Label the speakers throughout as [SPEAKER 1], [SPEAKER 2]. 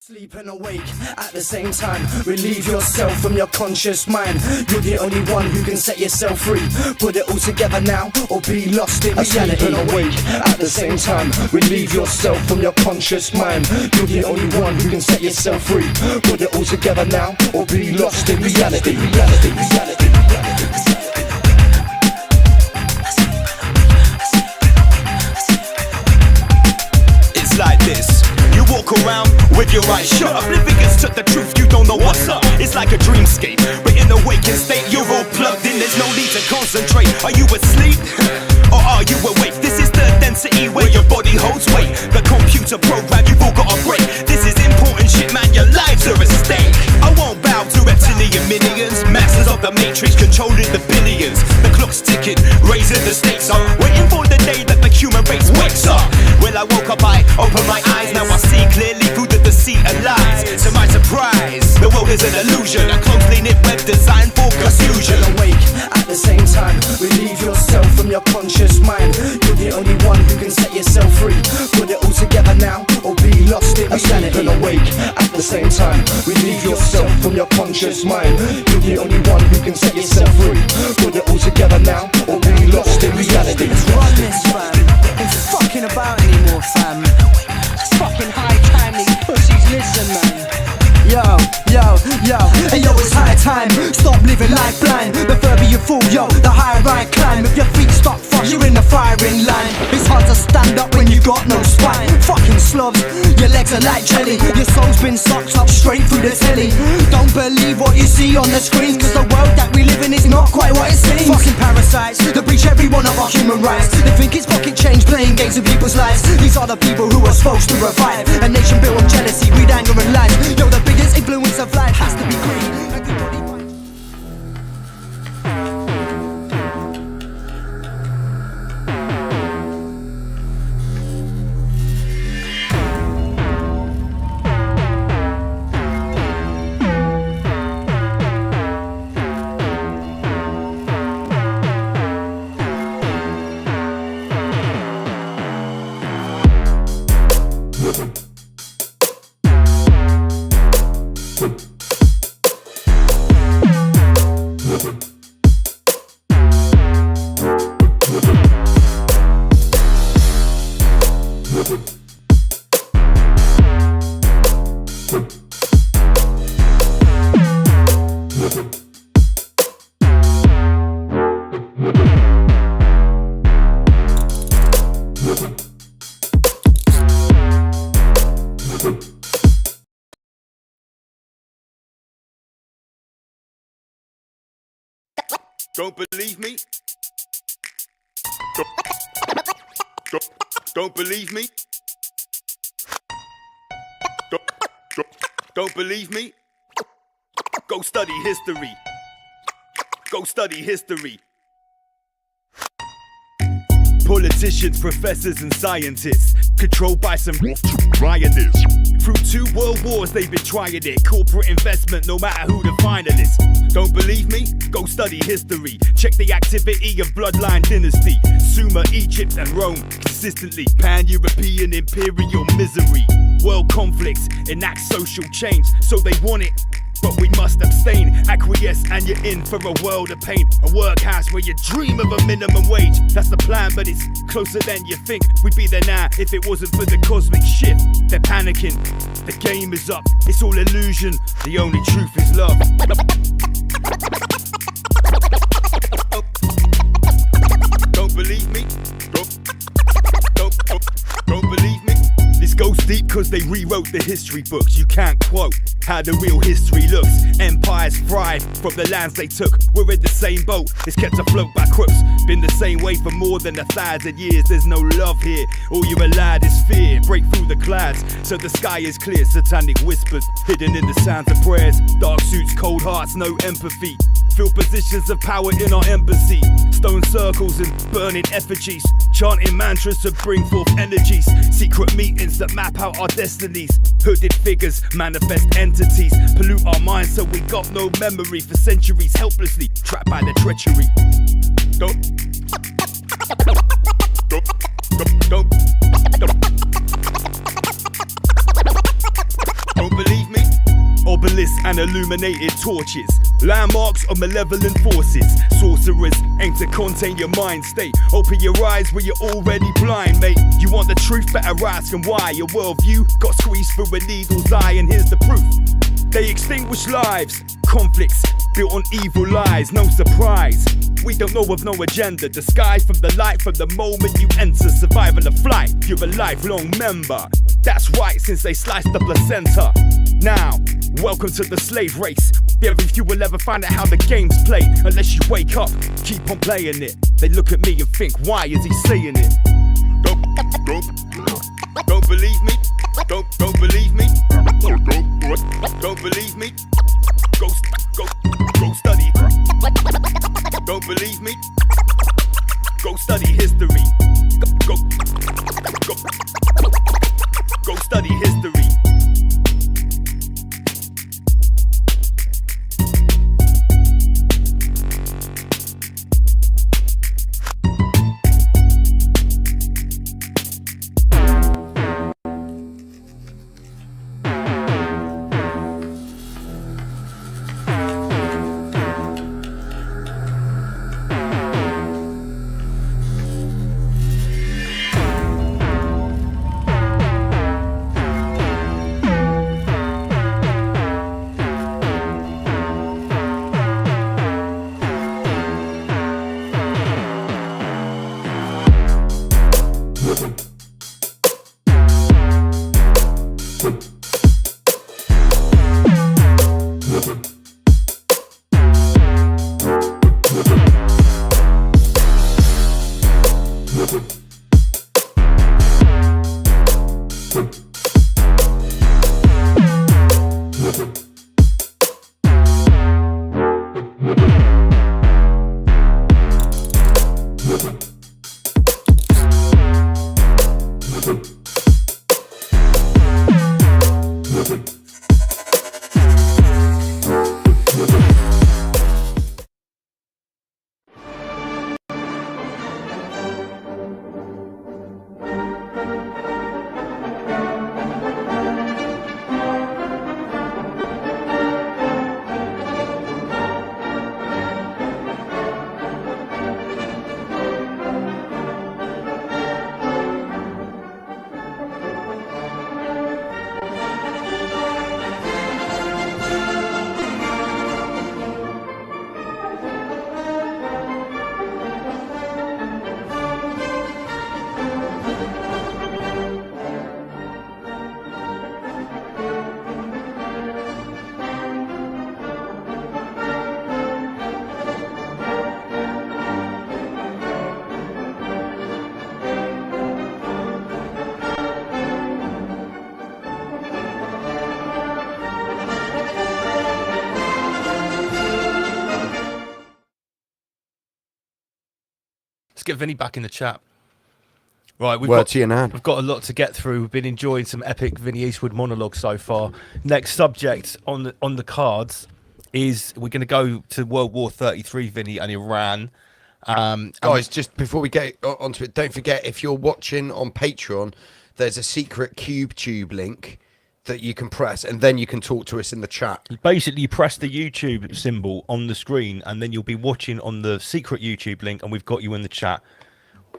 [SPEAKER 1] Sleep and awake at the same time. Relieve yourself from your conscious mind. You're the only one who can set yourself free. Put it all together now or be lost in reality. Sleep and awake at the same time. Relieve yourself from your conscious mind. You're the only one who can set yourself free. Put it all together now or be lost in reality.
[SPEAKER 2] It's like this. You walk around with your eyes shut. Oblivious to the truth, you don't know what's up. It's like a dreamscape, but in the waking state you're all plugged in. There's no need to concentrate. Are you asleep? Or are you awake? This is the density where your body holds weight. The computer program, you've all got a break. This is important shit, man, your lives are at stake. I won't bow to reptilian minions. Masters of the matrix, controlling the billions. The clock's ticking, raising the stakes up. Waiting for the day that the human race wakes up. Well, I woke up, I opened my eyes. Now I see clearly through the deceit and lies. To my surprise, the world is an illusion. A closely knit web designed for confusion.
[SPEAKER 1] Awake at the same time. Relieve yourself from your conscious mind. You're the only one who can set yourself free. Put it all together now or be lost in reality. Sleep and awake at the same time. Relieve yourself from your conscious mind. You're the only one who can set yourself free. Put it all together now or be lost in reality.
[SPEAKER 3] Run this, man. Ain't fucking about anymore, fam. It's fucking high time these pussies listen, man. Yo, hey yo, it's high time. Stop living life blind. The further you fall, yo, the higher I climb. If your feet stop frost, you're in the firing line. It's hard to stand up when you got no spine. Fucking slobs, your legs are like jelly. Your soul's been sucked up straight through the telly. Don't believe what you see on the screens, cause the world that we live in is not quite what it seems. Fucking parasites that breach every one of our human rights. They think it's pocket change, playing games with people's lives. These are the people who are supposed to revive a nation built on jealousy, greed, anger and lies. Yo, the biggest influence of life has to be greed. Everybody
[SPEAKER 2] Don't believe me? Don't believe me? Don't believe me? Go study history. Go study history. Politicians, professors and scientists, controlled by some rioters. Through 2 world wars they've been trying it. Corporate investment, no matter who the finalists. Don't believe me? Go study history. Check the activity of bloodline dynasty. Sumer, Egypt and Rome. Consistently pan-European imperial misery. World conflicts enact social change, so they want it, but we must abstain. Acquiesce and you're in for a world of pain. A workhouse where you dream of a minimum wage. That's the plan, but it's closer than you think. We'd be there now if it wasn't for the cosmic shift. They're panicking, the game is up. It's all illusion, the only truth is love. Don't believe me? Don't believe me? This goes deep cause they rewrote the history books. You can't quote how the real history looks. Empires fried from the lands they took. We're in the same boat, it's kept afloat by crooks. Been the same way for more than 1,000 years. There's no love here, all you're allowed is fear. Break through the clouds so the sky is clear. Satanic whispers hidden in the sounds of prayers. Dark suits, cold hearts, no empathy. Fill positions of power in our embassy. Stone circles and burning effigies. Chanting mantras to bring forth energies. Secret meetings that map out our destinies. Hooded figures, manifest entities. Pollute our minds so we got no memory. For centuries helplessly trapped by the treachery. Don't believe and illuminated torches. Landmarks of malevolent forces. Sorcerers aim to contain your mind state. Open your eyes where you're already blind, mate. You want the truth, better ask and why. Your worldview got squeezed through a needle's eye, and here's the proof. They extinguish lives, conflicts built on evil lies, no surprise. We don't know of no agenda, disguised from the light from the moment you enter. Survival of flight, you're a lifelong member. That's right, since they sliced the placenta. Now, welcome to the slave race. Very few will ever find out how the game's played, unless you wake up, keep on playing it. They look at me and think, why is he saying it? Don't believe me? Don't believe me? Don't believe me? Go study. Don't believe me? Go study history. Go study history.
[SPEAKER 4] Let's get Vinny back in the chat. Right, we've
[SPEAKER 5] to you, Nan.
[SPEAKER 4] got a lot to get through. We've been enjoying some epic Vinny Eastwood monologues so far. Next subject on the cards is we're going to go to World War 33, Vinny, and Iran.
[SPEAKER 5] Guys, just before we get onto it, don't forget, if you're watching on Patreon, there's a secret CubeTube link that you can press, and then you can talk to us in the chat.
[SPEAKER 4] Basically, you press the YouTube symbol on the screen, and then you'll be watching on the secret YouTube link, and we've got you in the chat.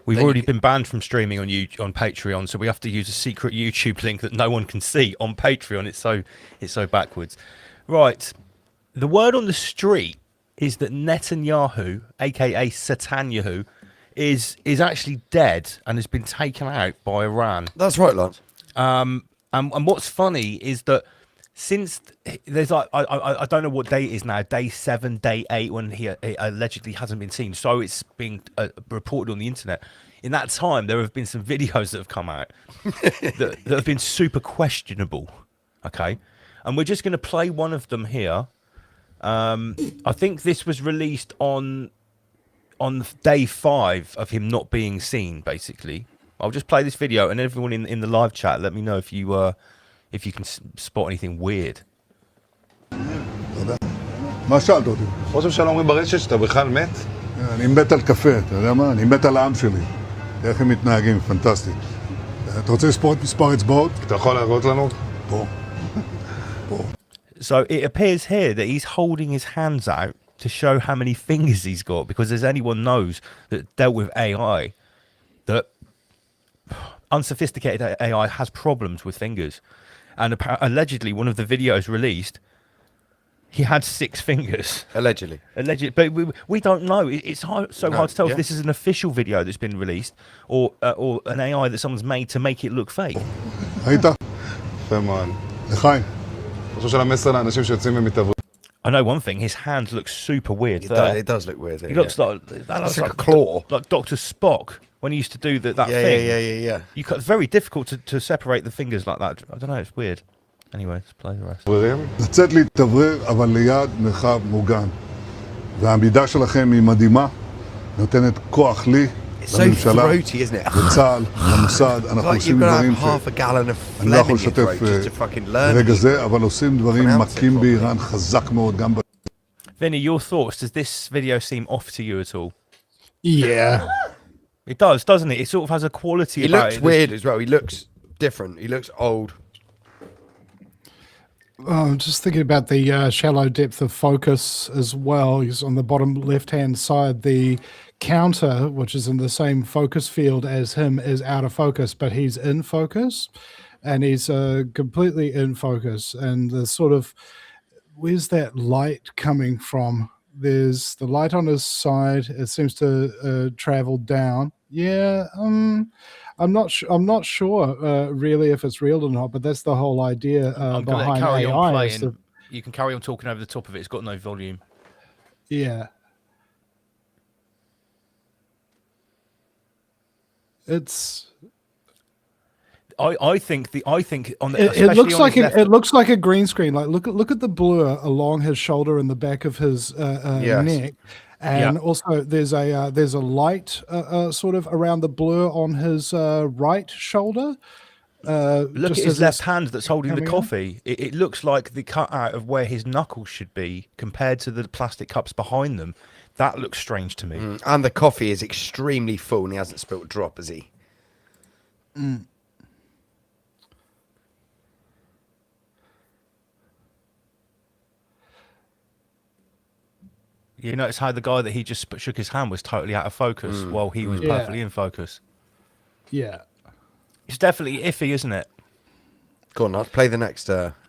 [SPEAKER 4] We've already been banned from streaming on Patreon, so we have to use a secret YouTube link that no one can see on Patreon. It's so backwards. Right, the word on the street is that Netanyahu, aka Satanyahu, is actually dead and has been taken out by Iran.
[SPEAKER 5] That's right, Lance.
[SPEAKER 4] And what's funny is that since there's like I don't know what day it is now, day 7, day 8, when he allegedly hasn't been seen, so it's being reported on the internet. In that time, there have been some videos that have come out that have been super questionable. Okay, and we're just going to play one of them here. I think this was released on day 5 of him not being seen. Basically, I'll just play this video, and everyone in the live chat, let me know if you can spot anything weird.
[SPEAKER 6] מה שאלת אותי?
[SPEAKER 7] חושב שלא אומרים ברשת שאתה בכלל מת?
[SPEAKER 6] אני מת על קפה, אתה יודע מה? אני מת על העם שלי. איך הם מתנהגים, פנטסטי. אתה רוצה לספור את מספר אצבעות?
[SPEAKER 7] אתה יכול להראות לנו?
[SPEAKER 6] פה. פה.
[SPEAKER 4] So it appears here that he's holding his hands out to show how many fingers he's got, because as anyone knows that dealt with AI, that unsophisticated AI has problems with fingers. And allegedly, one of the videos released, he had 6 fingers.
[SPEAKER 5] Allegedly.
[SPEAKER 4] But we don't know. It's hard to tell if this is an official video that's been released or an AI that someone's made to make it look fake.
[SPEAKER 6] ראית?
[SPEAKER 7] יפה מאוד.
[SPEAKER 6] לחיים.
[SPEAKER 7] אני חושב של המסר לאנשים שיוצאים ומתעברים.
[SPEAKER 4] I know one thing, his hands look super weird.
[SPEAKER 5] It does look weird.
[SPEAKER 4] He looks like
[SPEAKER 5] like a claw.
[SPEAKER 4] like Dr. Spock when he used to do that thing.
[SPEAKER 5] Yeah.
[SPEAKER 4] It's very difficult to separate the fingers like that. I don't know, it's weird. Anyway, let's play the rest.
[SPEAKER 6] לצאת להתאוורר, אבל ליד מרחב מוגן. והעמידה שלכם היא מדהימה, נותנת כוח לי,
[SPEAKER 5] It's so
[SPEAKER 6] לממשלה,
[SPEAKER 5] throaty, isn't it?
[SPEAKER 6] לצה"ל, למוסד. אנחנו
[SPEAKER 5] Like
[SPEAKER 6] עושים
[SPEAKER 5] you've got to
[SPEAKER 6] דברים
[SPEAKER 5] have half a gallon of
[SPEAKER 6] אני לא
[SPEAKER 5] phlegm
[SPEAKER 6] יכול
[SPEAKER 5] in your throat just to
[SPEAKER 6] לשתף
[SPEAKER 5] fucking learn.
[SPEAKER 6] ברגע זה, אבל עושים דברים
[SPEAKER 5] pronounce it
[SPEAKER 6] מכים
[SPEAKER 5] properly.
[SPEAKER 6] באיראן חזק מאוד, גם
[SPEAKER 4] Vinny, your thoughts? Does this video seem off to you at all?
[SPEAKER 8] Yeah.
[SPEAKER 4] It does, doesn't it? It sort of has a quality
[SPEAKER 5] He
[SPEAKER 4] about
[SPEAKER 5] looks
[SPEAKER 4] it.
[SPEAKER 5] weird as well. He looks different. He looks old.
[SPEAKER 8] I'm just thinking about the shallow depth of focus as well. He's on the bottom left-hand side. The counter, which is in the same focus field as him, is out of focus, but he's in focus, and he's completely in focus. And the sort of, where's that light coming from? There's the light on his side. It seems to travel down. Yeah, I'm not sure really if it's real or not, but that's the whole idea
[SPEAKER 4] I'm going to
[SPEAKER 8] behind
[SPEAKER 4] carry
[SPEAKER 8] AI.
[SPEAKER 4] on
[SPEAKER 8] is
[SPEAKER 4] playing. You can carry on talking over the top of it. It's got no volume.
[SPEAKER 8] yeah. It's
[SPEAKER 4] I think on the
[SPEAKER 8] it looks like
[SPEAKER 4] left,
[SPEAKER 8] it looks like a green screen. Like look at the blur along his shoulder and the back of his
[SPEAKER 5] Yes.
[SPEAKER 8] neck, and also there's a light sort of around the blur on his right shoulder.
[SPEAKER 4] look at
[SPEAKER 8] just
[SPEAKER 4] his
[SPEAKER 8] as
[SPEAKER 4] left
[SPEAKER 8] it's
[SPEAKER 4] hand that's holding the
[SPEAKER 8] coming on.
[SPEAKER 4] coffee. It looks like the cutout of where his knuckles should be compared to the plastic cups behind them. That looks strange to me.
[SPEAKER 5] And the coffee is extremely full and he hasn't spilt a drop, has he?
[SPEAKER 4] You notice how the guy that he just shook his hand was totally out of focus while he was
[SPEAKER 8] Yeah.
[SPEAKER 4] perfectly in focus.
[SPEAKER 8] Yeah.
[SPEAKER 4] It's definitely iffy, isn't it?
[SPEAKER 5] Go on, let's play the next.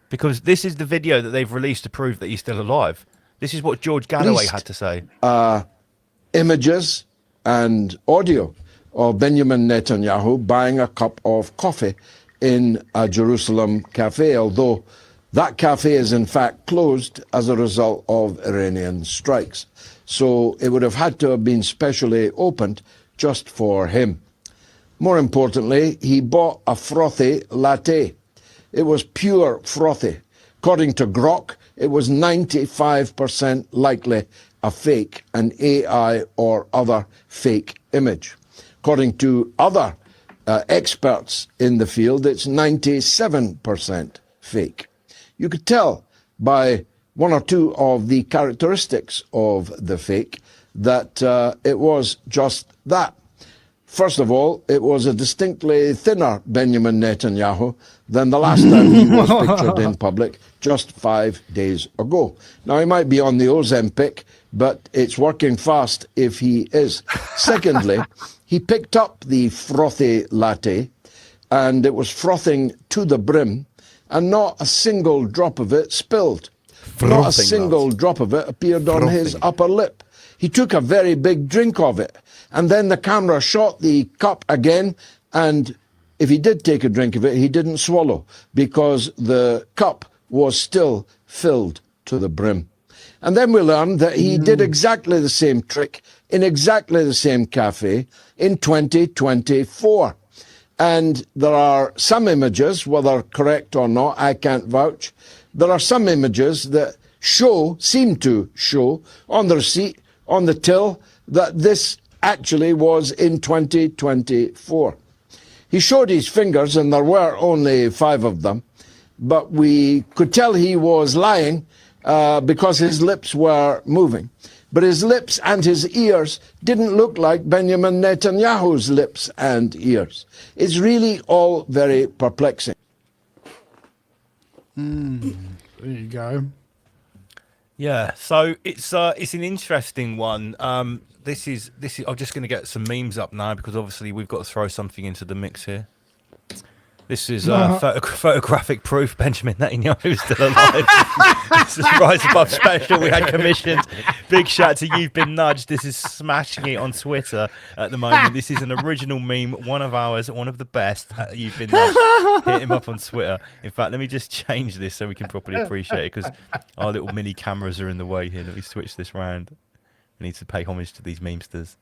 [SPEAKER 4] Because this is the video that they've released to prove that he's still alive. This is what George Galloway
[SPEAKER 9] Least.
[SPEAKER 4] had to say.
[SPEAKER 9] Images and audio of Benjamin Netanyahu buying a cup of coffee in a Jerusalem cafe, although that cafe is in fact closed as a result of Iranian strikes. So it would have had to have been specially opened just for him. More importantly, he bought a frothy latte. It was pure frothy. According to Grok, it was 95% likely a fake, an AI or other fake image. According to other experts in the field, it's 97% fake. You could tell by one or two of the characteristics of the fake that it was just that. First of all, it was a distinctly thinner Benjamin Netanyahu than the last time he was pictured in public just 5 days ago. Now, he might be on the Ozempic, but it's working fast if he is. Secondly, he picked up the frothy latte, and it was frothing to the brim, and not a single drop of it spilled. Not a single drop of it appeared on his upper lip. He took a very big drink of it, and then the camera shot the cup again, and if he did take a drink of it, he didn't swallow because the cup was still filled to the brim. And then we learned that he did exactly the same trick in exactly the same cafe in 2024. And there are some images, whether correct or not, I can't vouch. There are some images that seem to show on the receipt, on the till, that this actually was in 2024. He showed his fingers, and there were only 5 of them, but we could tell he was lying because his lips were moving. But his lips and his ears didn't look like Benjamin Netanyahu's lips and ears. It's really all very perplexing.
[SPEAKER 8] There you go.
[SPEAKER 4] Yeah, so it's an interesting one. This is I'm just going to get some memes up now because obviously we've got to throw something into the mix here. This is photographic proof Benjamin Netanyahu is still alive. This is Rise Above Special. We had commissioned. Big shout to You've Been Nudged. This is smashing it on Twitter at the moment. This is an original meme, one of ours, one of the best. You've Been Nudged. Hit him up on Twitter. In fact, let me just change this so we can properly appreciate it because our little mini cameras are in the way here. Let me switch this round. I need to pay homage to these memesters.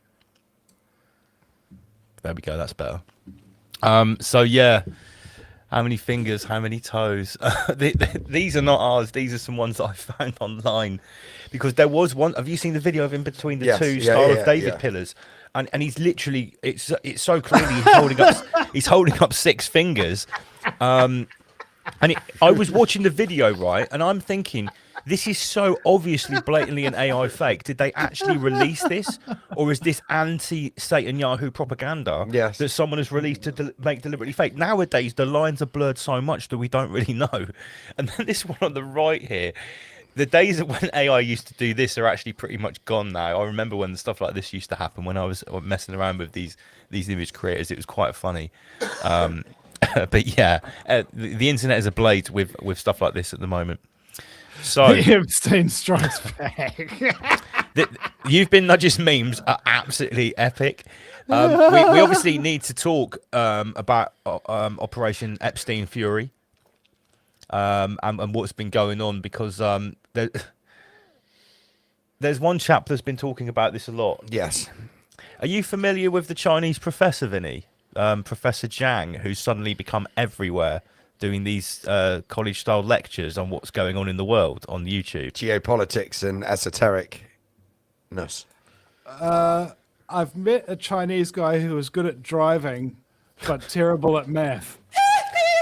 [SPEAKER 4] There we go. That's better. So yeah. How many fingers? How many toes? These are not ours. These are some ones that I found online, because there was one. Have you seen the video of him between the two Star of David pillars? And he's literally. It's so clearly he's holding up 6 fingers. I was watching the video, right, and I'm thinking, this is so obviously blatantly an AI fake. Did they actually release this, or is this anti-Netanyahu propaganda that someone has released to make deliberately fake? Nowadays, the lines are blurred so much that we don't really know. And then this one on the right here, the days of when AI used to do this are actually pretty much gone now. I remember when stuff like this used to happen when I was messing around with these image creators. It was quite funny. But yeah, the internet is ablaze with stuff like this at the moment. So
[SPEAKER 8] Epstein strikes back.
[SPEAKER 4] You've Been Nudged memes are absolutely epic. We obviously need to talk about Operation Epstein Fury and what's been going on, because there's one chap that's been talking about this a lot.
[SPEAKER 5] Yes.
[SPEAKER 4] Are you familiar with the Chinese professor, Vinny? Professor Zhang, who's suddenly become everywhere, doing these college-style lectures on what's going on in the world on YouTube.
[SPEAKER 5] Geopolitics and esotericness.
[SPEAKER 8] I've met a Chinese guy who was good at driving, but terrible at math.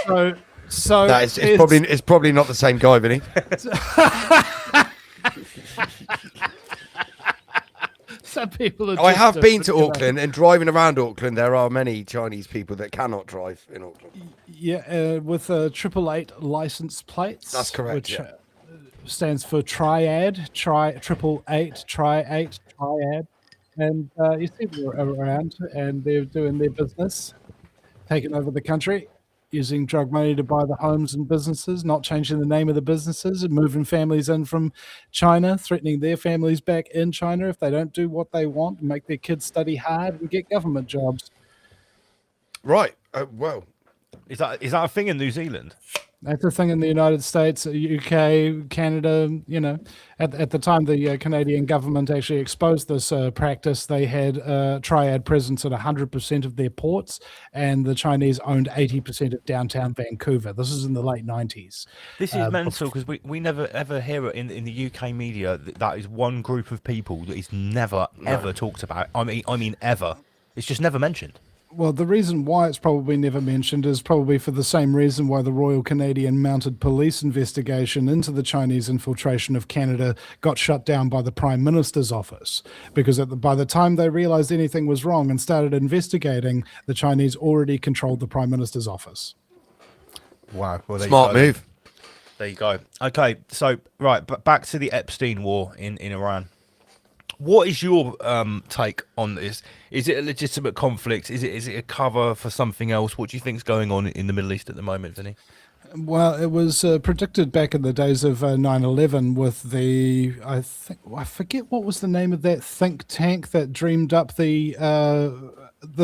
[SPEAKER 8] So
[SPEAKER 5] no, it's probably not the same guy, Vinny.
[SPEAKER 8] Some people are
[SPEAKER 5] I have been to Auckland, and driving around Auckland, there are many Chinese people that cannot drive in Auckland.
[SPEAKER 8] Yeah, with 888 license plates.
[SPEAKER 5] That's correct.
[SPEAKER 8] Which stands for triad, triple eight, triad. And you see them around, and they're doing their business, taking over the country, using drug money to buy the homes and businesses, not changing the name of the businesses, and moving families in from China, threatening their families back in China if they don't do what they want and make their kids study hard and get government jobs.
[SPEAKER 5] Right. Well,
[SPEAKER 4] is that a thing in New Zealand?
[SPEAKER 8] That's a thing in the United States, UK, Canada. You know, at the time the Canadian government actually exposed this practice, they had triad presence at 100% of their ports, and the Chinese owned 80% of downtown Vancouver. This is in the late 90s.
[SPEAKER 4] This is mental, because we never ever hear it in the UK media. That is one group of people that is never ever talked about. I mean ever. It's just never mentioned.
[SPEAKER 8] Well, the reason why it's probably never mentioned is probably for the same reason why the Royal Canadian Mounted Police investigation into the Chinese infiltration of Canada got shut down by the Prime Minister's office. Because by the time they realized anything was wrong and started investigating, the Chinese already controlled the Prime Minister's office.
[SPEAKER 4] Wow. Well,
[SPEAKER 5] smart move.
[SPEAKER 4] There you go. Okay, so, right, but back to the Epstein war in Iran. What is your take on this? Is it a legitimate conflict? Is it a cover for something else? What do you think is going on in the Middle East at the moment, Vinny?
[SPEAKER 8] Well, it was predicted back in the days of 9/11 with I forget what was the name of that think tank that dreamed up the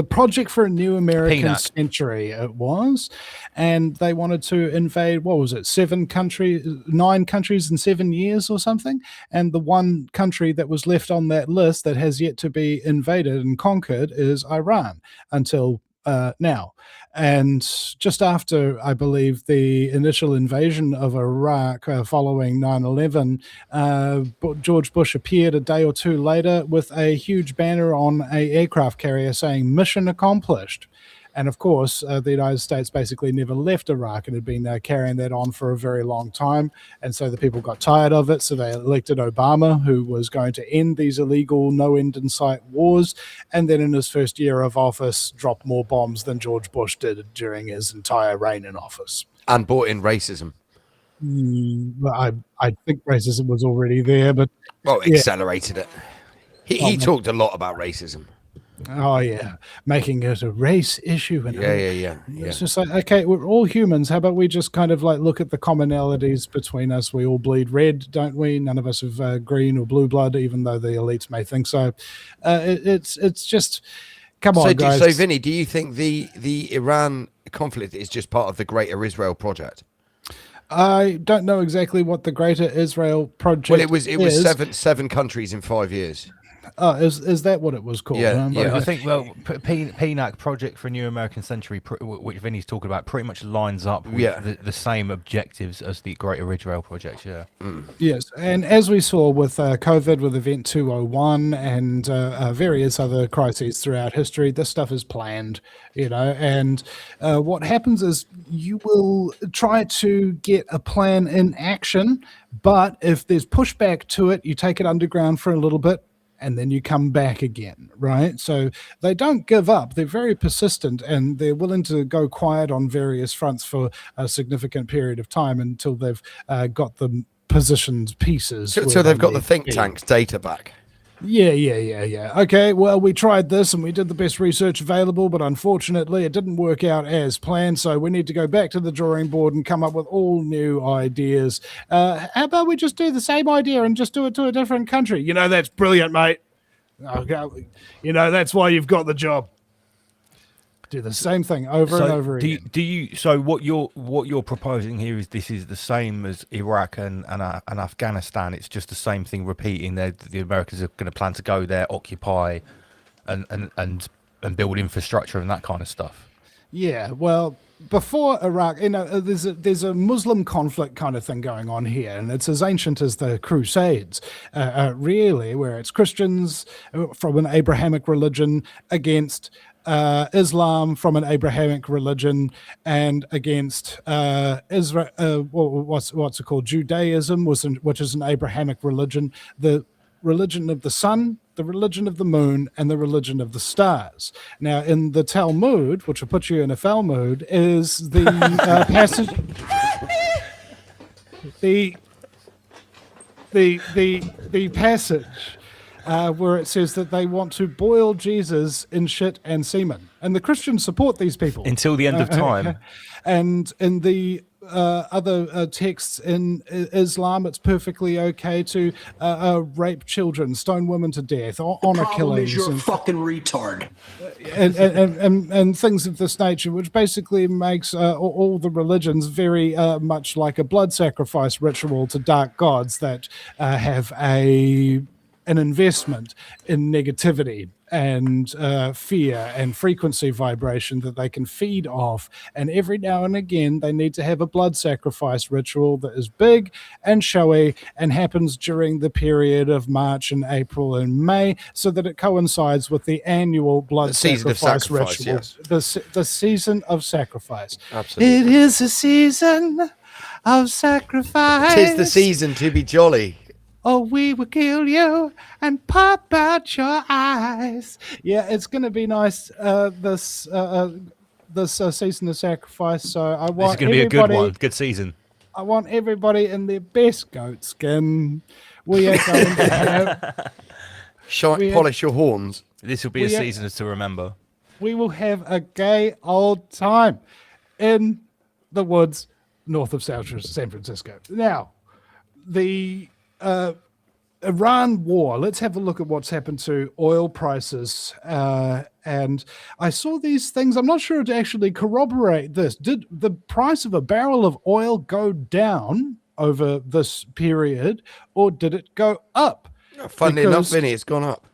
[SPEAKER 8] Project for a New American
[SPEAKER 4] PNAC.
[SPEAKER 8] Century. It was, and they wanted to invade. What was it? 9 countries in 7 years or something. And the one country that was left on that list that has yet to be invaded and conquered is Iran until now. And just after, I believe, the initial invasion of Iraq following 9/11, George Bush appeared a day or two later with a huge banner on an aircraft carrier saying "Mission accomplished." And of course, the United States basically never left Iraq and had been carrying that on for a very long time. And so the people got tired of it. So they elected Obama, who was going to end these illegal, no end in sight wars. And then in his first year of office, dropped more bombs than George Bush did during his entire reign in office.
[SPEAKER 5] And brought in racism.
[SPEAKER 8] Well, I think racism was already there, but
[SPEAKER 5] Well,
[SPEAKER 8] yeah.
[SPEAKER 5] accelerated it. He talked a lot about racism.
[SPEAKER 8] Oh yeah, making it a race issue and
[SPEAKER 5] Yeah.
[SPEAKER 8] it's just like, okay, we're all humans. How about we just kind of like look at the commonalities between us? We all bleed red, don't we? None of us have green or blue blood, even though the elites may think so. It's just come on, guys.
[SPEAKER 5] So Vinny, do you think the Iran conflict is just part of the Greater Israel project?
[SPEAKER 8] I don't know exactly what the Greater Israel Project.
[SPEAKER 5] Well, it was
[SPEAKER 8] is.
[SPEAKER 5] seven countries in 5 years.
[SPEAKER 8] Oh, is that what it was called?
[SPEAKER 5] Yeah,
[SPEAKER 4] I think PNAC, Project for a New American Century, which Vinny's talking about, pretty much lines up with the same objectives as the Greater Israel Project. Yeah.
[SPEAKER 8] Yes, and as we saw with COVID, with Event 201, and various other crises throughout history, this stuff is planned, and what happens is you will try to get a plan in action, but if there's pushback to it, you take it underground for a little bit, and then you come back again, right? So they don't give up. They're very persistent, and they're willing to go quiet on various fronts for a significant period of time until they've got the positions pieces.
[SPEAKER 5] So they've got the think tank's data back.
[SPEAKER 8] Yeah. Okay, well, we tried this and we did the best research available, but unfortunately it didn't work out as planned, so we need to go back to the drawing board and come up with all new ideas. How about we just do the same idea and just do it to a different country? That's brilliant, mate. Okay. That's why you've got the job. Do the same thing over and over again.
[SPEAKER 4] So what you're proposing here is this is the same as Iraq and Afghanistan. It's just the same thing repeating. The Americans are going to plan to go there, occupy, and build infrastructure and that kind of stuff.
[SPEAKER 8] Yeah, well, before Iraq, there's a Muslim conflict kind of thing going on here, and it's as ancient as the Crusades, really, where it's Christians from an Abrahamic religion against Islam from an Abrahamic religion, and against Israel, what's it called, Judaism, which is an Abrahamic religion, the religion of the sun, the religion of the moon, and the religion of the stars. Now, in the Talmud, which will put you in a foul mood, is the passage. The passage where it says that they want to boil Jesus in shit and semen, and the Christians support these people
[SPEAKER 4] until the end of time.
[SPEAKER 8] And in the other texts in Islam, it's perfectly okay to rape children, stone women to death, honor killings.
[SPEAKER 1] You're a fucking retard.
[SPEAKER 8] And things of this nature, which basically makes all the religions very much like a blood sacrifice ritual to dark gods that have an investment in negativity and fear and frequency vibration that they can feed off. And every now and again, they need to have a blood sacrifice ritual that is big and showy and happens during the period of March and April and May, so that it coincides with the annual blood sacrifice ritual.
[SPEAKER 5] Yes.
[SPEAKER 8] The season of sacrifice.
[SPEAKER 5] Absolutely.
[SPEAKER 8] It is a season of sacrifice.
[SPEAKER 5] 'Tis the season to be jolly.
[SPEAKER 8] Oh, we will kill you and pop out your eyes. Yeah, it's going to be nice. This season of sacrifice. So I want.
[SPEAKER 4] This is going to be a good one. Good season.
[SPEAKER 8] I want everybody in their best goat skin. We are going to have.
[SPEAKER 5] Polish your horns.
[SPEAKER 4] This will be a season to remember.
[SPEAKER 8] We will have a gay old time in the woods north of San Francisco. Now, the Iran war. Let's have a look at what's happened to oil prices. And I saw these things. I'm not sure to actually corroborate this. Did the price of a barrel of oil go down over this period, or did it go up?
[SPEAKER 5] Funnily enough, Vinny, it's gone up.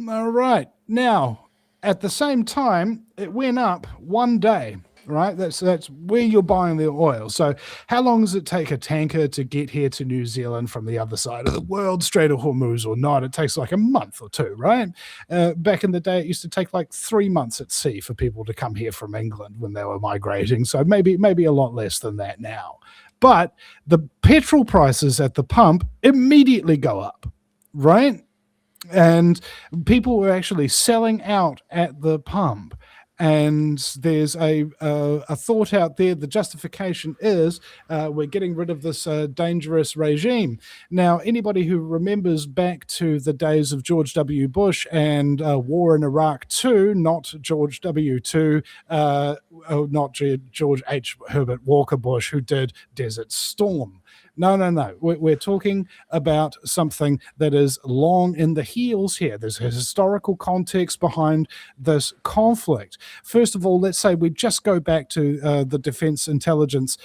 [SPEAKER 8] All right. Now, at the same time, it went up one day. Right, that's where you're buying the oil. So how long does it take a tanker to get here to New Zealand from the other side of the world, Strait of Hormuz or not? It takes like a month or two, right? Back in the day, it used to take like 3 months at sea for people to come here from England when they were migrating. So maybe a lot less than that now. But the petrol prices at the pump immediately go up, right? And people were actually selling out at the pump. And there's a thought out there. The justification is we're getting rid of this dangerous regime. Now, anybody who remembers back to the days of George W. Bush and war in Iraq 2, not George W. 2, not George H. Herbert Walker Bush, who did Desert Storm. No. We're talking about something that is long in the heels here. There's a historical context behind this conflict. First of all, let's say we just go back to the defense intelligence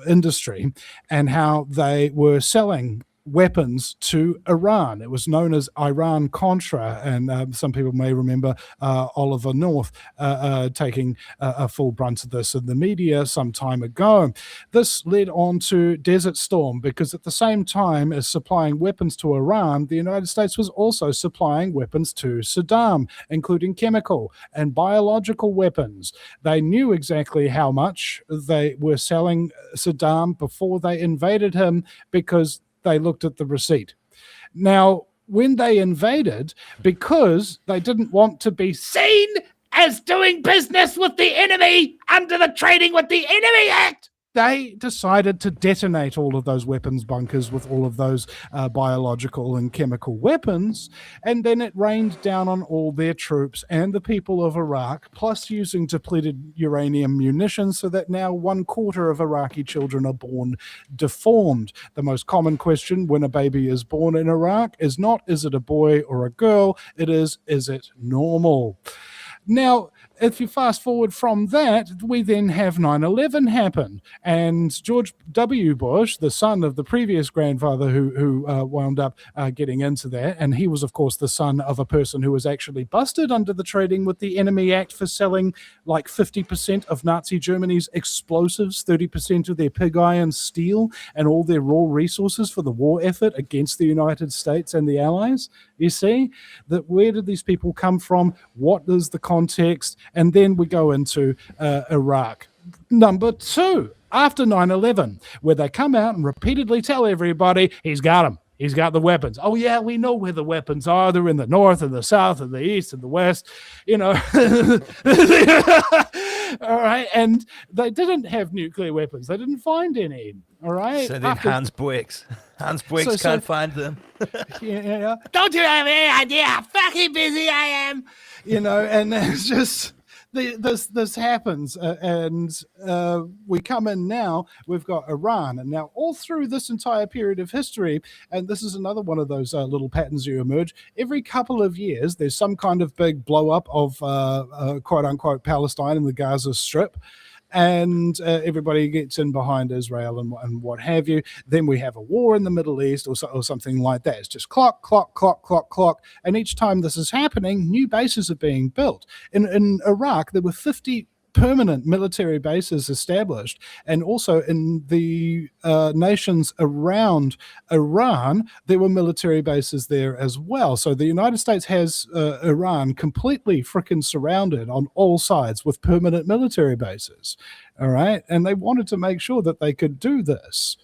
[SPEAKER 8] industry and how they were selling weapons to Iran. It was known as Iran-Contra, and some people may remember Oliver North taking a full brunt of this in the media some time ago. This led on to Desert Storm, because at the same time as supplying weapons to Iran, the United States was also supplying weapons to Saddam, including chemical and biological weapons. They knew exactly how much they were selling Saddam before they invaded him, because they looked at the receipt. Now, when they invaded, because they didn't want to be seen as doing business with the enemy under the Trading with the Enemy Act, they decided to detonate all of those weapons bunkers with all of those biological and chemical weapons, and then it rained down on all their troops and the people of Iraq, plus using depleted uranium munitions, so that now 1/4 of Iraqi children are born deformed. The most common question when a baby is born in Iraq is not, is it a boy or a girl? It is it normal? Now, if you fast forward from that, we then have 9/11 happen. And George W. Bush, the son of the previous grandfather who wound up getting into that, and he was, of course, the son of a person who was actually busted under the Trading with the Enemy Act for selling like 50% of Nazi Germany's explosives, 30% of their pig iron steel, and all their raw resources for the war effort against the United States and the Allies. You see, that where did these people come from? What is the context? And then we go into Iraq. Number 2, after 9/11, where they come out and repeatedly tell everybody, he's got them. He's got the weapons. Oh, yeah, we know where the weapons are. They're in the north and the south and the east and the west, you know. All right. And they didn't have nuclear weapons. They didn't find any. All right.
[SPEAKER 4] So then Hans Briggs can't find them.
[SPEAKER 8] Yeah. Don't you have any idea how fucking busy I am? You know, and it's just... This happens, and we come in now, we've got Iran, and now all through this entire period of history, and this is another one of those little patterns you emerge, every couple of years there's some kind of big blow up of quote-unquote Palestine in the Gaza Strip, and everybody gets in behind Israel and what have you. Then we have a war in the Middle East or something like that. It's just clock. And each time this is happening, new bases are being built. In Iraq, there were 50 permanent military bases established, and also in the nations around Iran, there were military bases there as well. So the United States has Iran completely frickin' surrounded on all sides with permanent military bases. All right, and they wanted to make sure that they could do this,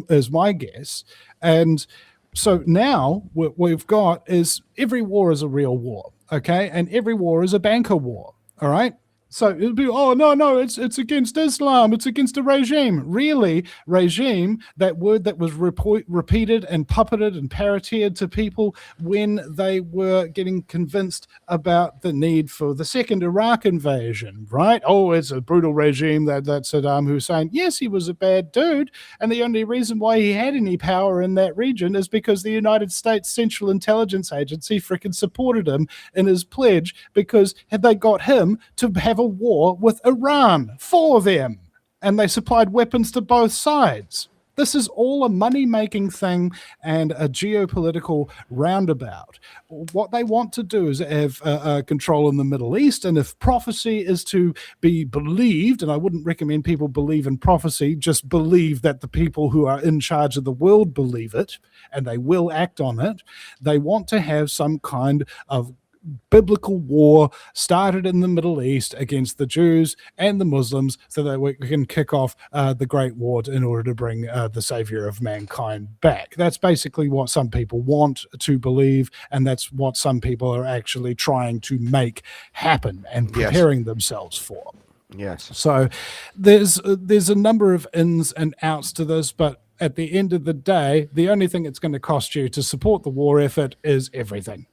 [SPEAKER 8] is my guess. And so now what we've got is every war is a real war, okay, and every war is a banker war. All right. So it'll be, oh, no, it's against Islam. It's against a regime. Really, regime, that word that was repeated and puppeted and parroted to people when they were getting convinced about the need for the second Iraq invasion, right? Oh, it's a brutal regime, that Saddam Hussein. Yes, he was a bad dude. And the only reason why he had any power in that region is because the United States Central Intelligence Agency frickin' supported him in his pledge, because had they got him to have a war with Iran for them, and they supplied weapons to both sides. This is all a money-making thing and a geopolitical roundabout. What they want to do is have control in the Middle East, and if prophecy is to be believed, and I wouldn't recommend people believe in prophecy, just believe that the people who are in charge of the world believe it, and they will act on it. They want to have some kind of biblical war started in the Middle East against the Jews and the Muslims so that we can kick off the Great War in order to bring the savior of mankind back. That's basically what some people want to believe, and that's what some people are actually trying to make happen and preparing themselves for.
[SPEAKER 5] Yes.
[SPEAKER 8] So there's a number of ins and outs to this, but at the end of the day, the only thing it's going to cost you to support the war effort is everything.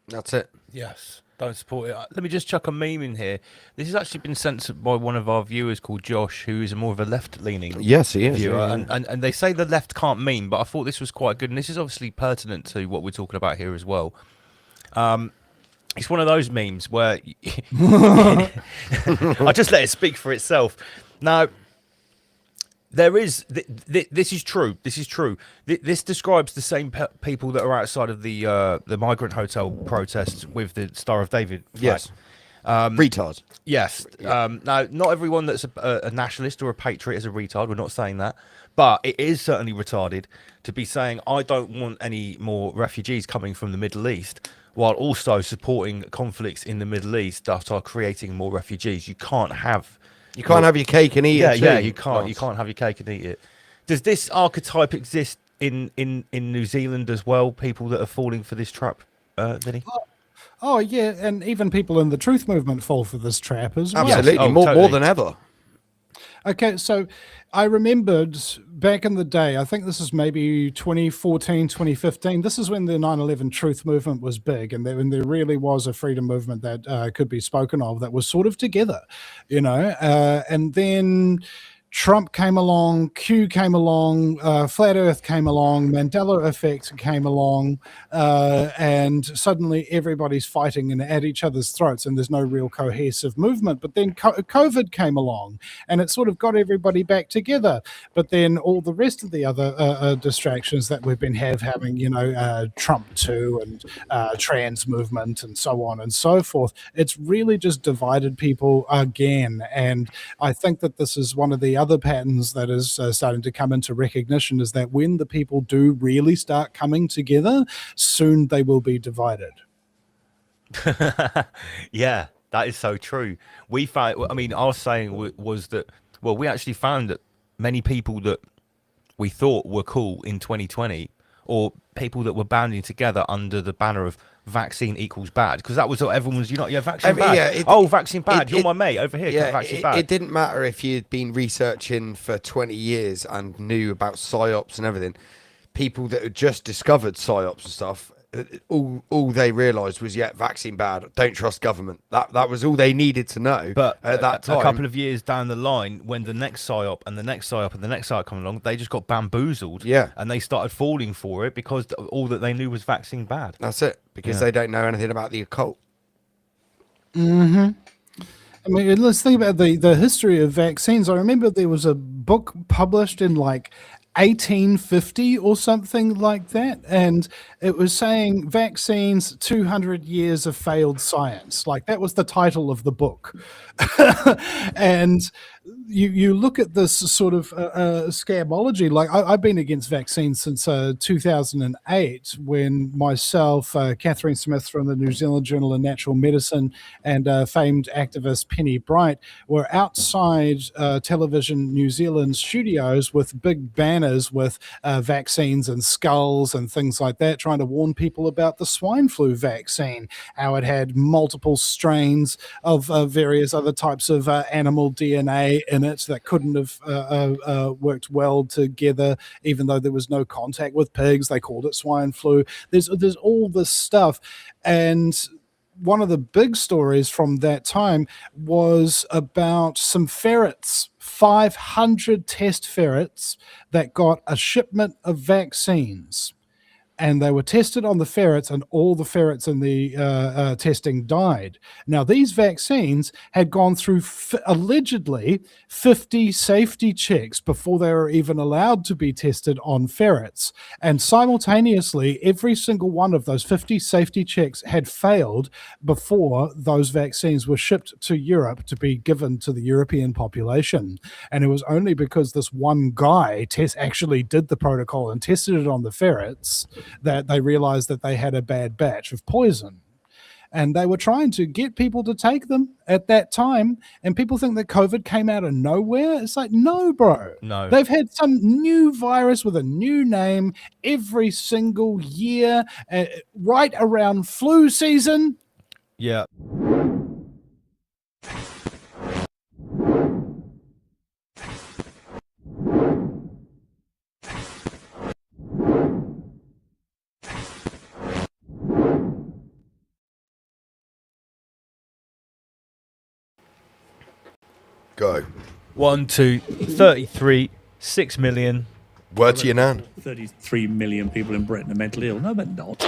[SPEAKER 5] That's it.
[SPEAKER 4] Yes, don't support it. Let me just chuck a meme in here. This has actually been sent by one of our viewers called Josh, who is more of a left-leaning
[SPEAKER 5] Yes, he is.
[SPEAKER 4] viewer.
[SPEAKER 5] Yeah.
[SPEAKER 4] And they say the left can't meme, but I thought this was quite good. And this is obviously pertinent to what we're talking about here as well. It's one of those memes where I just let it speak for itself. Now, there is this is true. This is true. This describes the same people that are outside of the migrant hotel protests with the Star of David flag.
[SPEAKER 5] Yes. Retard.
[SPEAKER 4] Yes. Now, not everyone that's a nationalist or a patriot is a retard. We're not saying that. But it is certainly retarded to be saying, I don't want any more refugees coming from the Middle East, while also supporting conflicts in the Middle East that are creating more refugees. You can't have...
[SPEAKER 5] You can't have your cake and eat it.
[SPEAKER 4] Yeah, you can't. You can't have your cake and eat it. Does this archetype exist in New Zealand as well? People that are falling for this trap, Vinny?
[SPEAKER 8] Oh, yeah, and even people in the truth movement fall for this trap as well.
[SPEAKER 5] Absolutely.
[SPEAKER 4] Oh,
[SPEAKER 5] more
[SPEAKER 4] totally.
[SPEAKER 5] than ever.
[SPEAKER 8] Okay, so I remembered back in the day, I think this is maybe 2014, 2015. This is when the 9/11 truth movement was big, and when there really was a freedom movement that could be spoken of that was sort of together, you know. And then Trump came along, Q came along, Flat Earth came along, Mandela Effect came along, and suddenly everybody's fighting and at each other's throats, and there's no real cohesive movement. But then COVID came along, and it sort of got everybody back together. But then all the rest of the other distractions that we've been having, you know, Trump 2 and trans movement and so on and so forth, it's really just divided people again. And I think that this is one of the other patterns that is starting to come into recognition, is that when the people do really start coming together, soon they will be divided.
[SPEAKER 4] Yeah, that is so true. We found, I mean, our saying was that, well, we actually found that many people that we thought were cool in 2020, or people that were banding together under the banner of vaccine equals bad, because that was what everyone was, vaccine bad. Vaccine bad. You're my mate over here. Vaccine bad.
[SPEAKER 5] It didn't matter if you'd been researching for 20 years and knew about psyops and everything. People that had just discovered psyops and stuff, all they realised was, vaccine bad. Don't trust government. That was all they needed to know.
[SPEAKER 4] But
[SPEAKER 5] at that time,
[SPEAKER 4] a couple of years down the line, when the next psyop and the next psyop and the next psyop come along, they just got bamboozled.
[SPEAKER 5] Yeah.
[SPEAKER 4] And they started falling for it because all that they knew was vaccine bad.
[SPEAKER 5] That's it. Because they don't know anything about the occult.
[SPEAKER 8] Mm-hmm. I mean, let's think about the history of vaccines. I remember there was a book published in like 1850 or something like that, and it was saying vaccines 200 years of failed science. Like, that was the title of the book. And you look at this sort of scamology. Like, I've been against vaccines since 2008, when myself, Catherine Smith from the New Zealand Journal of Natural Medicine, and famed activist Penny Bright were outside Television New Zealand studios with big banners with vaccines and skulls and things like that, trying to warn people about the swine flu vaccine, how it had multiple strains of various other types of animal DNA in it that couldn't have worked well together, even though there was no contact with pigs. They called it swine flu. There's all this stuff. And one of the big stories from that time was about some ferrets, 500 test ferrets that got a shipment of vaccines. And they were tested on the ferrets, and all the ferrets in the testing died. Now, these vaccines had gone through allegedly 50 safety checks before they were even allowed to be tested on ferrets. And simultaneously, every single one of those 50 safety checks had failed before those vaccines were shipped to Europe to be given to the European population. And it was only because this one guy actually did the protocol and tested it on the ferrets that they realized that they had a bad batch of poison. and they were trying to get people to take them at that time. And people think that COVID came out of nowhere. It's like, no, bro.
[SPEAKER 4] No.
[SPEAKER 8] They've had some new virus with a new name every single year, right around flu season.
[SPEAKER 4] Yeah.
[SPEAKER 5] Go.
[SPEAKER 4] 1, 2, 33, 6 million.
[SPEAKER 5] Word to your nan.
[SPEAKER 10] 33 million people in Britain are mentally ill. No, they're not.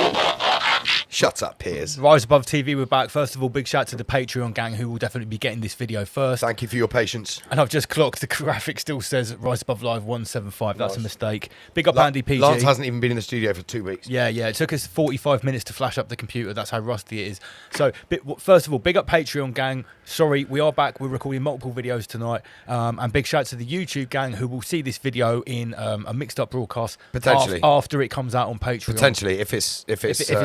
[SPEAKER 5] Shut up, Piers.
[SPEAKER 4] Rise Above TV, we're back. First of all, big shout to the Patreon gang who will definitely be getting this video first.
[SPEAKER 5] Thank you for your patience.
[SPEAKER 4] And I've just clocked the graphic still says Rise Above Live 175. That's a mistake. Big up Andy PG.
[SPEAKER 5] Lance hasn't even been in the studio for 2 weeks.
[SPEAKER 4] Yeah. It took us 45 minutes to flash up the computer. That's how rusty it is. So, first of all, big up Patreon gang. Sorry, we are back. We're recording multiple videos tonight. And big shout to the YouTube gang who will see this video in a mixed up broadcast
[SPEAKER 5] potentially
[SPEAKER 4] after it comes out on Patreon.
[SPEAKER 5] Potentially, if it's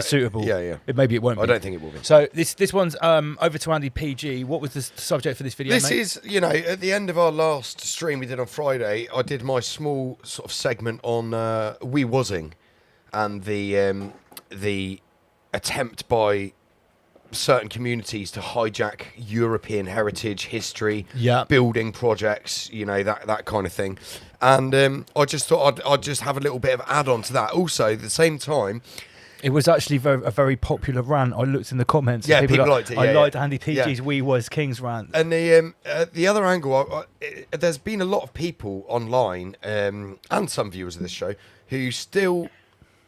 [SPEAKER 4] suitable.
[SPEAKER 5] Yeah.
[SPEAKER 4] Maybe it won't be.
[SPEAKER 5] I don't think it will be.
[SPEAKER 4] So this one's over to Andy PG. What was the subject for this video,
[SPEAKER 5] This
[SPEAKER 4] mate?
[SPEAKER 5] is, at the end of our last stream we did on Friday, I did my small sort of segment on Wee Wazzing and the attempt by certain communities to hijack European heritage, history, building projects, that kind of thing. And I just thought I'd just have a little bit of add-on to that. Also, at the same time,
[SPEAKER 4] it was actually a very popular rant. I looked in the comments.
[SPEAKER 5] Yeah, people liked it.
[SPEAKER 4] I liked Andy PG's We Was Kings rant.
[SPEAKER 5] And the other angle, there's been a lot of people online and some viewers of this show who still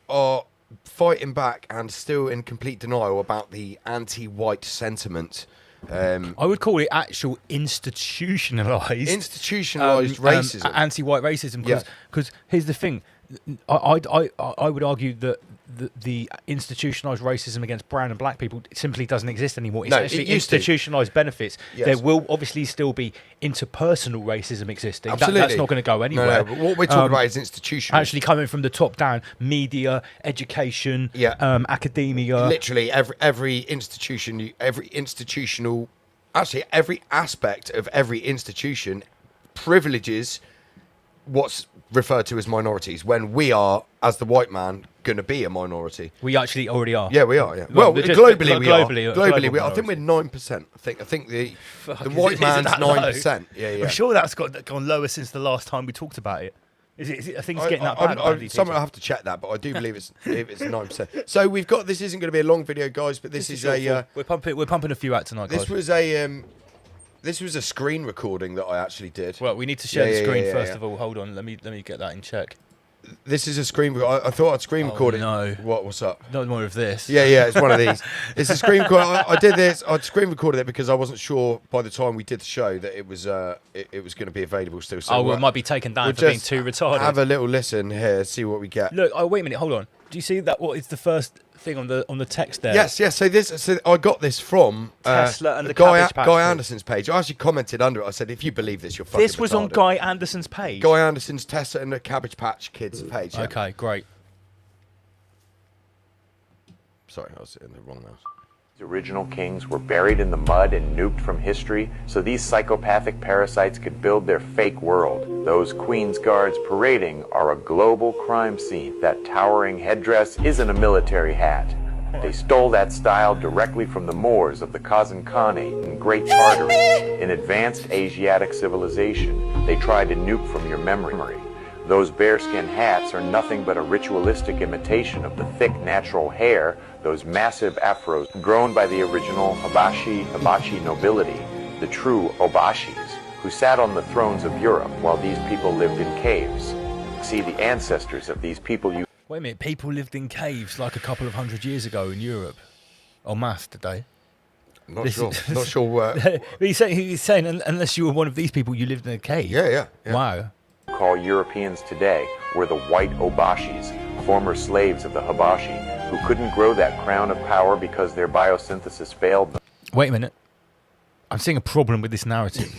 [SPEAKER 5] are fighting back and still in complete denial about the anti-white sentiment.
[SPEAKER 4] I would call it actual institutionalized
[SPEAKER 5] racism,
[SPEAKER 4] anti-white racism. Because here's the thing, I would argue that the institutionalized racism against brown and black people simply doesn't exist anymore. It's actually institutionalized benefits.
[SPEAKER 5] Yes.
[SPEAKER 4] There will obviously still be interpersonal racism existing.
[SPEAKER 5] Absolutely.
[SPEAKER 4] That's not going to go anywhere.
[SPEAKER 5] No, but what we're talking about is institutional.
[SPEAKER 4] Actually coming from the top down, media, education, academia.
[SPEAKER 5] Literally every institution, every aspect of every institution privileges what's referred to as minorities, when we are, as the white man, going to be a minority.
[SPEAKER 4] We actually already are.
[SPEAKER 5] Yeah, we are. Yeah. Well, globally we are. Globally we are. I think we're 9%. I think the white man's 9%. Yeah.
[SPEAKER 4] I'm sure that's gone lower since the last time we talked about it. Is it? I think it's getting that bad.
[SPEAKER 5] I have to check that, but I do believe it's 9%. So we've got. This isn't going to be a long video, guys, but this is a.
[SPEAKER 4] We're pumping a few out tonight, guys.
[SPEAKER 5] This was a screen recording that I actually did.
[SPEAKER 4] Well, we need to share the screen first of all. Hold on, let me get that in check.
[SPEAKER 5] This is a screen. I thought I'd screen record it.
[SPEAKER 4] No.
[SPEAKER 5] What's up?
[SPEAKER 4] Not more of this.
[SPEAKER 5] Yeah, it's one of these. It's a screen record. I did this. I'd screen recorded it because I wasn't sure by the time we did the show that it was it was going to be available still. So
[SPEAKER 4] it might be taken down for being too retarded.
[SPEAKER 5] Have a little listen here, see what we get.
[SPEAKER 4] Look, wait a minute, hold on. Do you see that? What is the first thing on the text there?
[SPEAKER 5] Yes. So I got this from
[SPEAKER 4] Tesla and the
[SPEAKER 5] Guy Anderson's page. I actually commented under it. I said, if you believe this, you're fucking
[SPEAKER 4] This was
[SPEAKER 5] retarded.
[SPEAKER 4] on Guy Anderson's page.
[SPEAKER 5] Guy Anderson's Tesla and the Cabbage Patch Kids page. Yeah.
[SPEAKER 4] Okay, great.
[SPEAKER 5] Sorry, I was in the wrong mouse.
[SPEAKER 11] The original kings were buried in the mud and nuked from history so these psychopathic parasites could build their fake world. Those Queen's Guards parading are a global crime scene. That towering headdress isn't a military hat. They stole that style directly from the Moors of the Kazan Khanate in Great Tartary, an advanced Asiatic civilization. They tried to nuke from your memory. Those bearskin hats are nothing but a ritualistic imitation of the thick natural hair, those massive afros grown by the original Hibachi nobility, the true Obashis, who sat on the thrones of Europe while these people lived in caves. See, the ancestors of these people
[SPEAKER 4] Wait a minute, people lived in caves like a couple of 100 years ago in Europe. En masse, did they?
[SPEAKER 5] Not sure.
[SPEAKER 4] He's saying unless you were one of these people, you lived in a cave.
[SPEAKER 5] Yeah.
[SPEAKER 4] Wow.
[SPEAKER 11] Call Europeans today were the white Obashis, former slaves of the Habashi, who couldn't grow that crown of power because their biosynthesis failed them.
[SPEAKER 4] Wait a minute. I'm seeing a problem with this narrative.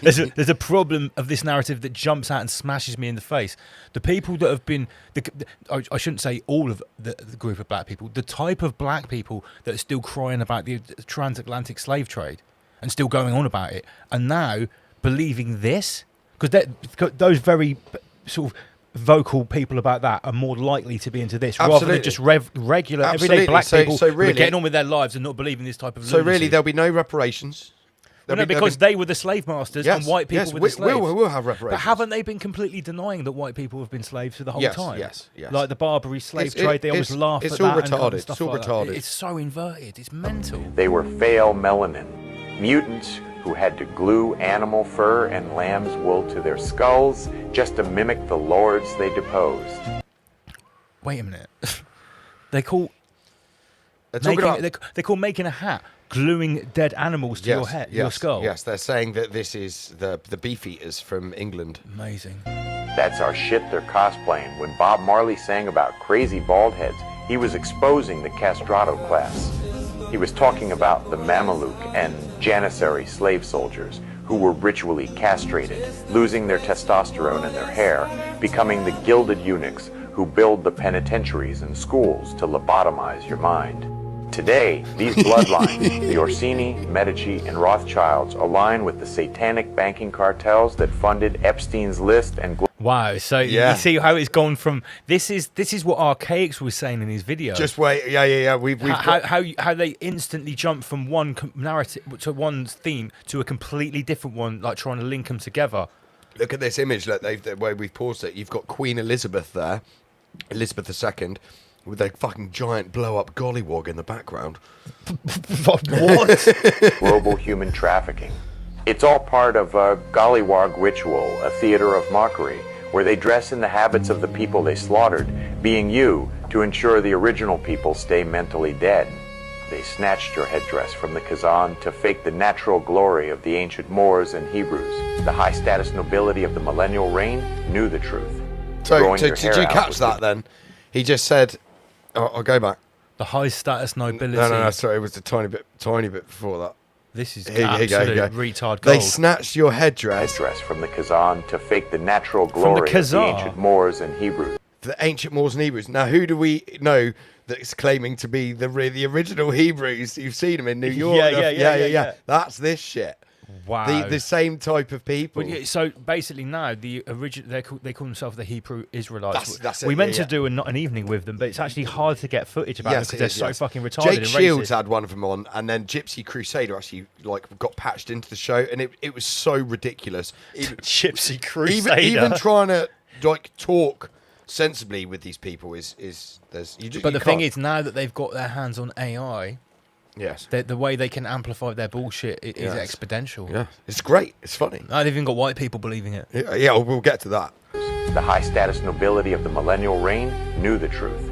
[SPEAKER 4] there's a problem of this narrative that jumps out and smashes me in the face. The people that have been, I shouldn't say all of the group of black people, the type of black people that are still crying about the transatlantic slave trade and still going on about it, and now believing this, because those very sort of vocal people about that are more likely to be into this rather than just regular everyday black people who are getting on with their lives and not believing this type of lunacy.
[SPEAKER 5] So really, there'll be no reparations.
[SPEAKER 4] Because they were the slave masters and white people were the slaves.
[SPEAKER 5] We'll have reparations.
[SPEAKER 4] But haven't they been completely denying that white people have been slaves for the whole time?
[SPEAKER 5] Yes.
[SPEAKER 4] Like the Barbary slave trade, they always laugh at that.
[SPEAKER 5] It's all retarded.
[SPEAKER 4] It's all retarded. It's so inverted. It's mental.
[SPEAKER 11] They were Phael melanin, mutants who had to glue animal fur and lamb's wool to their skulls just to mimic the lords they deposed.
[SPEAKER 4] Wait a minute. They call making a hat gluing dead animals to your head, your skull.
[SPEAKER 5] Yes, they're saying that this is the beef eaters from England.
[SPEAKER 4] Amazing.
[SPEAKER 11] That's our shit they're cosplaying. When Bob Marley sang about crazy bald heads, he was exposing the castrato class. He was talking about the Mameluke and Janissary slave soldiers who were ritually castrated, losing their testosterone and their hair, becoming the gilded eunuchs who build the penitentiaries and schools to lobotomize your mind. Today, these bloodlines, the Orsini, Medici, and Rothschilds, align with the satanic banking cartels that funded Epstein's List and...
[SPEAKER 4] Wow, so you see how it's gone from... This is what Archaics was saying in his video.
[SPEAKER 5] Just wait, yeah. We've
[SPEAKER 4] how they instantly jump from one narrative to one theme to a completely different one, like trying to link them together.
[SPEAKER 5] Look at this image, the way we've paused it. You've got Queen Elizabeth there, Elizabeth II, with a fucking giant blow-up gollywog in the background.
[SPEAKER 4] What?
[SPEAKER 11] Global human trafficking. It's all part of a gollywog ritual, a theater of mockery, where they dress in the habits of the people they slaughtered, being you, to ensure the original people stay mentally dead. They snatched your headdress from the Kazan to fake the natural glory of the ancient Moors and Hebrews. The high-status nobility of the millennial reign knew the truth.
[SPEAKER 5] So did you catch that then? He just said... I'll go back.
[SPEAKER 4] The high status nobility.
[SPEAKER 5] No, sorry, it was a tiny bit before that.
[SPEAKER 4] This is absolute retard gold.
[SPEAKER 5] They snatched your headdress
[SPEAKER 11] from the Kazan to fake the natural glory of the ancient Moors and Hebrews.
[SPEAKER 5] The ancient Moors and Hebrews. Now, who do we know that's claiming to be the original Hebrews? You've seen them in New York. Yeah. That's this shit.
[SPEAKER 4] Wow.
[SPEAKER 5] The same type of people.
[SPEAKER 4] Well, so basically now the original they call themselves the Hebrew Israelites.
[SPEAKER 5] That's it,
[SPEAKER 4] we meant to do an evening with them, but it's actually hard to get footage about them because they're so fucking retarded.
[SPEAKER 5] Jake
[SPEAKER 4] and
[SPEAKER 5] Shields
[SPEAKER 4] racist.
[SPEAKER 5] had one of them on, and then Gypsy Crusader actually got patched into the show, and it was so ridiculous.
[SPEAKER 4] Gypsy Crusader.
[SPEAKER 5] Even trying to talk sensibly with these people is there's.
[SPEAKER 4] But the thing is, now that they've got their hands on AI.
[SPEAKER 5] Yes.
[SPEAKER 4] The way they can amplify their bullshit is exponential.
[SPEAKER 5] Yeah. It's great. It's funny.
[SPEAKER 4] I've even got white people believing it.
[SPEAKER 5] Yeah, we'll get to that.
[SPEAKER 11] The high-status nobility of the millennial reign knew the truth.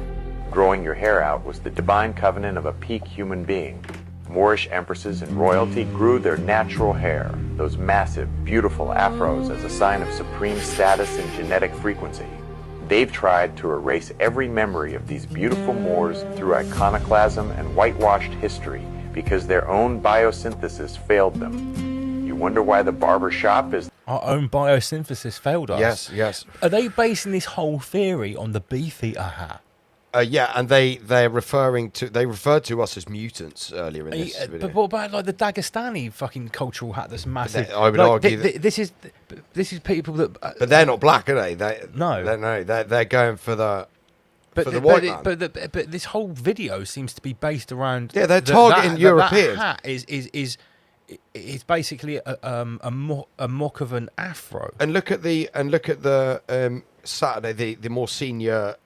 [SPEAKER 11] Growing your hair out was the divine covenant of a peak human being. Moorish empresses and royalty grew their natural hair, those massive, beautiful afros, as a sign of supreme status and genetic frequency. They've tried to erase every memory of these beautiful Moors through iconoclasm and whitewashed history because their own biosynthesis failed them. You wonder why the barber shop is...
[SPEAKER 4] Our own biosynthesis failed us?
[SPEAKER 5] Yes.
[SPEAKER 4] Are they basing this whole theory on the Beefeater hat?
[SPEAKER 5] Yeah, and they referred to us as mutants earlier in this video.
[SPEAKER 4] But what about like the Dagestani fucking cultural hat that's massive?
[SPEAKER 5] I would argue that
[SPEAKER 4] this is people that.
[SPEAKER 5] But they're not black, are they?
[SPEAKER 4] No,
[SPEAKER 5] they're going for the white man.
[SPEAKER 4] But this whole video seems to be based around.
[SPEAKER 5] Yeah, they're targeting Europeans.
[SPEAKER 4] That hat is basically a mock of an afro.
[SPEAKER 5] And look at the Saturday the more senior.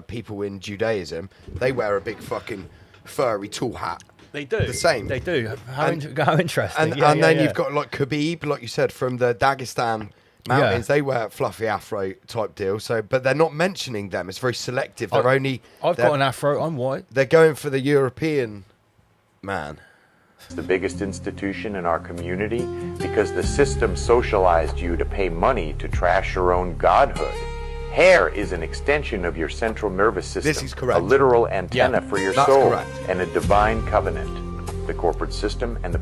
[SPEAKER 5] People in Judaism, they wear a big fucking furry tall hat.
[SPEAKER 4] They do.
[SPEAKER 5] The same.
[SPEAKER 4] They do. How interesting.
[SPEAKER 5] And then you've got like Khabib, like you said, from the Dagestan mountains. They wear fluffy afro type deal. So, but they're not mentioning them. It's very selective. I've
[SPEAKER 4] got an afro. I'm white.
[SPEAKER 5] They're going for the European man.
[SPEAKER 11] The biggest institution in our community because the system socialized you to pay money to trash your own godhood. Hair is an extension of your central nervous system.
[SPEAKER 5] This is correct.
[SPEAKER 11] A literal antenna for your
[SPEAKER 5] that's
[SPEAKER 11] soul.
[SPEAKER 5] Correct.
[SPEAKER 11] And a divine covenant. The corporate system and the...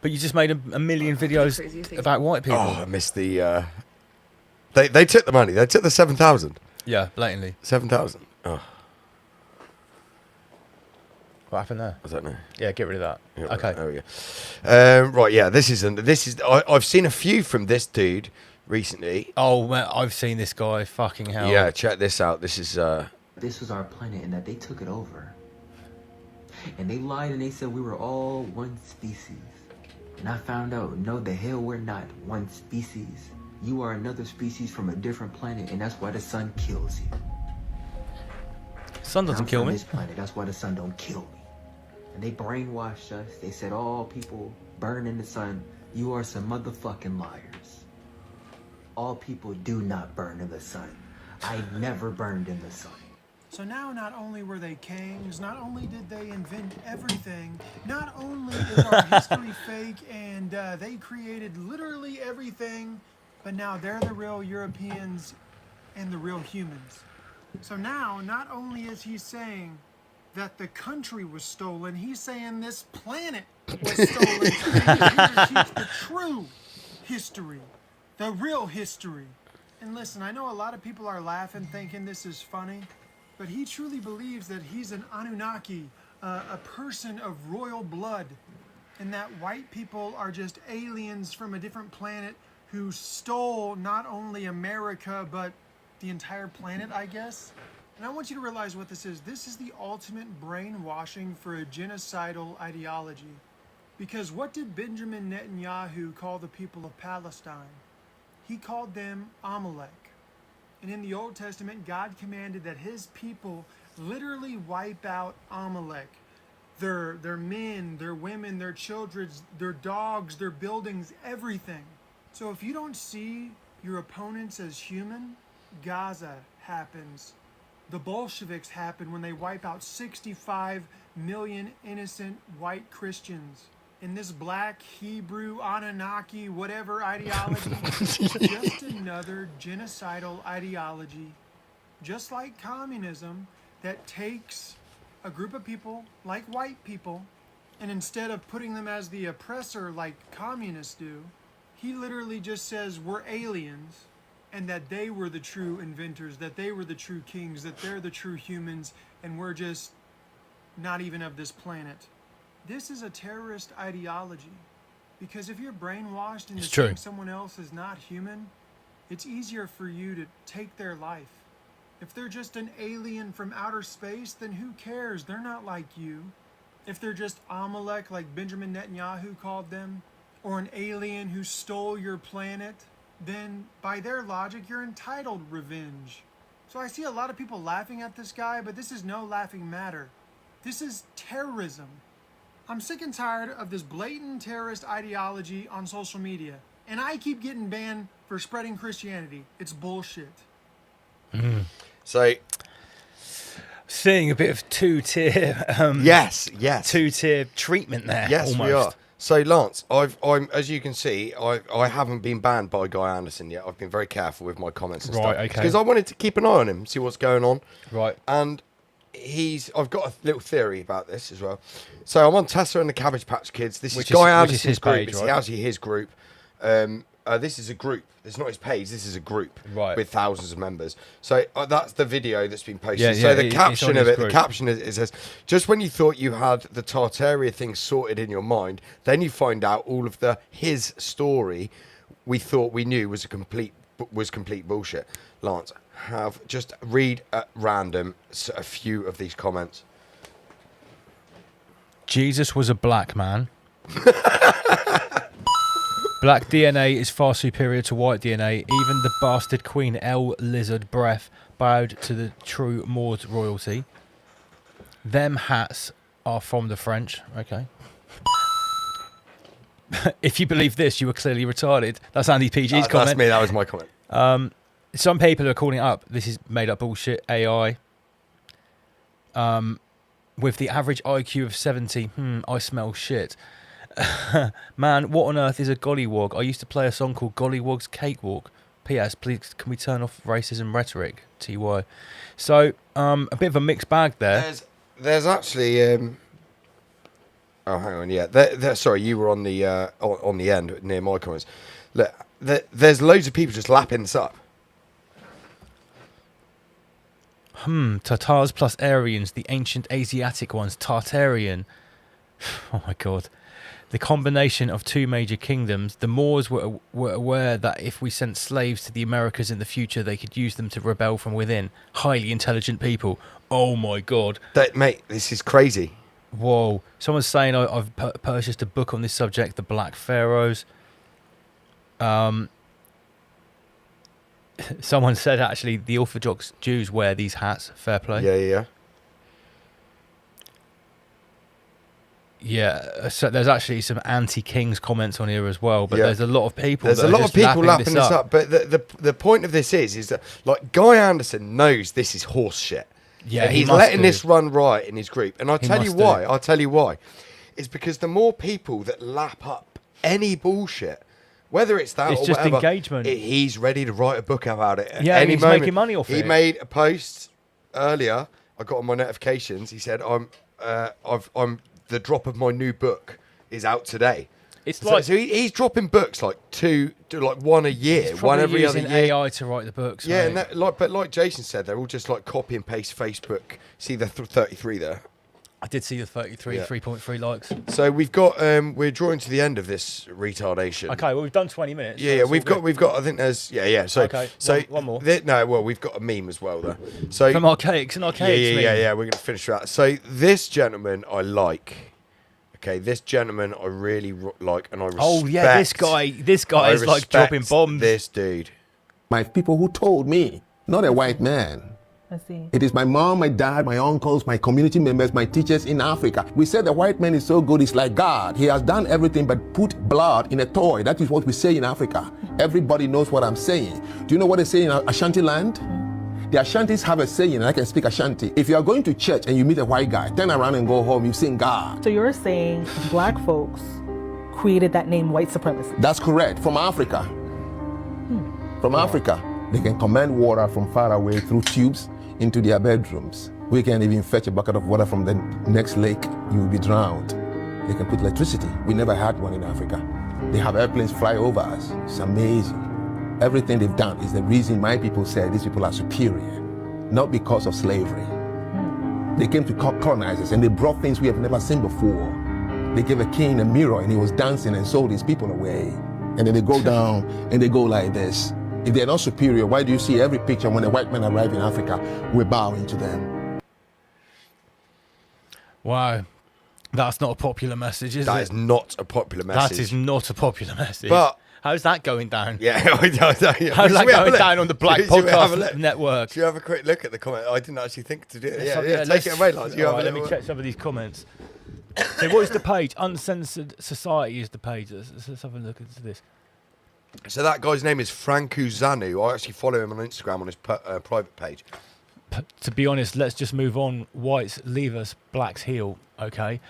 [SPEAKER 4] But you just made a million videos about white people.
[SPEAKER 5] Oh, I missed the. They took the money. They took the 7,000.
[SPEAKER 4] Yeah, blatantly.
[SPEAKER 5] 7,000. Oh,
[SPEAKER 4] What happened there?
[SPEAKER 5] I don't know.
[SPEAKER 4] Yeah, get rid of that.
[SPEAKER 5] Yeah,
[SPEAKER 4] Okay.
[SPEAKER 5] There we go. Right, yeah. This is. I've seen a few from this dude recently.
[SPEAKER 4] Oh, man, I've seen this guy. Fucking hell.
[SPEAKER 5] Yeah, check this out. This is.
[SPEAKER 12] This was our planet and that they took it over. And they lied and they said we were all one species. And I found out, no, the hell we're not one species. You are another species from a different planet, and that's why the sun kills you.
[SPEAKER 4] Sun doesn't
[SPEAKER 12] I'm
[SPEAKER 4] kill
[SPEAKER 12] from
[SPEAKER 4] me.
[SPEAKER 12] This planet, that's why the sun don't kill me. And they brainwashed us. They said all people burn in the sun. You are some motherfucking liars. All people do not burn in the sun. I never burned in the sun.
[SPEAKER 13] So now not only were they kings, not only did they invent everything, not only is our history fake and they created literally everything, but now they're the real Europeans and the real humans. So now not only is he saying that the country was stolen, he's saying this planet was stolen. He's here to teach the true history, the real history. And listen, I know a lot of people are laughing thinking this is funny, but he truly believes that he's an Anunnaki, a person of royal blood, and that white people are just aliens from a different planet who stole not only America, but the entire planet, I guess. And I want you to realize what this is. This is the ultimate brainwashing for a genocidal ideology. Because what did Benjamin Netanyahu call the people of Palestine? He called them Amalek. And in the Old Testament, God commanded that his people literally wipe out Amalek. Their men, their women, their children, their dogs, their buildings, everything. So if you don't see your opponents as human, Gaza happens. The Bolsheviks happen when they wipe out 65 million innocent white Christians. And this black, Hebrew, Anunnaki, whatever ideology is just another genocidal ideology, just like communism, that takes a group of people, like white people, and instead of putting them as the oppressor like communists do, he literally just says we're aliens and that they were the true inventors, that they were the true kings, that they're the true humans, and we're just not even of this planet. This is a terrorist ideology, because if you're brainwashed into saying someone else is not human, it's easier for you to take their life. If they're just an alien from outer space, then who cares? They're not like you. If they're just Amalek, like Benjamin Netanyahu called them, or an alien who stole your planet, then by their logic, you're entitled revenge. So I see a lot of people laughing at this guy, but this is no laughing matter. This is terrorism. I'm sick and tired of this blatant terrorist ideology on social media, and I keep getting banned for spreading Christianity. It's bullshit.
[SPEAKER 5] So,
[SPEAKER 4] seeing a bit of two-tier,
[SPEAKER 5] yes,
[SPEAKER 4] two-tier treatment there.
[SPEAKER 5] Yes,
[SPEAKER 4] almost.
[SPEAKER 5] we are. So, Lance, I'm as you can see, I haven't been banned by Guy Anderson yet. I've been very careful with my comments and stuff.
[SPEAKER 4] Okay.
[SPEAKER 5] Because I wanted to keep an eye on him, see what's going on.
[SPEAKER 4] Right.
[SPEAKER 5] And I've got a little theory about this as well. So I'm on Tessa and the Cabbage Patch Kids. This is Guy Anderson's
[SPEAKER 4] his
[SPEAKER 5] group.
[SPEAKER 4] page,
[SPEAKER 5] It's
[SPEAKER 4] right?
[SPEAKER 5] actually his group. This is a group. It's not his page. This is a group with thousands of members. So that's the video that's been posted. So the caption of it, the caption is, it says, "Just when you thought you had the Tartaria thing sorted in your mind, then you find out all of his story we thought we knew was complete bullshit." Lance, just read at random a few of these comments.
[SPEAKER 4] Jesus was a black man. Black DNA is far superior to white DNA. Even the bastard Queen L Lizard Breath bowed to the true Maud royalty. Them hats are from the French. Okay. If you believe this, you were clearly retarded. That's Andy PG's comment.
[SPEAKER 5] That's me. That was my comment.
[SPEAKER 4] Some people are calling it up. This is made up bullshit. AI. With the average IQ of 70, I smell shit. Man, what on earth is a gollywog? I used to play a song called Gollywog's Cakewalk. P.S. Please, can we turn off racism rhetoric? T.Y. So, a bit of a mixed bag there.
[SPEAKER 5] There's actually Oh, hang on. Yeah, sorry, you were on the end near my comments. Look, there's loads of people just lapping this up.
[SPEAKER 4] Tatars plus Aryans, the ancient Asiatic ones, Tartarian. Oh my god. The combination of two major kingdoms. The Moors were aware that if we sent slaves to the Americas in the future, they could use them to rebel from within. Highly intelligent people. Oh my god.
[SPEAKER 5] Mate, this is crazy.
[SPEAKER 4] Whoa. Someone's saying I've purchased a book on this subject, The Black Pharaohs. Someone said actually the Orthodox Jews wear these hats. Fair play.
[SPEAKER 5] Yeah.
[SPEAKER 4] Yeah, so there's actually some anti-Kings comments on here as well, but
[SPEAKER 5] Yeah.
[SPEAKER 4] there's a lot of people.
[SPEAKER 5] There's
[SPEAKER 4] that
[SPEAKER 5] a
[SPEAKER 4] are
[SPEAKER 5] lot
[SPEAKER 4] just
[SPEAKER 5] of people lapping
[SPEAKER 4] this
[SPEAKER 5] this up. But the point of this is that like Guy Anderson knows this is horse shit.
[SPEAKER 4] Yeah,
[SPEAKER 5] and
[SPEAKER 4] he
[SPEAKER 5] he's
[SPEAKER 4] must
[SPEAKER 5] letting
[SPEAKER 4] do.
[SPEAKER 5] this run riot in his group. And I'll
[SPEAKER 4] He
[SPEAKER 5] tell you
[SPEAKER 4] must do.
[SPEAKER 5] why. I'll tell you why. It's because the more people that lap up any bullshit, whether it's that
[SPEAKER 4] It's
[SPEAKER 5] or
[SPEAKER 4] just
[SPEAKER 5] whatever,
[SPEAKER 4] engagement.
[SPEAKER 5] He's ready to write a book about it. At
[SPEAKER 4] Yeah,
[SPEAKER 5] any
[SPEAKER 4] he's
[SPEAKER 5] moment.
[SPEAKER 4] making money off
[SPEAKER 5] He
[SPEAKER 4] it.
[SPEAKER 5] made a post earlier. I got on my notifications. He said, I'm the drop of my new book is out today.
[SPEAKER 4] It's
[SPEAKER 5] So,
[SPEAKER 4] like
[SPEAKER 5] so he's dropping books like one a year,
[SPEAKER 4] he's
[SPEAKER 5] one
[SPEAKER 4] probably
[SPEAKER 5] every other
[SPEAKER 4] using
[SPEAKER 5] year.
[SPEAKER 4] AI to write the books.
[SPEAKER 5] Yeah,
[SPEAKER 4] mate.
[SPEAKER 5] and but like Jason said, they're all just like copy and paste Facebook. See the 33 there.
[SPEAKER 4] I did see the 33,
[SPEAKER 5] Yeah.
[SPEAKER 4] 3.3 likes.
[SPEAKER 5] So we've got we're drawing to the end of this retardation.
[SPEAKER 4] Okay, well we've done 20 minutes.
[SPEAKER 5] Yeah,
[SPEAKER 4] so
[SPEAKER 5] yeah,
[SPEAKER 4] it's all
[SPEAKER 5] we've got. I think there's yeah. So
[SPEAKER 4] Okay,
[SPEAKER 5] so
[SPEAKER 4] one more.
[SPEAKER 5] well, we've got a meme as well there. So
[SPEAKER 4] From Archaics and Archaics.
[SPEAKER 5] yeah. We're gonna finish that. So this gentleman I like. Okay, this gentleman I really like, and I respect.
[SPEAKER 4] Oh yeah, this guy
[SPEAKER 5] I
[SPEAKER 4] is like dropping
[SPEAKER 5] respect
[SPEAKER 4] bombs.
[SPEAKER 5] This dude.
[SPEAKER 14] My people who told me, not a white man.
[SPEAKER 15] I see.
[SPEAKER 14] It is my mom, my dad, my uncles, my community members, my teachers in Africa. We said the white man is so good, he's like God. He has done everything but put blood in a toy. That is what we say in Africa. Everybody knows what I'm saying. Do you know what they say in Ashanti land? The Ashantis have a saying, and I can speak Ashanti. If you are going to church and you meet a white guy, turn around and go home, you sing God.
[SPEAKER 15] So you're saying black folks created that name white supremacy?
[SPEAKER 14] That's correct. From Africa. From Africa. They can command water from far away through tubes into their bedrooms. We can even fetch a bucket of water from the next lake, you will be drowned. They can put electricity. We never had one in Africa. They have airplanes fly over us. It's amazing. Everything they've done is the reason my people say these people are superior, not because of slavery. They came to colonize us and they brought things we have never seen before. They gave a king a mirror and he was dancing and sold his people away. And then they go down and they go like this. If they're not superior, why do you see every picture when a white man arrives in Africa, we bow into them?
[SPEAKER 4] Wow. That's not a popular message, is it?
[SPEAKER 5] That is not a popular message.
[SPEAKER 4] That is not a popular message.
[SPEAKER 5] But
[SPEAKER 4] how's that going down?
[SPEAKER 5] yeah,
[SPEAKER 4] How's that going down on the Black
[SPEAKER 5] Should we have a
[SPEAKER 4] Podcast
[SPEAKER 5] look?
[SPEAKER 4] Network?
[SPEAKER 5] Do you have a quick look at the comment? I didn't actually think to do it. Yeah,
[SPEAKER 4] Let's-
[SPEAKER 5] take it away, lads. You have a
[SPEAKER 4] let me
[SPEAKER 5] little-
[SPEAKER 4] check some of these comments. So what is the page? Uncensored Society is the page. Let's have a look into this.
[SPEAKER 5] So that guy's name is Franco Zanu. I actually follow him on Instagram on his private page.
[SPEAKER 4] To be honest, let's just move on. Whites leave us, blacks heal. Okay.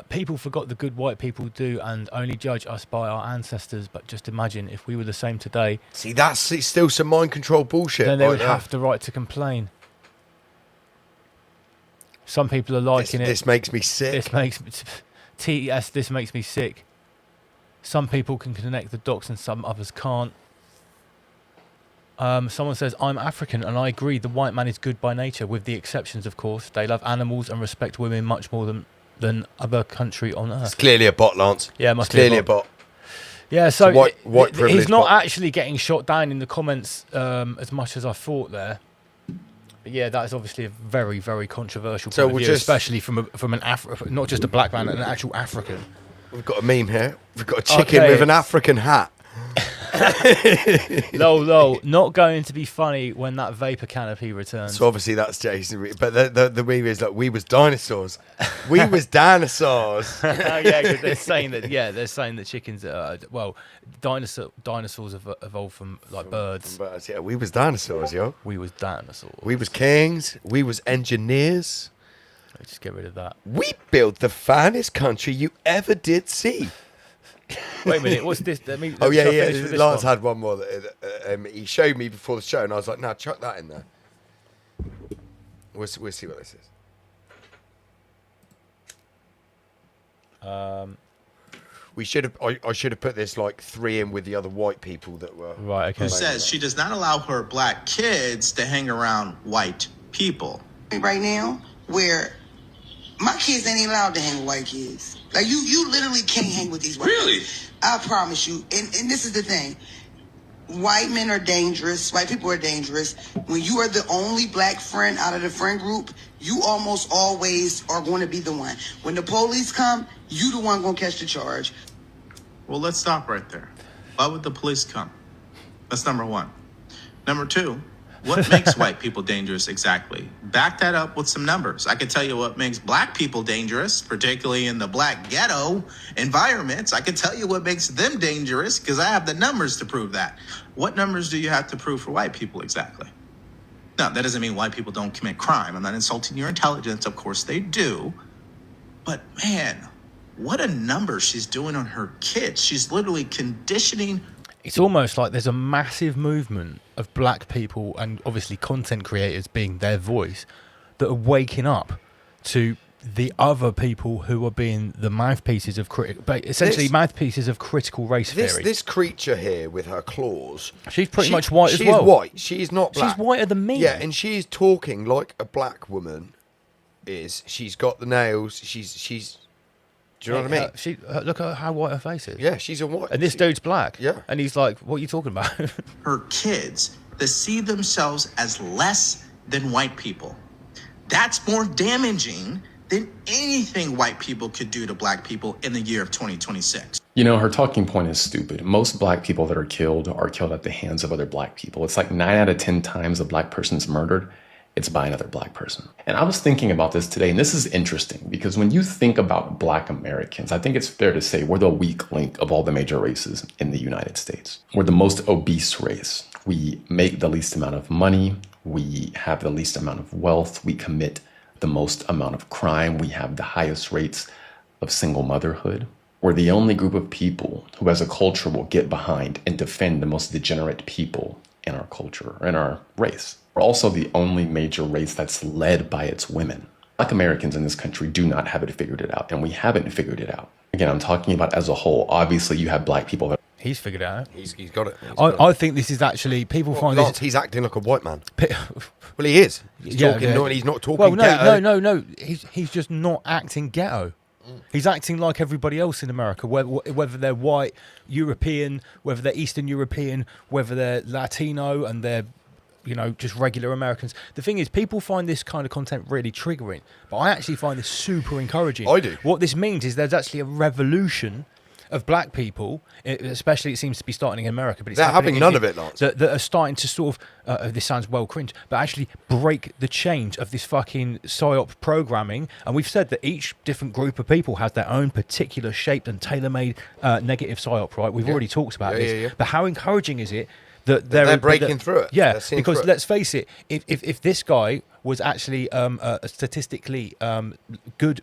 [SPEAKER 4] People forgot the good white people do and only judge us by our ancestors. But just imagine if we were the same today.
[SPEAKER 5] See, that's still some mind control bullshit.
[SPEAKER 4] Then they
[SPEAKER 5] right
[SPEAKER 4] would
[SPEAKER 5] there.
[SPEAKER 4] have the right to complain. Some people are liking it.
[SPEAKER 5] This makes me sick.
[SPEAKER 4] This makes me TS. This makes me sick. Some people can connect the dots and some others can't. Someone says, I'm African and I agree the white man is good by nature, with the exceptions, of course. They love animals and respect women much more than other country on earth.
[SPEAKER 5] It's clearly a bot, Lance.
[SPEAKER 4] Yeah, it must
[SPEAKER 5] It's clearly
[SPEAKER 4] be
[SPEAKER 5] a bot.
[SPEAKER 4] Yeah, so
[SPEAKER 5] It's a white
[SPEAKER 4] he's
[SPEAKER 5] privilege
[SPEAKER 4] not
[SPEAKER 5] bot.
[SPEAKER 4] actually getting shot down in the comments as much as I thought there. But yeah, that is obviously a very, very controversial
[SPEAKER 5] So
[SPEAKER 4] point of
[SPEAKER 5] we'll
[SPEAKER 4] view,
[SPEAKER 5] just-
[SPEAKER 4] especially from an not just a black man, an actual African.
[SPEAKER 5] We've got a meme here. We've got a chicken
[SPEAKER 4] Okay.
[SPEAKER 5] with an African hat.
[SPEAKER 4] Lol, not going to be funny when that vapor canopy returns.
[SPEAKER 5] So obviously that's Jason. But the meme is like, we was dinosaurs. We was dinosaurs.
[SPEAKER 4] Oh yeah, because they're saying that. Yeah, they're saying that chickens. Dinosaurs have evolved from like birds.
[SPEAKER 5] From birds, yeah, we was dinosaurs, yo.
[SPEAKER 4] We was dinosaurs.
[SPEAKER 5] We was kings. We was engineers.
[SPEAKER 4] Let's just get rid of that.
[SPEAKER 5] We built the finest country you ever did see.
[SPEAKER 4] Wait a minute, what's this? Let me,
[SPEAKER 5] Oh yeah,
[SPEAKER 4] shall I
[SPEAKER 5] yeah.
[SPEAKER 4] finish with this
[SPEAKER 5] Lance
[SPEAKER 4] one?
[SPEAKER 5] had one more that he showed me before the show, and I was like, "No, chuck that in there." We'll see what this is. We should have. I should have put this like 3 in with the other white people that were.
[SPEAKER 4] Right. Okay.
[SPEAKER 16] Who says she does not allow her black kids to hang around white people.
[SPEAKER 17] Right now, where my kids ain't allowed to hang with white kids. Like you literally can't hang with these white kids. I promise you. And this is the thing. White men are dangerous. White people are dangerous. When you are the only black friend out of the friend group, you almost always are going to be the one. When the police come, you the one going to catch the charge.
[SPEAKER 16] Well, let's stop right there. Why would the police come? That's number one. Number two, what makes white people dangerous exactly? Back that up with some numbers. I can tell you what makes black people dangerous, particularly in the black ghetto environments. I can tell you what makes them dangerous because I have the numbers to prove that. What numbers do you have to prove for white people exactly? Now, that doesn't mean white people don't commit crime. I'm not insulting your intelligence. Of course they do. But man, what a number she's doing on her kids. She's literally conditioning.
[SPEAKER 4] It's almost like there's a massive movement of black people and obviously content creators being their voice that are waking up to the other people who are being the mouthpieces of mouthpieces of critical race theory.
[SPEAKER 5] This creature here with her claws.
[SPEAKER 4] She's pretty much white as well.
[SPEAKER 5] She's white. She's not black.
[SPEAKER 4] She's whiter than me.
[SPEAKER 5] Yeah, and she's talking like a black woman is. She's got the nails. She's. Do you know what I mean?
[SPEAKER 4] Look at how white her face is.
[SPEAKER 5] Yeah, she's a white.
[SPEAKER 4] And this dude's black.
[SPEAKER 5] Yeah.
[SPEAKER 4] And he's like, what are you talking about?
[SPEAKER 16] Her kids to see themselves as less than white people. That's more damaging than anything white people could do to black people in the year of 2026.
[SPEAKER 18] You know, her talking point is stupid. Most black people that are killed at the hands of other black people. It's like 9 out of 10 times a black person's murdered, it's by another black person. And I was thinking about this today, and this is interesting because when you think about black Americans, I think it's fair to say we're the weak link of all the major races in the United States. We're the most obese race. We make the least amount of money. We have the least amount of wealth. We commit the most amount of crime. We have the highest rates of single motherhood. We're the only group of people who as a culture will get behind and defend the most degenerate people in our culture, in our race. We're also the only major race that's led by its women. Black Americans in this country do not have it figured it out, and we haven't figured it out. Again, I'm talking about as a whole. Obviously, you have black people that...
[SPEAKER 4] He's figured it out.
[SPEAKER 5] He's got it.
[SPEAKER 4] I think this is actually... People find this...
[SPEAKER 5] He's acting like a white man. Well, he is. He's talking. No, he's not talking
[SPEAKER 4] ghetto.
[SPEAKER 5] ghetto.
[SPEAKER 4] No. He's just not acting ghetto. He's acting like everybody else in America, whether they're white, European, whether they're Eastern European, whether they're Latino and they're, just regular Americans. The thing is, people find this kind of content really triggering, but I actually find this super encouraging.
[SPEAKER 5] I do.
[SPEAKER 4] What this means is there's actually a revolution of black people, especially it seems to be starting in America, but it's
[SPEAKER 5] they're having none of it, Lance.
[SPEAKER 4] That are starting to sort of, this sounds well cringe, but actually break the chains of this fucking PSYOP programming. And we've said that each different group of people has their own particular shaped and tailor-made negative PSYOP, right? We've already talked about this.
[SPEAKER 5] Yeah.
[SPEAKER 4] But how encouraging is it that
[SPEAKER 5] they're breaking through it?
[SPEAKER 4] Yeah, because let's face it, if this guy was actually a statistically good...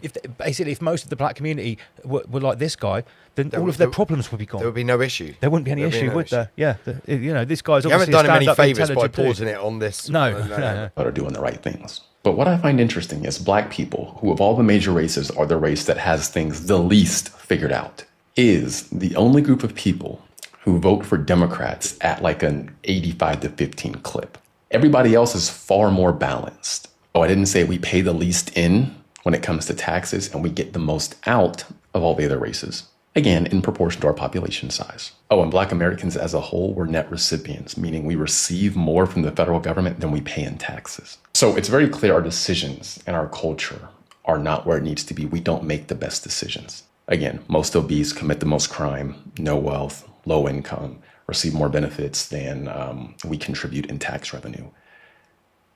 [SPEAKER 4] If most of the black community were like this guy, then all of their problems would be gone.
[SPEAKER 5] There would be no issue.
[SPEAKER 4] There wouldn't be any issue, would there? Yeah. This guy's
[SPEAKER 5] you
[SPEAKER 4] obviously
[SPEAKER 5] haven't done him any
[SPEAKER 4] favours
[SPEAKER 5] favours by pausing it on this.
[SPEAKER 4] No.
[SPEAKER 18] That are doing the right things. But what I find interesting is black people, who of all the major races are the race that has things the least figured out, is the only group of people who vote for Democrats at like an 85-15 clip. Everybody else is far more balanced. Oh, I didn't say we pay the least in when it comes to taxes, and we get the most out of all the other races. Again, in proportion to our population size. Oh, and black Americans as a whole were net recipients, meaning we receive more from the federal government than we pay in taxes. So it's very clear our decisions and our culture are not where it needs to be. We don't make the best decisions. Again, most obese commit the most crime, no wealth, low income, receive more benefits than we contribute in tax revenue.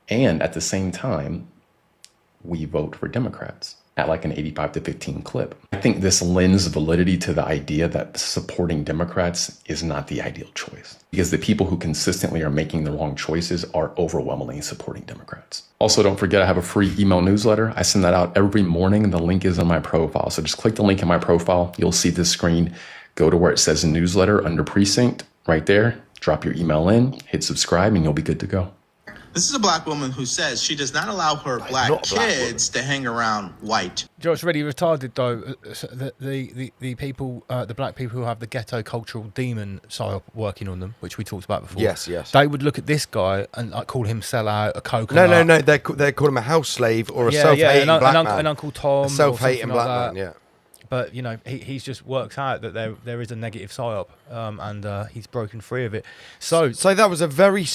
[SPEAKER 18] And at the same time, we vote for Democrats at like an 85-15 clip. I think this lends validity to the idea that supporting Democrats is not the ideal choice, because the people who consistently are making the wrong choices are overwhelmingly supporting Democrats. Also, don't forget I have a free email newsletter. I send that out every morning. The link is on my profile. So just click the link in my profile. You'll see this screen. Go to where it says newsletter under precinct right there. Drop your email in, hit subscribe, and you'll be good to go.
[SPEAKER 16] This is a black woman who says she does not allow her black
[SPEAKER 5] not a black
[SPEAKER 16] kids to hang around white.
[SPEAKER 4] Josh, really retarded though. The people, the black people who have the ghetto cultural demon psyop working on them, which we talked about before.
[SPEAKER 5] Yes.
[SPEAKER 4] They would look at this guy and like call him sellout, a coconut.
[SPEAKER 5] No. They call him a house slave or a self-hating black man.
[SPEAKER 4] And Uncle Tom,
[SPEAKER 5] a self-hating
[SPEAKER 4] or
[SPEAKER 5] black
[SPEAKER 4] like
[SPEAKER 5] man. Yeah.
[SPEAKER 4] But you know, he's just worked out that there is a negative psyop, and he's broken free of it. So
[SPEAKER 5] that was a very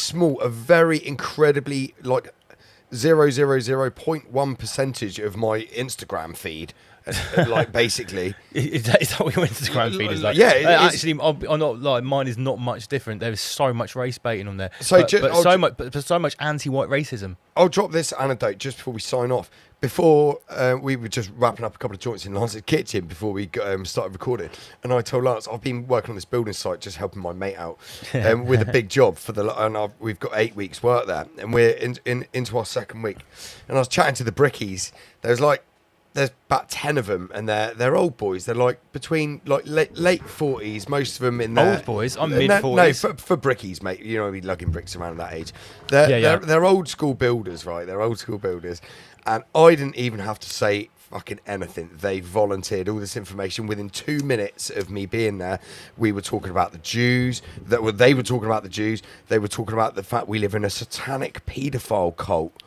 [SPEAKER 5] incredibly like 0.1% of my Instagram feed. Like basically,
[SPEAKER 4] is that what your Instagram feed is like?
[SPEAKER 5] Yeah,
[SPEAKER 4] actually, I'm not like mine is not much different. There is so much race baiting on there, but so much anti-white racism.
[SPEAKER 5] I'll drop this anecdote just before we sign off. Before we were just wrapping up a couple of joints in Lance's kitchen before we started recording, and I told Lance I've been working on this building site, just helping my mate out with a big job for we've got 8 weeks work there, and we're into our second week, and I was chatting to the brickies. There's about 10 of them, and they're old boys. They're like between like late 40s, most of them in their
[SPEAKER 4] old boys. I'm mid 40s.
[SPEAKER 5] No, for brickies, mate. You know, we lugging bricks around that age. They're old school builders, right? They're old school builders, and I didn't even have to say fucking anything. They volunteered all this information within 2 minutes of me being there. We were talking about the Jews. They were talking about the Jews. They were talking about the fact we live in a satanic paedophile cult.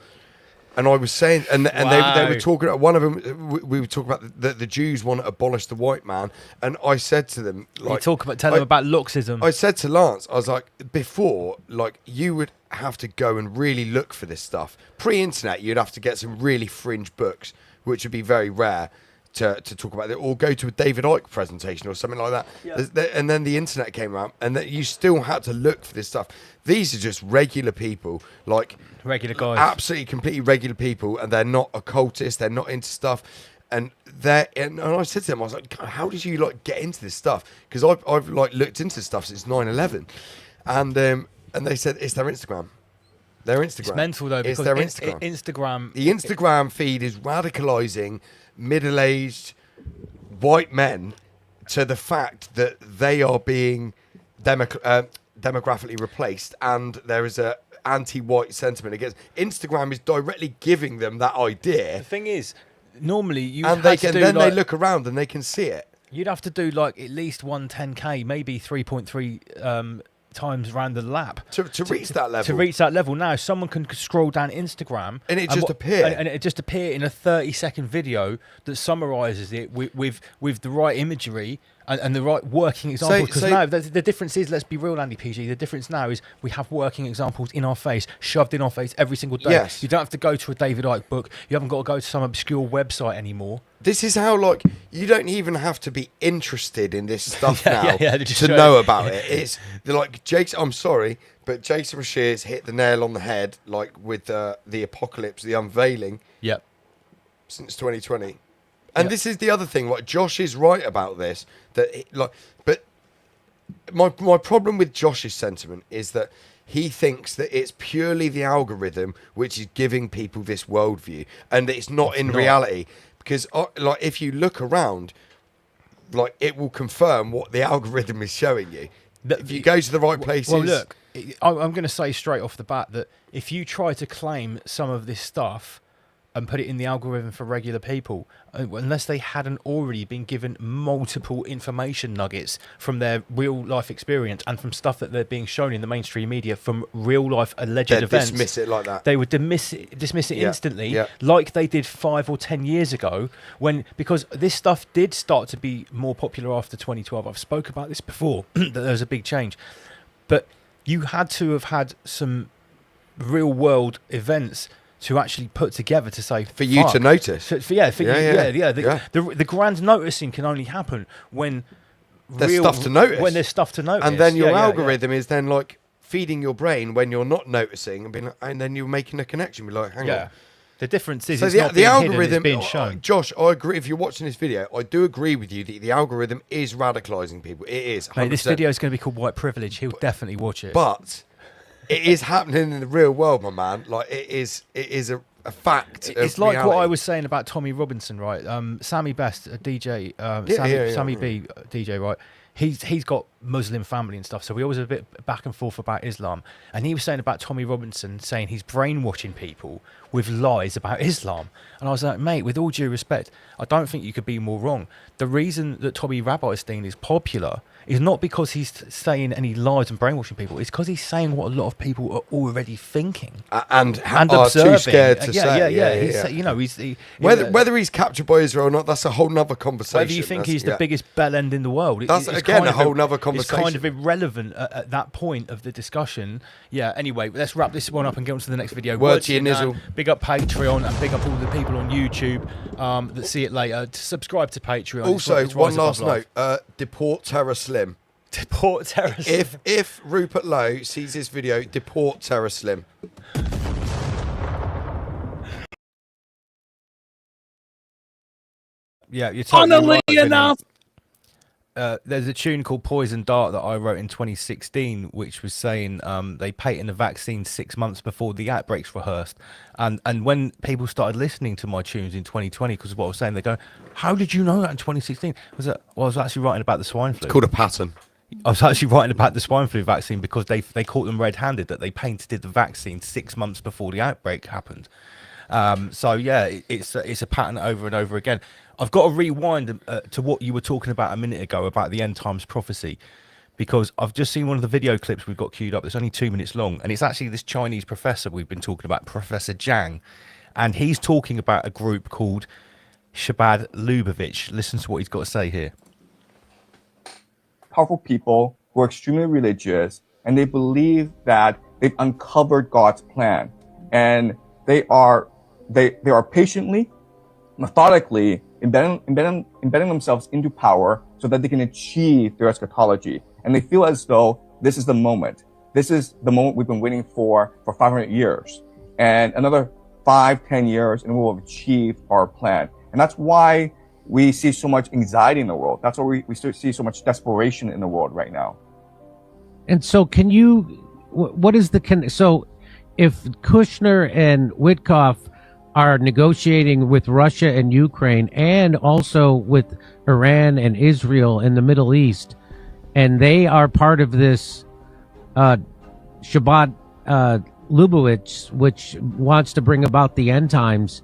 [SPEAKER 5] And I was saying, and they were talking. One of them, we were talking about the Jews want to abolish the white man, and I said to them, like,
[SPEAKER 4] tell them about Luxism.
[SPEAKER 5] I said to Lance, I was like, before, like, you would have to go and really look for this stuff. Pre-internet, you'd have to get some really fringe books, which would be very rare to talk about it, or go to a David Icke presentation or something like that. Yeah. And then the internet came out, and that you still had to look for this stuff. These are just regular people, like
[SPEAKER 4] regular guys,
[SPEAKER 5] absolutely completely regular people, and they're not occultists, they're not into stuff. And I said to them, I was like, how did you like get into this stuff? Because I've like looked into stuff since 9/11, and they said it's their Instagram. Their Instagram.
[SPEAKER 4] It's mental though, because
[SPEAKER 5] it's their Instagram.
[SPEAKER 4] Instagram.
[SPEAKER 5] The Instagram feed is radicalizing middle-aged white men to the fact that they are being demographically replaced, and there is a anti-white sentiment against. Instagram is directly giving them that idea.
[SPEAKER 4] The thing is, normally you
[SPEAKER 5] they look around and they can see it.
[SPEAKER 4] You'd have to do like at least 110k, maybe 3.3 times around the lap
[SPEAKER 5] to reach that level.
[SPEAKER 4] To reach that level, now someone can scroll down Instagram
[SPEAKER 5] and it just appear,
[SPEAKER 4] and it just appear in a 30-second video that summarizes it with the right imagery and the right working examples. Because now the difference is, let's be real, Andy PG. The difference now is we have working examples in our face, shoved in our face every single day.
[SPEAKER 5] Yes.
[SPEAKER 4] You don't have to go to a David Icke book. You haven't got to go to some obscure website anymore.
[SPEAKER 5] This is how, like, you don't even have to be interested in this stuff now to know about it. It's like I'm sorry, but Jason Bashir's hit the nail on the head, like with the apocalypse, the unveiling.
[SPEAKER 4] Yep.
[SPEAKER 5] Since 2020, and this is the other thing. Like, Josh is right about this. But my problem with Josh's sentiment is that he thinks that it's purely the algorithm which is giving people this worldview, and it's not in reality. Because, like, if you look around, like, it will confirm what the algorithm is showing you. If you go to the right places.
[SPEAKER 4] Well, look, I'm going to say straight off the bat that if you try to claim some of this stuff and put it in the algorithm for regular people, unless they hadn't already been given multiple information nuggets from their real life experience and from stuff that they're being shown in the mainstream media from real life alleged events,
[SPEAKER 5] dismiss it like that.
[SPEAKER 4] They would dismiss it instantly, like they did 5 or 10 years ago, because this stuff did start to be more popular after 2012. I've spoke about this before, that there was a big change, but you had to have had some real world events to actually put together to say
[SPEAKER 5] for you to notice.
[SPEAKER 4] The grand noticing can only happen when
[SPEAKER 5] there's stuff to notice.
[SPEAKER 4] When there's stuff to notice,
[SPEAKER 5] and then your algorithm is then like feeding your brain when you're not noticing, and then you're making a connection. Be like, hang on.
[SPEAKER 4] The difference is,
[SPEAKER 5] so
[SPEAKER 4] it's not being
[SPEAKER 5] algorithm
[SPEAKER 4] hidden, it's being shown.
[SPEAKER 5] Josh, I agree. If you're watching this video, I do agree with you that the algorithm is radicalising people. It is. 100%.
[SPEAKER 4] Mate, this video is going to be called White Privilege. He'll definitely watch it.
[SPEAKER 5] But it is happening in the real world, my man. Like, it is a fact.
[SPEAKER 4] It's like reality. What I was saying about Tommy Robinson, right? Sammy Best, a DJ, Sammy B, DJ, right? he's got Muslim family and stuff, so we always a bit back and forth about Islam. And he was saying about Tommy Robinson, saying he's brainwashing people with lies about Islam. And I was like, mate, with all due respect, I don't think you could be more wrong. The reason that Tommy Rabbistein is popular is not because he's saying any lies and brainwashing people. It's because he's saying what a lot of people are already thinking
[SPEAKER 5] and are
[SPEAKER 4] observing.
[SPEAKER 5] too scared to say.
[SPEAKER 4] Yeah. You know,
[SPEAKER 5] whether he's captured by Israel or not, that's a whole nother conversation.
[SPEAKER 4] Whether you think he's the biggest bell end in the world,
[SPEAKER 5] that's again a whole nother conversation.
[SPEAKER 4] It's kind of irrelevant at that point of the discussion. Yeah. Anyway, let's wrap this one up and get on to the next video.
[SPEAKER 5] Word to you, Nizzle.
[SPEAKER 4] Big up Patreon and big up all the people on YouTube that see it later. Subscribe to Patreon.
[SPEAKER 5] Also, one last note: deport Terror Slim.
[SPEAKER 4] Deport Terror Slim.
[SPEAKER 5] If Rupert Lowe sees this video, deport Terror Slim.
[SPEAKER 4] Yeah, you're totally right,
[SPEAKER 10] enough.
[SPEAKER 4] There's a tune called Poison Dart that I wrote in 2016, which was saying they patented the vaccine 6 months before the outbreaks rehearsed. And when people started listening to my tunes in 2020, because of what I was saying, they go, how did you know that in 2016? I was actually writing about the swine flu.
[SPEAKER 5] It's called a pattern.
[SPEAKER 4] I was actually writing about the swine flu vaccine because they caught them red-handed, that they patented the vaccine 6 months before the outbreak happened. So yeah, it's a pattern over and over again. I've got to rewind to what you were talking about a minute ago about the end times prophecy, because I've just seen one of the video clips we've got queued up. It's only 2 minutes long, and it's actually this Chinese professor we've been talking about, Professor Zhang, and he's talking about a group called Chabad Lubavitch. Listen to what he's got to say here.
[SPEAKER 19] Powerful people who are extremely religious, and they believe that they've uncovered God's plan, and they are patiently, methodically embedding themselves into power so that they can achieve their eschatology. And they feel as though this is the moment. This is the moment we've been waiting for 500 years. And another 5-10 years and we will have achieved our plan. And that's why we see so much anxiety in the world. That's why we see so much desperation in the world right now.
[SPEAKER 20] And so so if Kushner and Witkoff are negotiating with Russia and Ukraine and also with Iran and Israel in the Middle East, and they are part of this Chabad Lubavitch, which wants to bring about the end times,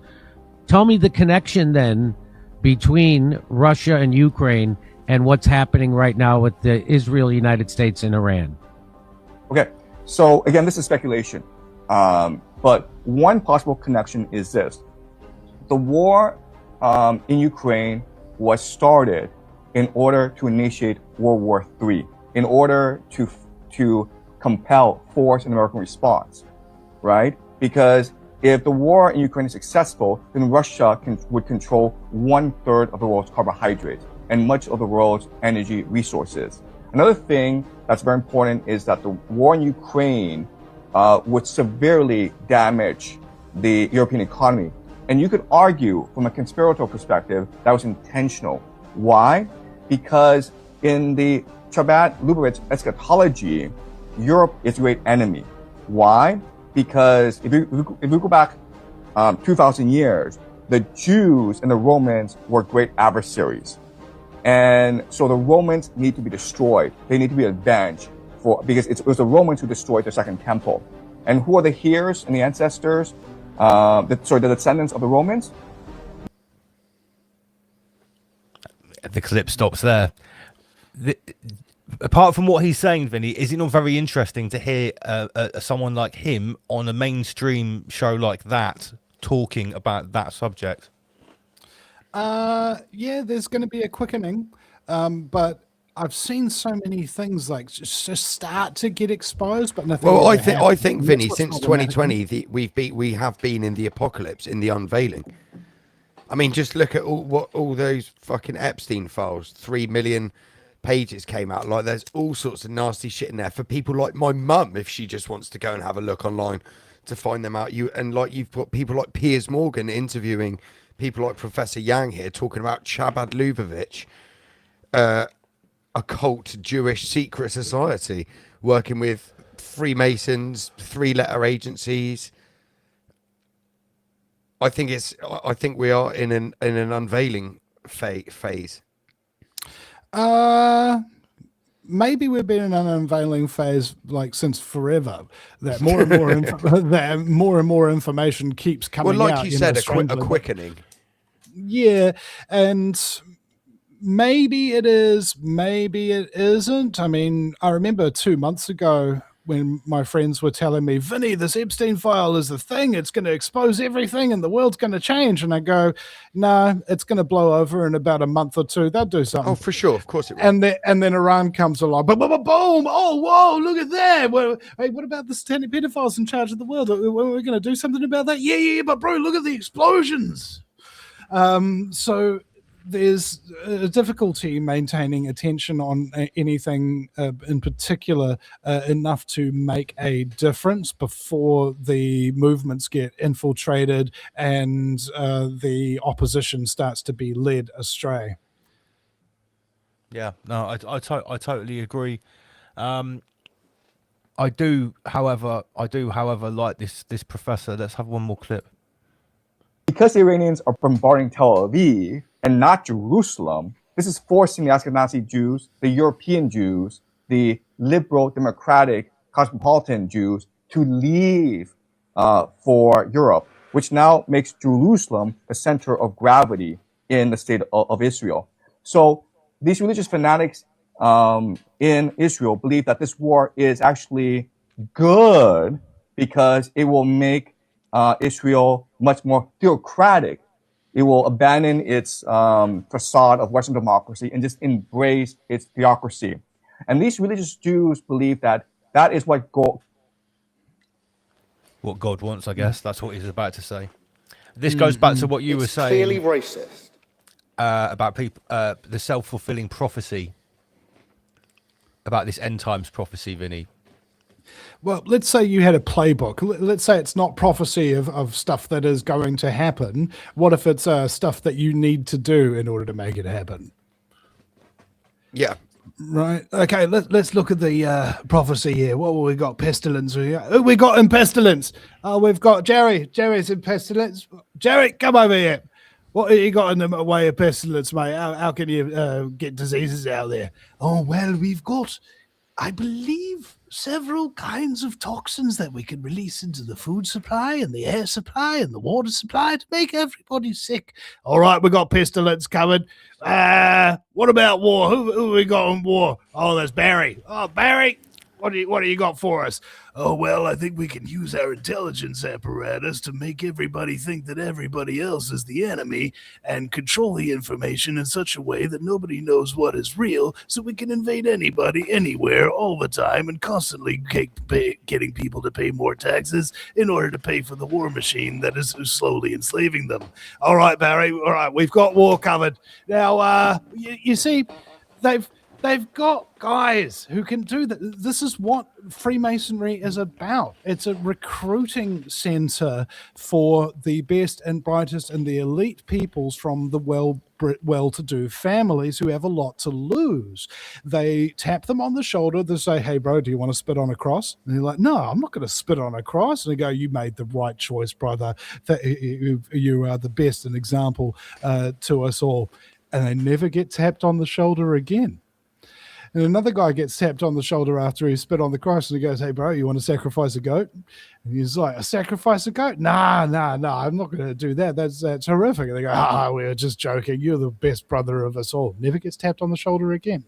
[SPEAKER 20] tell me the connection then between Russia and Ukraine and what's happening right now with the Israel, United States, and Iran.
[SPEAKER 19] Okay, so again, this is speculation. But one possible connection is this. The war in Ukraine was started in order to initiate World War III, in order to compel force an American response, right? Because if the war in Ukraine is successful, then Russia would control 1/3 of the world's carbohydrates and much of the world's energy resources. Another thing that's very important is that the war in Ukraine would severely damage the European economy. And you could argue from a conspiratorial perspective that was intentional. Why? Because in the Chabad Lubavitch eschatology, Europe is a great enemy. Why? Because if we go back 2,000 years, the Jews and the Romans were great adversaries. And so the Romans need to be destroyed. They need to be avenged because it was the Romans who destroyed the Second Temple. And who are the heirs and the ancestors? The descendants of the Romans?
[SPEAKER 4] The clip stops there. Apart from what he's saying, Vinny, is it not very interesting to hear someone like him on a mainstream show like that talking about that subject?
[SPEAKER 8] Yeah, there's going to be a quickening, but I've seen so many things like just start to get exposed, but nothing.
[SPEAKER 5] Well, I think, Vinny, since 2020, we have been in the apocalypse, in the unveiling. I mean, just look at all those fucking Epstein files. 3 million pages came out. Like, there's all sorts of nasty shit in there for people like my mum, if she just wants to go and have a look online to find them out. You've got people like Piers Morgan interviewing people like Professor Yang here, talking about Chabad Lubavitch, occult Jewish secret society, working with Freemasons, 3-letter agencies. I think we are in an unveiling phase.
[SPEAKER 8] maybe we've been in an unveiling phase like since forever. That more and more that more and more information keeps coming
[SPEAKER 5] Well,
[SPEAKER 8] out.
[SPEAKER 5] like you said, a
[SPEAKER 8] strangling.
[SPEAKER 5] quickening.
[SPEAKER 8] Yeah, and maybe it is, maybe it isn't. I mean, I remember 2 months ago when my friends were telling me, Vinny, this Epstein file is the thing. It's going to expose everything and the world's going to change. And I go, no, it's going to blow over in about a month or two. They'll do something.
[SPEAKER 5] Oh, for sure. Of course it will.
[SPEAKER 8] And then Iran comes along. Boom, boom, boom, boom. Oh, whoa, look at that. Well, hey, what about the satanic pedophiles in charge of the world? Are we going to do something about that? Yeah, but bro, look at the explosions. So there's a difficulty maintaining attention on anything in particular enough to make a difference before the movements get infiltrated and the opposition starts to be led astray.
[SPEAKER 4] Yeah, no, I totally agree. I do, however, like this professor. Let's have one more clip.
[SPEAKER 19] Because the Iranians are bombarding Tel Aviv and not Jerusalem, this is forcing the Ashkenazi Jews, the European Jews, the liberal, democratic, cosmopolitan Jews to leave for Europe, which now makes Jerusalem the center of gravity in the state of Israel. So these religious fanatics in Israel believe that this war is actually good because it will make Israel much more theocratic. It will abandon its facade of Western democracy and just embrace its theocracy. And these religious Jews believe that that is what God
[SPEAKER 4] wants, I guess. That's what he's about to say. This goes back to what you were saying.
[SPEAKER 3] Clearly racist.
[SPEAKER 4] About people, the self-fulfilling prophecy, about this end times prophecy, Vinny.
[SPEAKER 8] Well, let's say you had a playbook. Let's say it's not prophecy of stuff that is going to happen. What if it's stuff that you need to do in order to make it happen?
[SPEAKER 5] Yeah.
[SPEAKER 8] Right. Okay, let's look at the prophecy here. What have we got? Pestilence. Who we got in pestilence? Oh, we've got Jerry. Jerry's in pestilence. Jerry, come over here. What have you got in the way of pestilence, mate? How can you get diseases out there? Oh, well, we've got, I believe, several kinds of toxins that we can release into the food supply and the air supply and the water supply to make everybody sick. All right, we got pestilence covered. What about war? Who we got on war? Oh, there's Barry. Oh, Barry, what do you got for us? Oh, well, I think we can use our intelligence apparatus to make everybody think that everybody else is the enemy and control the information in such a way that nobody knows what is real, so we can invade anybody, anywhere, all the time, and constantly getting people to pay more taxes in order to pay for the war machine that is slowly enslaving them. All right, Barry, all right, we've got war covered. Now, you see, they've got guys who can do that. This is what Freemasonry is about. It's a recruiting center for the best and brightest and the elite peoples from the well-to-do families who have a lot to lose. They tap them on the shoulder. They say, hey, bro, do you want to spit on a cross? And they're like, no, I'm not going to spit on a cross. And they go, you made the right choice, brother. You are the best and example to us all. And they never get tapped on the shoulder again. And another guy gets tapped on the shoulder after he spit on the cross, and he goes, hey, bro, you want to sacrifice a goat? And he's like, sacrifice a goat? Nah, I'm not going to do that. That's horrific. And they go, we were just joking. You're the best brother of us all. Never gets tapped on the shoulder again.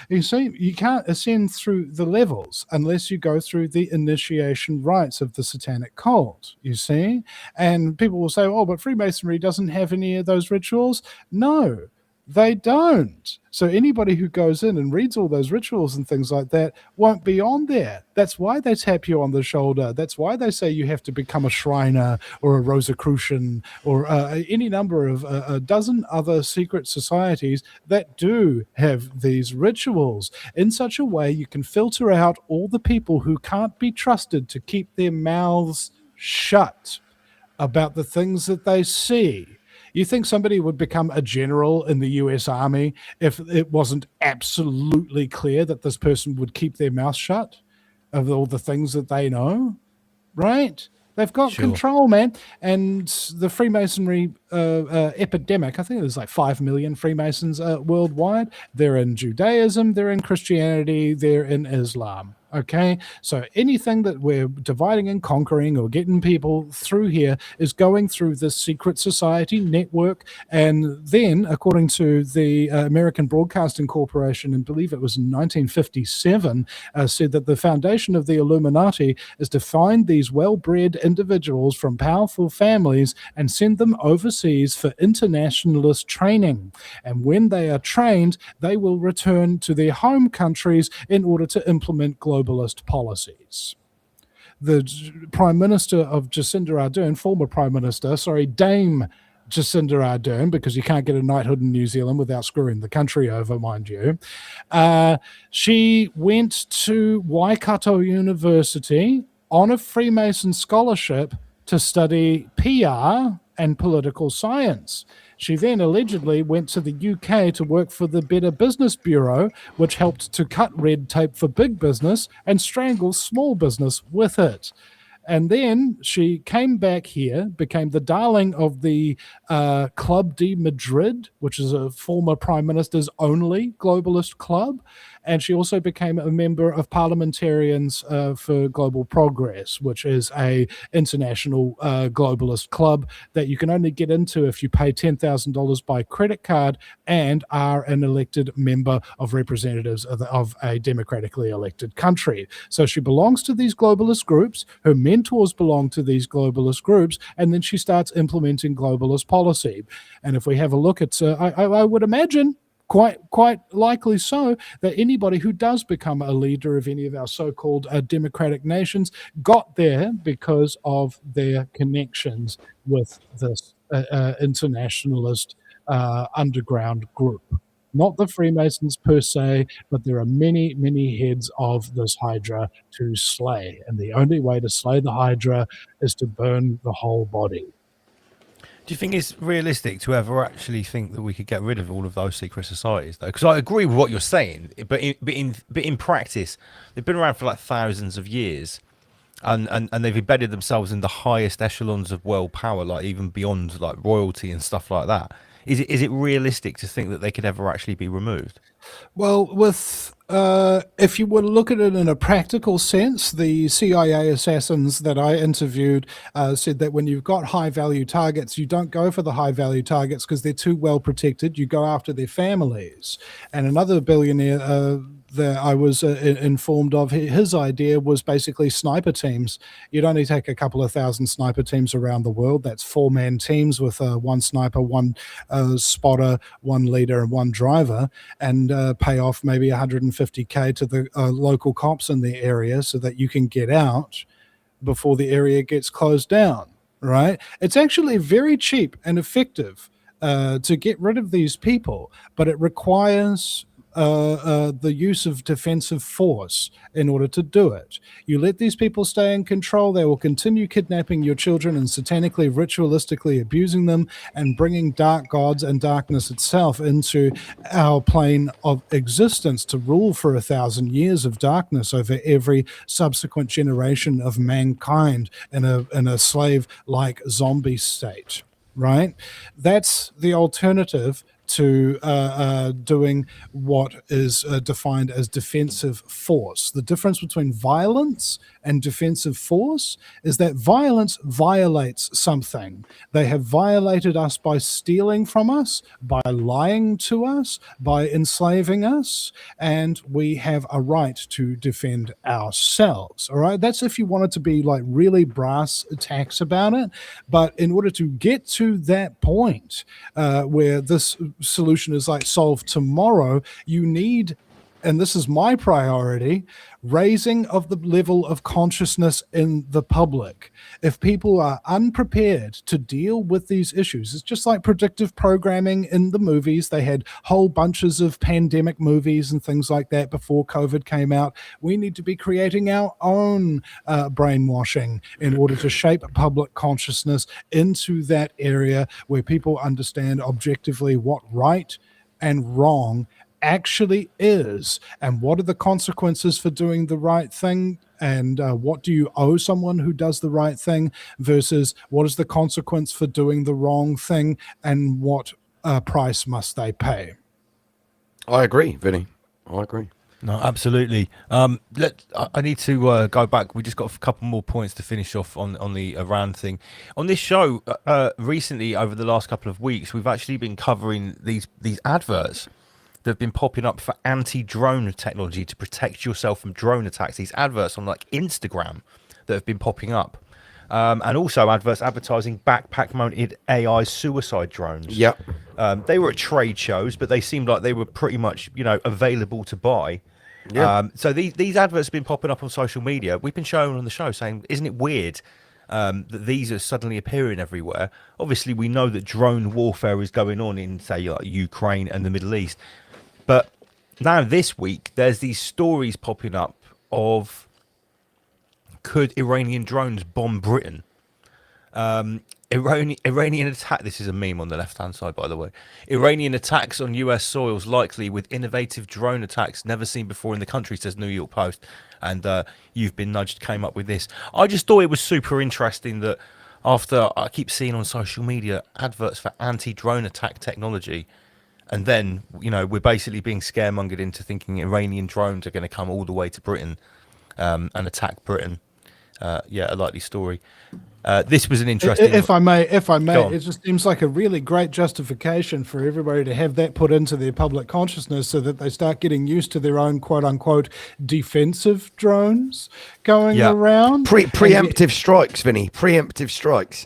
[SPEAKER 8] You see, you can't ascend through the levels unless you go through the initiation rites of the satanic cult, you see? And people will say, oh, but Freemasonry doesn't have any of those rituals. No. They don't. So anybody who goes in and reads all those rituals and things like that won't be on there. That's why they tap you on the shoulder. That's why they say you have to become a Shriner or a Rosicrucian or any number of a dozen other secret societies that do have these rituals. In such a way, you can filter out all the people who can't be trusted to keep their mouths shut about the things that they see. You think somebody would become a general in the US Army if it wasn't absolutely clear that this person would keep their mouth shut of all the things that they know? Right? They've got control, man. And the Freemasonry epidemic. I think there's like 5 million Freemasons worldwide. They're in Judaism, they're in Christianity, they're in Islam. Okay, so anything that we're dividing and conquering or getting people through here is going through this secret society network. And then, according to the American Broadcasting Corporation, and I believe it was in 1957, said that the foundation of the Illuminati is to find these well-bred individuals from powerful families and send them overseas for internationalist training. And when they are trained, they will return to their home countries in order to implement globalist policies. The Prime Minister of Jacinda Ardern, former Prime Minister, Dame Jacinda Ardern, because you can't get a knighthood in New Zealand without screwing the country over, mind you. She went to Waikato University on a Freemason scholarship to study PR and political science. She then allegedly went to the UK to work for the Better Business Bureau, which helped to cut red tape for big business and strangle small business with it. And then she came back here, became the darling of the Club de Madrid, which is a former prime minister's only globalist club. And she also became a member of Parliamentarians for Global Progress, which is a international globalist club that you can only get into if you pay $10,000 by credit card and are an elected member of representatives of a democratically elected country. So she belongs to these globalist groups, her mentors belong to these globalist groups, and then she starts implementing globalist policy. And if we have a look at, I would imagine, quite likely so, that anybody who does become a leader of any of our so-called democratic nations got there because of their connections with this internationalist underground group. Not the Freemasons per se, but there are many, many heads of this Hydra to slay. And the only way to slay the Hydra is to burn the whole body.
[SPEAKER 4] Do you think it's realistic to ever actually think that we could get rid of all of those secret societies, though? Because I agree with what you're saying, but in practice, they've been around for like thousands of years, and they've embedded themselves in the highest echelons of world power, like even beyond like royalty and stuff like that. Is it realistic to think that they could ever actually be removed?
[SPEAKER 8] Well, if you were to look at it in a practical sense, the CIA assassins that I interviewed said that when you've got high-value targets, you don't go for the high-value targets because they're too well protected. You go after their families. And another billionaire that I was informed of, his idea was basically sniper teams. You'd only take a couple of thousand sniper teams around the world. That's 4-man teams with one sniper, one spotter, one leader, and one driver, and pay off maybe $150K to the local cops in the area so that you can get out before the area gets closed down, right? It's actually very cheap and effective to get rid of these people, but it requires the use of defensive force in order to do it. You let these people stay in control, they will continue kidnapping your children and satanically, ritualistically abusing them and bringing dark gods and darkness itself into our plane of existence to rule for 1,000 years of darkness over every subsequent generation of mankind in a slave-like zombie state, right? That's the alternative to doing what is defined as defensive force. The difference between violence and defensive force is that violence violates something. They have violated us by stealing from us, by lying to us, by enslaving us, and we have a right to defend ourselves. All right, that's if you wanted to be like really brass tacks about it. But in order to get to that point where this solution is like solved tomorrow, you need, and this is my priority, raising of the level of consciousness in the public. If people are unprepared to deal with these issues, it's just like predictive programming in the movies. They had whole bunches of pandemic movies and things like that before COVID came out. We need to be creating our own brainwashing in order to shape public consciousness into that area where people understand objectively what right and wrong actually is, and what are the consequences for doing the right thing, and what do you owe someone who does the right thing versus what is the consequence for doing the wrong thing, and what price must they pay?
[SPEAKER 5] I agree, Vinny. I agree.
[SPEAKER 4] No, absolutely. I need to go back. We just got a couple more points to finish off on the Iran thing. On this show, recently, over the last couple of weeks, we've actually been covering these adverts that have been popping up for anti-drone technology to protect yourself from drone attacks. These adverts on like Instagram that have been popping up. And also adverts advertising backpack-mounted AI suicide drones.
[SPEAKER 5] Yep.
[SPEAKER 4] They were at trade shows, but they seemed like they were pretty much, available to buy.
[SPEAKER 5] Yeah.
[SPEAKER 4] So these adverts have been popping up on social media. We've been showing on the show saying, isn't it weird that these are suddenly appearing everywhere? Obviously, we know that drone warfare is going on in, say, like Ukraine and the Middle East. But now this week, there's these stories popping up of, could Iranian drones bomb Britain? Iranian attack. This is a meme on the left-hand side, by the way. Iranian attacks on U.S. soils likely with innovative drone attacks never seen before in the country, says New York Post. And You've Been Nudged came up with this. I just thought it was super interesting that after I keep seeing on social media adverts for anti-drone attack technology, and then, we're basically being scaremongered into thinking Iranian drones are going to come all the way to Britain and attack Britain. A likely story. This was an interesting.
[SPEAKER 8] If I may,
[SPEAKER 4] Go on.
[SPEAKER 8] it just seems like a really great justification for everybody to have that put into their public consciousness, so that they start getting used to their own quote unquote defensive drones going around.
[SPEAKER 5] Preemptive strikes, Vinny. Preemptive strikes.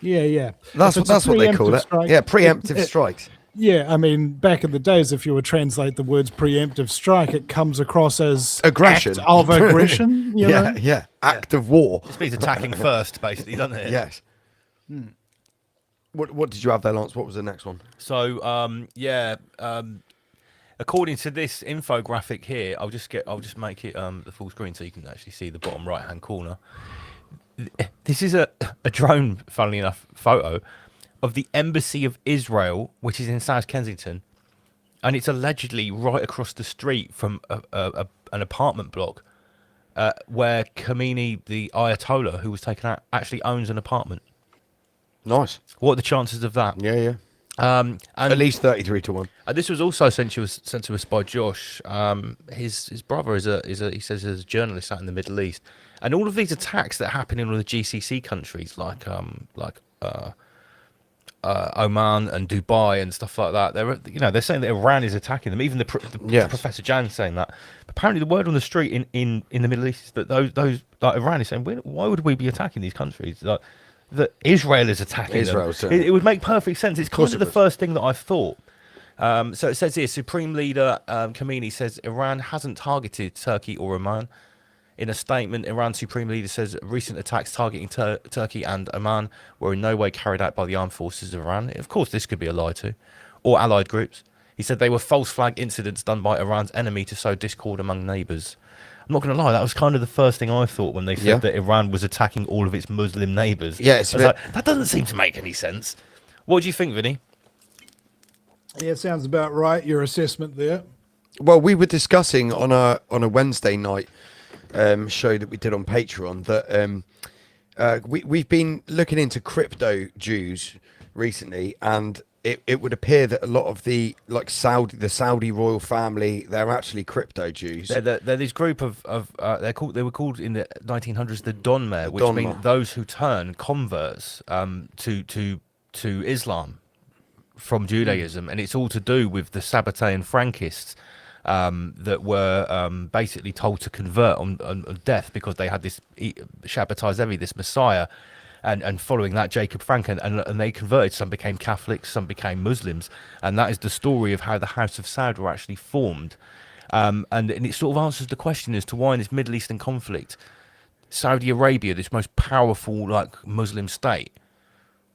[SPEAKER 8] Yeah.
[SPEAKER 5] That's what they call it. Yeah, preemptive strikes.
[SPEAKER 8] Yeah, I mean, back in the days, if you would translate the words preemptive strike, it comes across as
[SPEAKER 5] aggression.
[SPEAKER 8] Act of aggression. You know?
[SPEAKER 5] Yeah. Act of war.
[SPEAKER 4] This means attacking first, basically, doesn't it?
[SPEAKER 5] Yes. What did you have there, Lance? What was the next one?
[SPEAKER 4] So, according to this infographic here, I'll just make it the full screen so you can actually see the bottom right-hand corner. This is a drone, funnily enough, photo of the Embassy of Israel, which is in South Kensington, and it's allegedly right across the street from an apartment block where Khomeini, the Ayatollah who was taken out, actually owns an apartment.
[SPEAKER 5] Nice.
[SPEAKER 4] What are the chances of that?
[SPEAKER 5] Yeah.
[SPEAKER 4] And
[SPEAKER 5] at least 33-1.
[SPEAKER 4] This was also sent to us by Josh. His brother is he says is a journalist out in the Middle East, and all of these attacks that happen in all the GCC countries like Oman and Dubai and stuff like that. They're saying that Iran is attacking them. Even the Professor Jan saying that. Apparently, the word on the street in the Middle East is that those like Iran is saying, why would we be attacking these countries? Like, that Israel is attacking them. It would make perfect sense. It's kind of the first thing that I thought. So it says here, Supreme Leader Khomeini says Iran hasn't targeted Turkey or Oman. In a statement, Iran's Supreme Leader says recent attacks targeting Turkey and Oman were in no way carried out by the armed forces of Iran. Of course, this could be a lie too. Or allied groups. He said they were false flag incidents done by Iran's enemy to sow discord among neighbours. I'm not going to lie, that was kind of the first thing I thought when they said that Iran was attacking all of its Muslim neighbours.
[SPEAKER 5] Yeah,
[SPEAKER 4] that doesn't seem to make any sense. What do you think, Vinny?
[SPEAKER 8] Yeah, it sounds about right, your assessment there.
[SPEAKER 5] Well, we were discussing on a Wednesday night show that we did on Patreon that we've been looking into crypto Jews recently, and it would appear that a lot of the Saudi royal family, they're actually crypto Jews.
[SPEAKER 4] They're this group of they were called in the 1900s the Donmer, which mean those who turn converts to Islam from Judaism, and it's all to do with the Sabbatean Frankists that were basically told to convert on death because they had this Shabbatai Zevi, this Messiah, and following that Jacob Frank, and they converted. Some became Catholics, some became Muslims, and that is the story of how the House of Saud were actually formed. And it sort of answers the question as to why in this Middle Eastern conflict, Saudi Arabia, this most powerful Muslim state,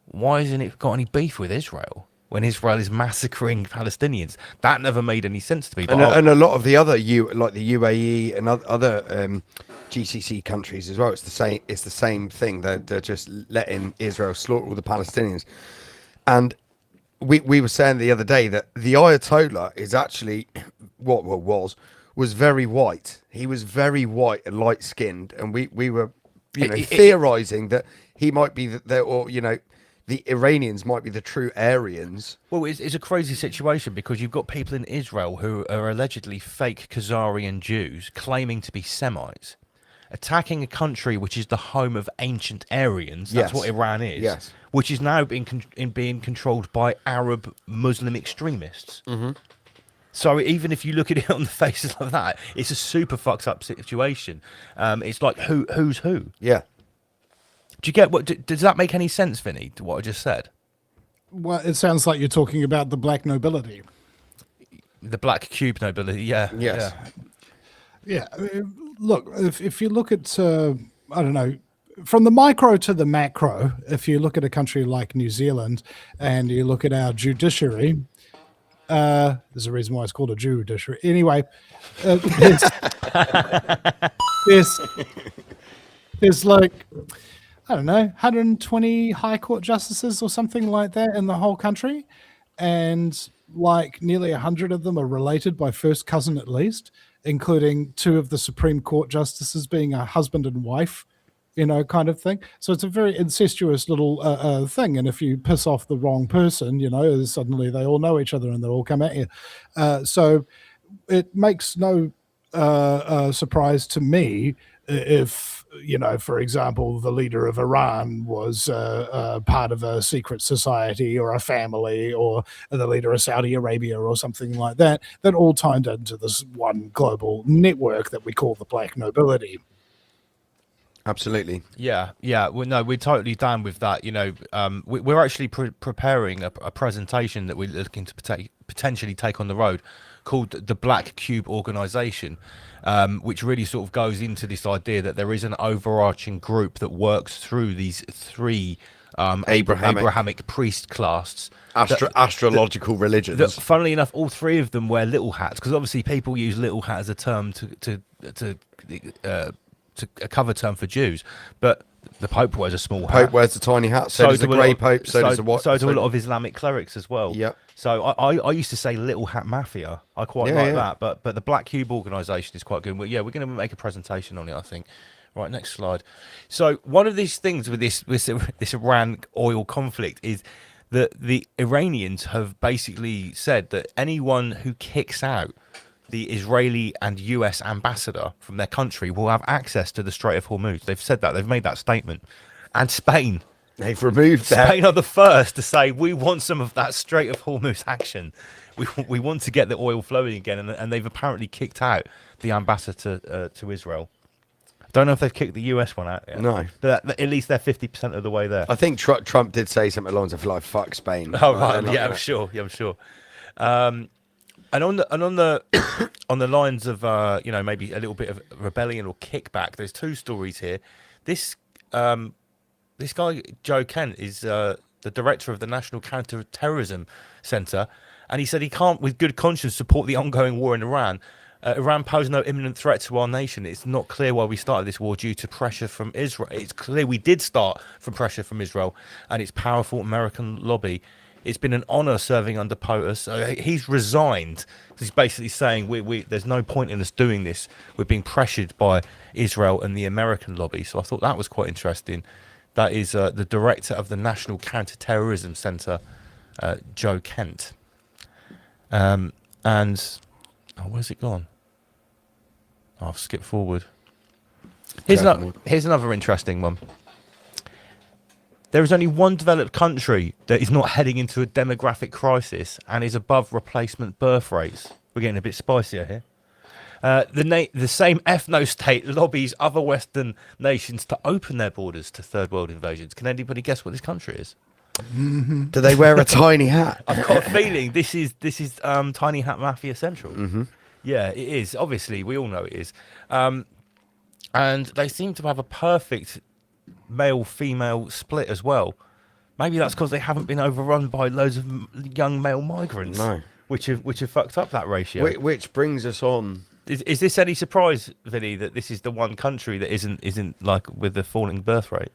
[SPEAKER 4] why hasn't it got any beef with Israel when Israel is massacring Palestinians? That never made any sense to me.
[SPEAKER 5] And a lot of the other the UAE and other GCC countries as well. It's the same thing. They're just letting Israel slaughter all the Palestinians. And we were saying the other day that the Ayatollah is actually what was very white. He was very white and light skinned, and we were theorizing that he might be the Iranians might be the true Aryans.
[SPEAKER 4] Well, it's a crazy situation because you've got people in Israel who are allegedly fake Khazarian Jews claiming to be Semites, attacking a country which is the home of ancient Aryans. That's what Iran is.
[SPEAKER 5] Yes.
[SPEAKER 4] Which is now being controlled by Arab Muslim extremists.
[SPEAKER 5] Mm-hmm.
[SPEAKER 4] So even if you look at it on the faces like that, it's a super fucked up situation. It's like who's who.
[SPEAKER 5] Yeah.
[SPEAKER 4] Do you get what? Does that make any sense, Vinny? To what I just said?
[SPEAKER 8] Well, it sounds like you're talking about the black nobility.
[SPEAKER 4] The black cube nobility. Yeah.
[SPEAKER 5] Yes.
[SPEAKER 8] Yeah. Look, if you look at, I don't know, from the micro to the macro, if you look at a country like New Zealand and you look at our judiciary, there's a reason why it's called a judiciary. Anyway, there's like, I don't know, 120 high court justices or something like that in the whole country. And like nearly 100 of them are related by first cousin at least, including 2 of the Supreme Court justices being a husband and wife, kind of thing. So it's a very incestuous little thing. And if you piss off the wrong person, suddenly they all know each other and they'll all come at you. So it makes no surprise to me if, for example, the leader of Iran was part of a secret society or a family, or the leader of Saudi Arabia or something like that, that all tied into this one global network that we call the black nobility.
[SPEAKER 5] Absolutely.
[SPEAKER 4] Yeah. Well, no, we're totally down with that. We're actually preparing a presentation that we're looking to potentially take on the road, called the Black Cube Organization, which really sort of goes into this idea that there is an overarching group that works through these 3 Abrahamic priest class.
[SPEAKER 5] Astrological religions.
[SPEAKER 4] That, funnily enough, all 3 of them wear little hats, because obviously people use little hat as a term a cover term for Jews, but the Pope wears a small hat.
[SPEAKER 5] Pope wears a tiny hat. So does the Grey Pope. So does the white.
[SPEAKER 4] So do a lot of Islamic clerics as well.
[SPEAKER 5] Yeah.
[SPEAKER 4] So I used to say Little Hat Mafia. I quite like that. But the Black Cube organisation is quite good. Well, yeah, we're going to make a presentation on it, I think. Right, next slide. So one of these things with this Iran oil conflict is that the Iranians have basically said that anyone who kicks out the Israeli and US ambassador from their country will have access to the Strait of Hormuz. They've said that. They've made that statement. And Spain.
[SPEAKER 5] They've removed that.
[SPEAKER 4] Spain are the first to say, we want some of that Strait of Hormuz action. We want to get the oil flowing again. And they've apparently kicked out the ambassador to Israel. I don't know if they've kicked the US one out yet.
[SPEAKER 5] No.
[SPEAKER 4] But at least they're 50% of the way there.
[SPEAKER 5] I think Trump did say something along the lines of like, fuck Spain.
[SPEAKER 4] Oh, right. Yeah, I'm sure. And on the lines of maybe a little bit of rebellion or kickback, there's 2 stories here. This guy Joe Kent is the director of the National Counter-Terrorism Center, and he said he can't, with good conscience, support the ongoing war in Iran. Iran poses no imminent threat to our nation. It's not clear why we started this war due to pressure from Israel. It's clear we did start from pressure from Israel and its powerful American lobby. It's been an honor serving under POTUS. He's resigned. He's basically saying there's no point in us doing this. We're being pressured by Israel and the American lobby. So I thought that was quite interesting. That is the director of the National Counter-Terrorism Center, Joe Kent. Where's it gone? I'll skip forward. Here's another interesting one. There is only one developed country that is not heading into a demographic crisis and is above replacement birth rates. We're getting a bit spicier here. The same ethno-state lobbies other Western nations to open their borders to third world invasions. Can anybody guess what this country is?
[SPEAKER 5] Mm-hmm. Do they wear a tiny hat?
[SPEAKER 4] I've got a feeling this is Tiny Hat Mafia Central.
[SPEAKER 5] Mm-hmm.
[SPEAKER 4] Yeah, it is. Obviously, we all know it is. And they seem to have a perfect male-female split as well. Maybe that's because they haven't been overrun by loads of young male migrants, which have fucked up that ratio.
[SPEAKER 5] Which brings us on.
[SPEAKER 4] Is this any surprise, Vinny, that this is the one country that isn't like with the falling birth rate?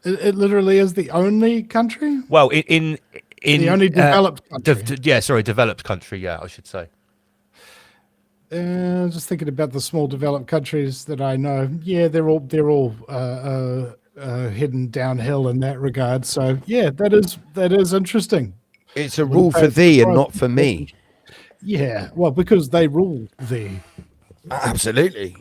[SPEAKER 8] It literally is the only country.
[SPEAKER 4] Well, in
[SPEAKER 8] The only developed country.
[SPEAKER 4] Developed country. Yeah, I should say.
[SPEAKER 8] Just thinking about the small developed countries that I know. Yeah, they're all heading downhill in that regard. So yeah, that is interesting.
[SPEAKER 5] It's a rule for thee and not for me.
[SPEAKER 8] Yeah, well, because they rule thee.
[SPEAKER 5] Absolutely.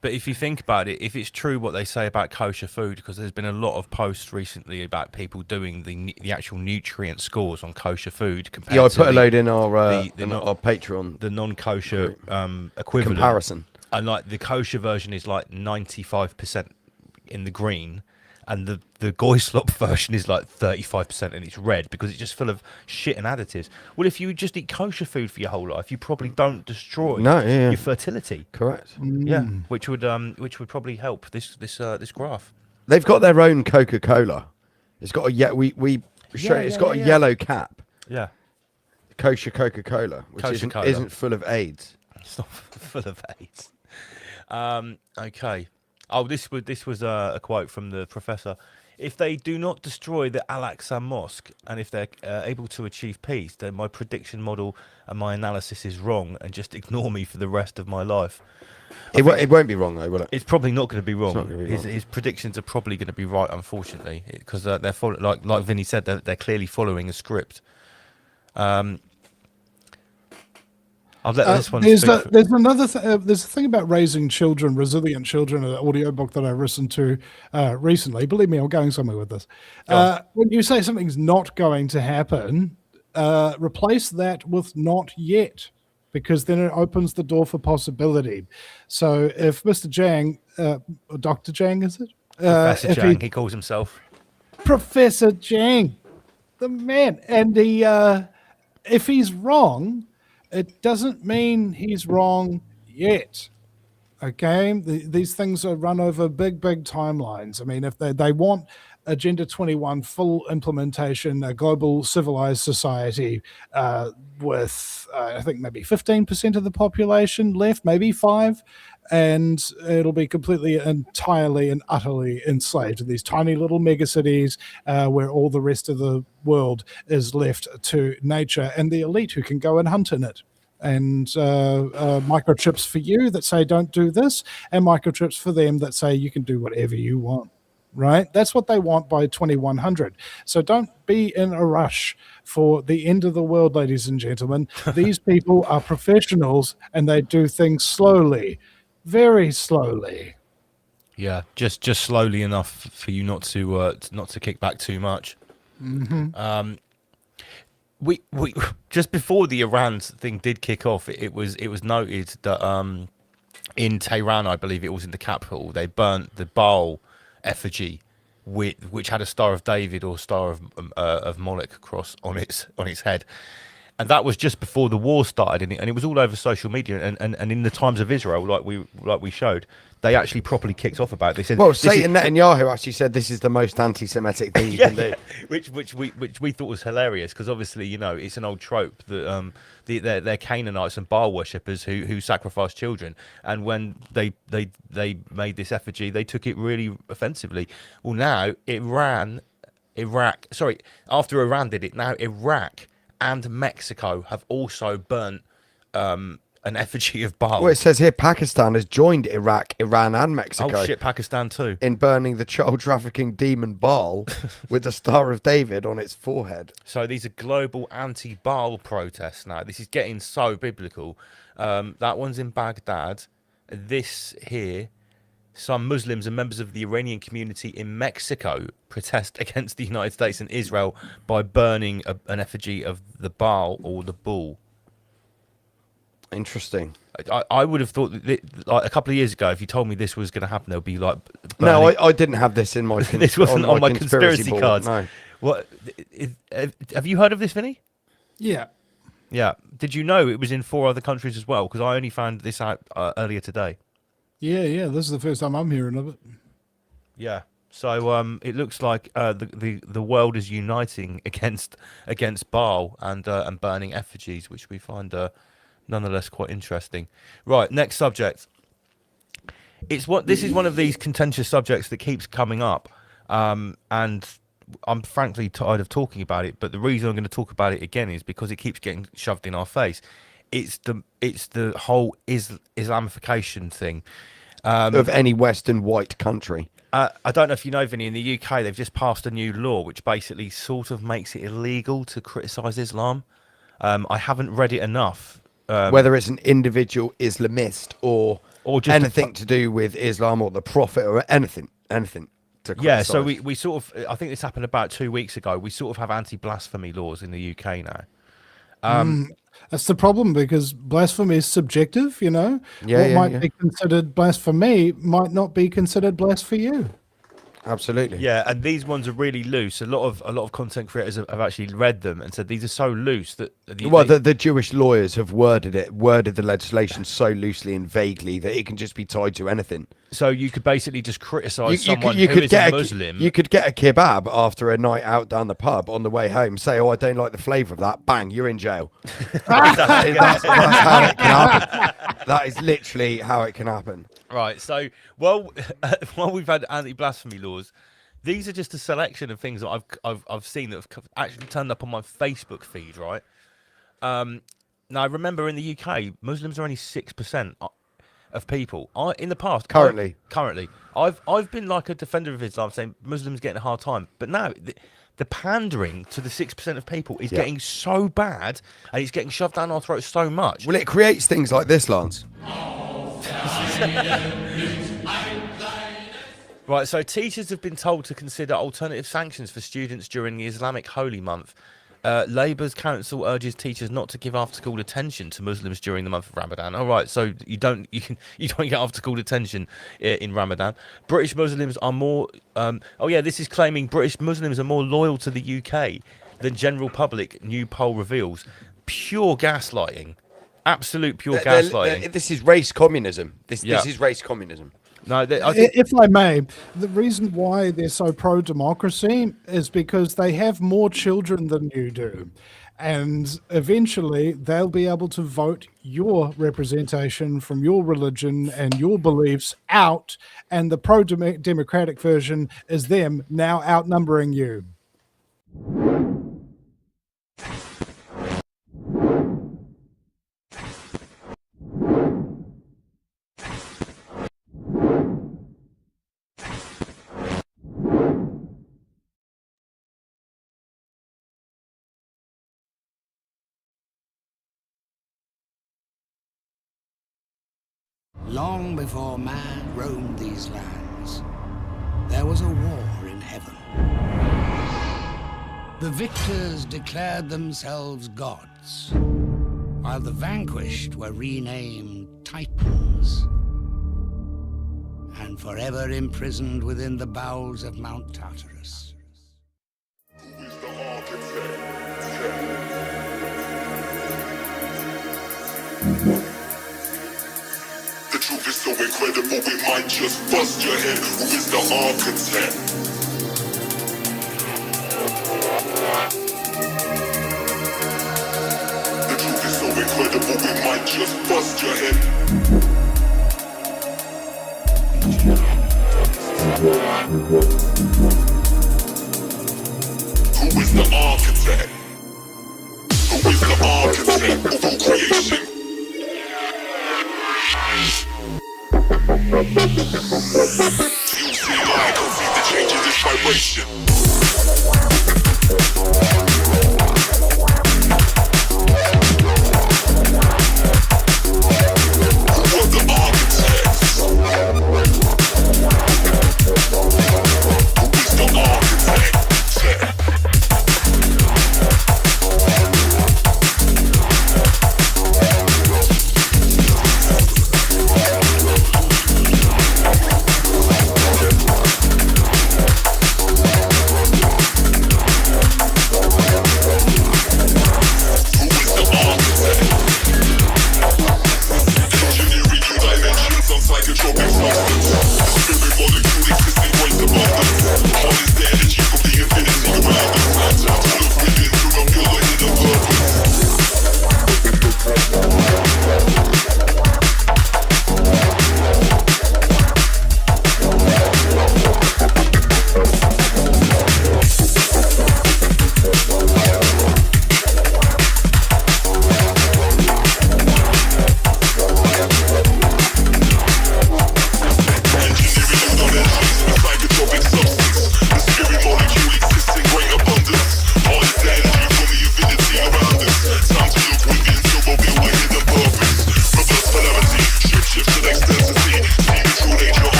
[SPEAKER 4] But if you think about it, if it's true what they say about kosher food, because there's been a lot of posts recently about people doing the actual nutrient scores on kosher food compared
[SPEAKER 5] Yeah, I
[SPEAKER 4] to
[SPEAKER 5] put a load in our
[SPEAKER 4] our
[SPEAKER 5] Patreon.
[SPEAKER 4] The non-kosher equivalent
[SPEAKER 5] Comparison.
[SPEAKER 4] And like the kosher version is like 95% in the green, and the Goyslop version is like 35% and it's red because it's just full of shit and additives. Well, if you just eat kosher food for your whole life, you probably don't destroy your fertility.
[SPEAKER 5] Correct.
[SPEAKER 4] Yeah, which would probably help this graph.
[SPEAKER 5] They've got their own Coca-Cola. It's got a yellow cap.
[SPEAKER 4] Yeah.
[SPEAKER 5] Kosher Coca-Cola, which isn't full of AIDS.
[SPEAKER 4] It's not full of AIDS. Okay. Oh, this was a quote from the professor. If they do not destroy the Al-Aqsa Mosque, and if they're able to achieve peace, then my prediction model and my analysis is wrong, and just ignore me for the rest of my life.
[SPEAKER 5] It won't be wrong, though, will it?
[SPEAKER 4] It's probably not going to be wrong.
[SPEAKER 5] It's not gonna be wrong.
[SPEAKER 4] His predictions are probably going to be right, unfortunately, because they're like Vinny said, they're clearly following a script. I'll let this one.
[SPEAKER 8] There's another there's a thing about raising children, resilient children, an audiobook that I listened to recently. Believe me, I'm going somewhere with this. When you say something's not going to happen, replace that with not yet, because then it opens the door for possibility. So if Mr. Jang, Dr. Jang, is it?
[SPEAKER 4] Professor Jang, he calls himself.
[SPEAKER 8] Professor Jang, the man. And if he's wrong, it doesn't mean he's wrong yet. Okay, these things are run over big timelines. I mean, if they want Agenda 21 full implementation, a global civilized society with I think maybe 15% of the population left, maybe 5%, and it'll be completely, entirely, and utterly enslaved in these tiny little megacities where all the rest of the world is left to nature and the elite who can go and hunt in it. And microchips for you that say don't do this, and microchips for them that say you can do whatever you want. Right? That's what they want by 2100. So don't be in a rush for the end of the world, ladies and gentlemen. These people are professionals and they do things slowly, very slowly.
[SPEAKER 4] Yeah, just slowly enough for you not to kick back too much.
[SPEAKER 8] Mm-hmm.
[SPEAKER 4] We just before the Iran thing did kick off, it was noted that in Tehran, I believe it was in the capital, they burnt the Baal effigy which had a Star of David or Star of Moloch cross on its head, and that was just before the war started, and it was all over social media, and in the Times of Israel, like we showed, they actually properly kicked off about it. They said,
[SPEAKER 5] well, Satan Netanyahu actually said this is the most anti-Semitic thing you can do,
[SPEAKER 4] which we thought was hilarious, because obviously, you know, it's an old trope that they're Canaanites and Baal worshippers who sacrifice children, and when they made this effigy, they took it really offensively. Well, now after Iran did it, now Iraq and Mexico have also burnt an effigy of Baal.
[SPEAKER 5] Well, it says here Pakistan has joined Iraq, Iran, and Mexico.
[SPEAKER 4] Oh shit, Pakistan too.
[SPEAKER 5] In burning the child trafficking demon Baal with the Star of David on its forehead.
[SPEAKER 4] So these are global anti-Baal protests now. This is getting so biblical. That one's in Baghdad. This here, some Muslims and members of the Iranian community in Mexico protest against the United States and Israel by burning an effigy of the Baal or the bull.
[SPEAKER 5] Interesting.
[SPEAKER 4] I would have thought that like a couple of years ago, if you told me this was going to happen, there'll be like
[SPEAKER 5] no, I didn't have this in my
[SPEAKER 4] this wasn't on my conspiracy
[SPEAKER 5] board,
[SPEAKER 4] cards.
[SPEAKER 5] No.
[SPEAKER 4] What have you heard of this, Vinny?
[SPEAKER 8] Yeah.
[SPEAKER 4] Did you know it was in 4 other countries as well? Because I only found this out earlier today.
[SPEAKER 8] Yeah. This is the first time I'm hearing of it.
[SPEAKER 4] Yeah. So it looks like the world is uniting against Baal and burning effigies, which we find nonetheless quite interesting. Right, next subject. This is one of these contentious subjects that keeps coming up, and I'm frankly tired of talking about it. But the reason I'm going to talk about it again is because it keeps getting shoved in our face. It's the whole Islamification thing
[SPEAKER 5] of any Western white country.
[SPEAKER 4] I don't know if you know, Vinny, in the UK, they've just passed a new law which basically sort of makes it illegal to criticise Islam. I haven't read it enough.
[SPEAKER 5] Whether it's an individual Islamist or
[SPEAKER 4] just
[SPEAKER 5] anything to do with Islam or the Prophet or anything to
[SPEAKER 4] yeah,
[SPEAKER 5] criticise.
[SPEAKER 4] so we sort of, I think this happened about 2 weeks ago. We sort of have anti-blasphemy laws in the UK now.
[SPEAKER 8] That's the problem, because blasphemy is subjective, you know.
[SPEAKER 5] Yeah,
[SPEAKER 8] what
[SPEAKER 5] yeah,
[SPEAKER 8] might
[SPEAKER 5] yeah.
[SPEAKER 8] be considered blasphemy might not be considered blasphemy for you.
[SPEAKER 5] Absolutely.
[SPEAKER 4] Yeah, and these ones are really loose. A lot of content creators have actually read them and said these are so loose that
[SPEAKER 5] The Jewish lawyers have worded the legislation so loosely and vaguely that it can just be tied to anything.
[SPEAKER 4] So you could basically just criticise someone
[SPEAKER 5] you
[SPEAKER 4] who
[SPEAKER 5] could
[SPEAKER 4] is
[SPEAKER 5] get
[SPEAKER 4] a Muslim.
[SPEAKER 5] You could get a kebab after a night out down the pub on the way home. Say, "Oh, I don't like the flavour of that." Bang, you're in jail. that's how it can happen. That is literally how it can happen.
[SPEAKER 4] Right. So, while we've had anti-blasphemy laws, these are just a selection of things that I've seen that have actually turned up on my Facebook feed. Right. Now, remember, in the UK, Muslims are only 6% of people. In the past,
[SPEAKER 5] Currently,
[SPEAKER 4] I've been like a defender of Islam, saying Muslims getting a hard time. But now, the pandering to the 6% of people is getting so bad, and it's getting shoved down our throats so much.
[SPEAKER 5] Well, it creates things like this, Lance.
[SPEAKER 4] Right, so teachers have been told to consider alternative sanctions for students during the Islamic Holy Month. Labour's council urges teachers not to give after-school attention to Muslims during the month of Ramadan. All right, so you don't get after-school attention in Ramadan. British Muslims are more. This is claiming British Muslims are more loyal to the UK than general public. New poll reveals. Pure gaslighting, absolute pure gaslighting.
[SPEAKER 5] This is race communism. This is race communism.
[SPEAKER 4] No,
[SPEAKER 8] if I may, the reason why they're so pro-democracy is because they have more children than you do. And eventually they'll be able to vote your representation from your religion and your beliefs out. And the pro-democratic version is them now outnumbering you.
[SPEAKER 3] Long before man roamed these lands, there was a war in heaven. The victors declared themselves gods, while the vanquished were renamed Titans, and forever imprisoned within the bowels of Mount Tartarus.
[SPEAKER 21] The truth is so incredible, we might just bust your head. Who is the architect? The truth is so incredible, we might just bust your head. Who is the architect? Who is the architect of all creation? You see, I can see the changes in vibration. Who are the architects? Who is the architect?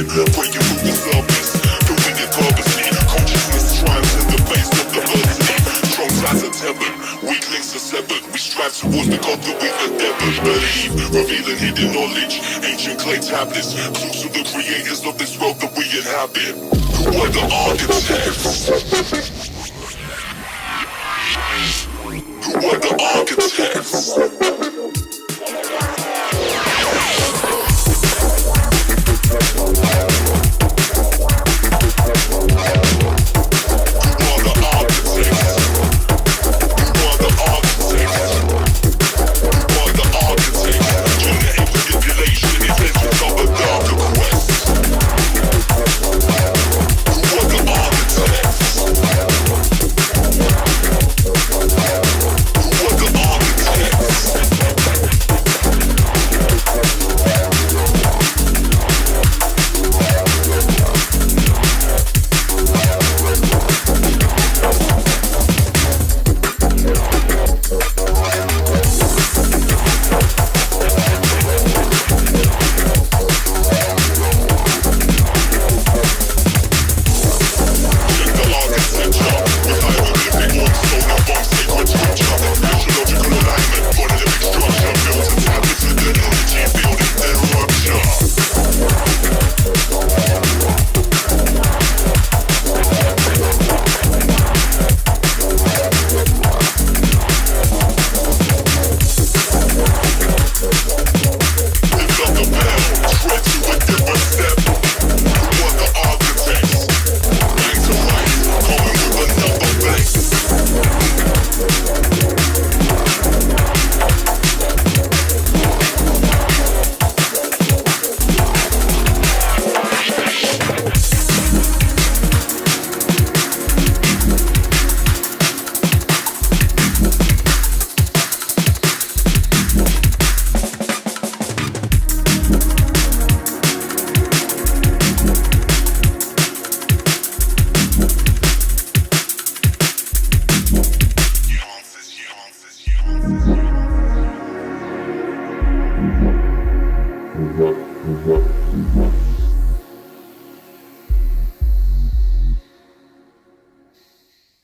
[SPEAKER 21] it, put you through the service. Doing it purposely, consciousness triumphs in the face of the earthly. Strong ties of heaven, weak links are severed. We strive towards the God that we endeavored. Believe, revealing hidden knowledge. Ancient clay tablets, clues to the creators of this world that we inhabit. Who are the architects? Who are the architects?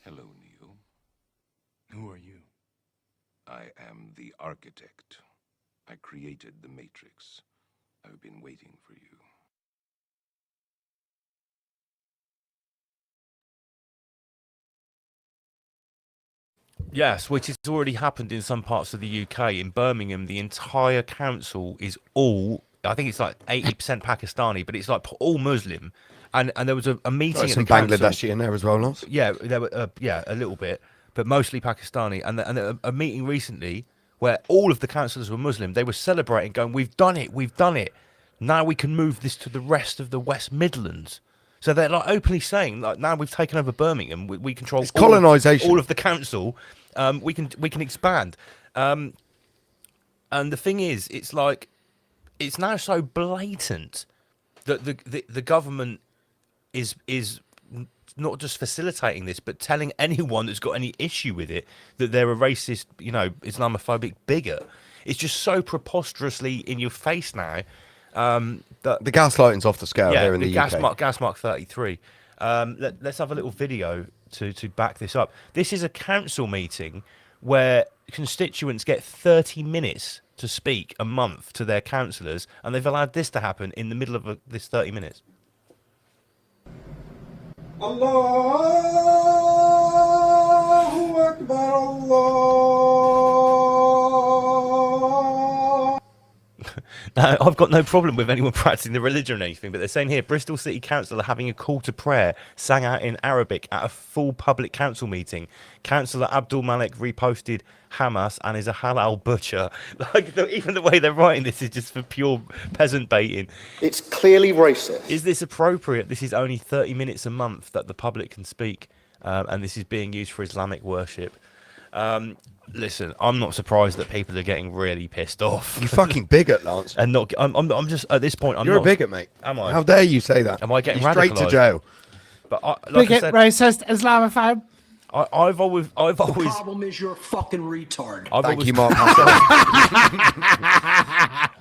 [SPEAKER 21] Hello, Neo. Who are you? I am the architect. I created the Matrix. I've been waiting for you.
[SPEAKER 4] Yes, which has already happened in some parts of the UK. In Birmingham, the entire council is all, I think it's like 80% Pakistani, but it's like all Muslim. And there was a meeting at
[SPEAKER 5] some
[SPEAKER 4] the council.
[SPEAKER 5] Bangladeshi in there as well, Lance.
[SPEAKER 4] Yeah, there were a little bit, but mostly Pakistani. And a meeting recently where all of the councillors were Muslim. They were celebrating, going, "We've done it, we've done it. Now we can move this to the rest of the West Midlands." So they're like openly saying, like, now we've taken over Birmingham, we control
[SPEAKER 5] colonisation.
[SPEAKER 4] all of the council. We can expand. And the thing is, it's like, it's now so blatant that the government is not just facilitating this, but telling anyone that's got any issue with it that they're a racist, Islamophobic bigot. It's just so preposterously in your face now. That
[SPEAKER 5] the gaslighting's off the scale here in the UK.
[SPEAKER 4] Gasmark 33. Let's have a little video to back this up. This is a council meeting where constituents get 30 minutes to speak a month to their councillors, and they've allowed this to happen in the middle of this 30 minutes.
[SPEAKER 2] Allahu Akbar, Allah.
[SPEAKER 4] Now, I've got no problem with anyone practicing the religion or anything, but they're saying here, Bristol City Council are having a call to prayer sang out in Arabic at a full public council meeting. Councillor Abdul Malik reposted Hamas and is a halal butcher. Like, even the way they're writing this is just for pure peasant baiting.
[SPEAKER 7] It's clearly racist.
[SPEAKER 4] Is this appropriate? This is only 30 minutes a month that the public can speak, and this is being used for Islamic worship. Listen, I'm not surprised that people are getting really pissed off.
[SPEAKER 5] You fucking bigot, Lance.
[SPEAKER 4] And not, I'm just at this point.
[SPEAKER 5] You're a bigot, mate.
[SPEAKER 4] Am I?
[SPEAKER 5] How dare you say that?
[SPEAKER 4] Am I getting
[SPEAKER 5] You're straight to
[SPEAKER 4] radicalised?
[SPEAKER 5] jail?
[SPEAKER 4] But like
[SPEAKER 8] bigot,
[SPEAKER 4] I said,
[SPEAKER 8] racist, Islamophobe.
[SPEAKER 4] I've always.
[SPEAKER 7] The problem is you're a fucking retard.
[SPEAKER 5] Thank you, Mark.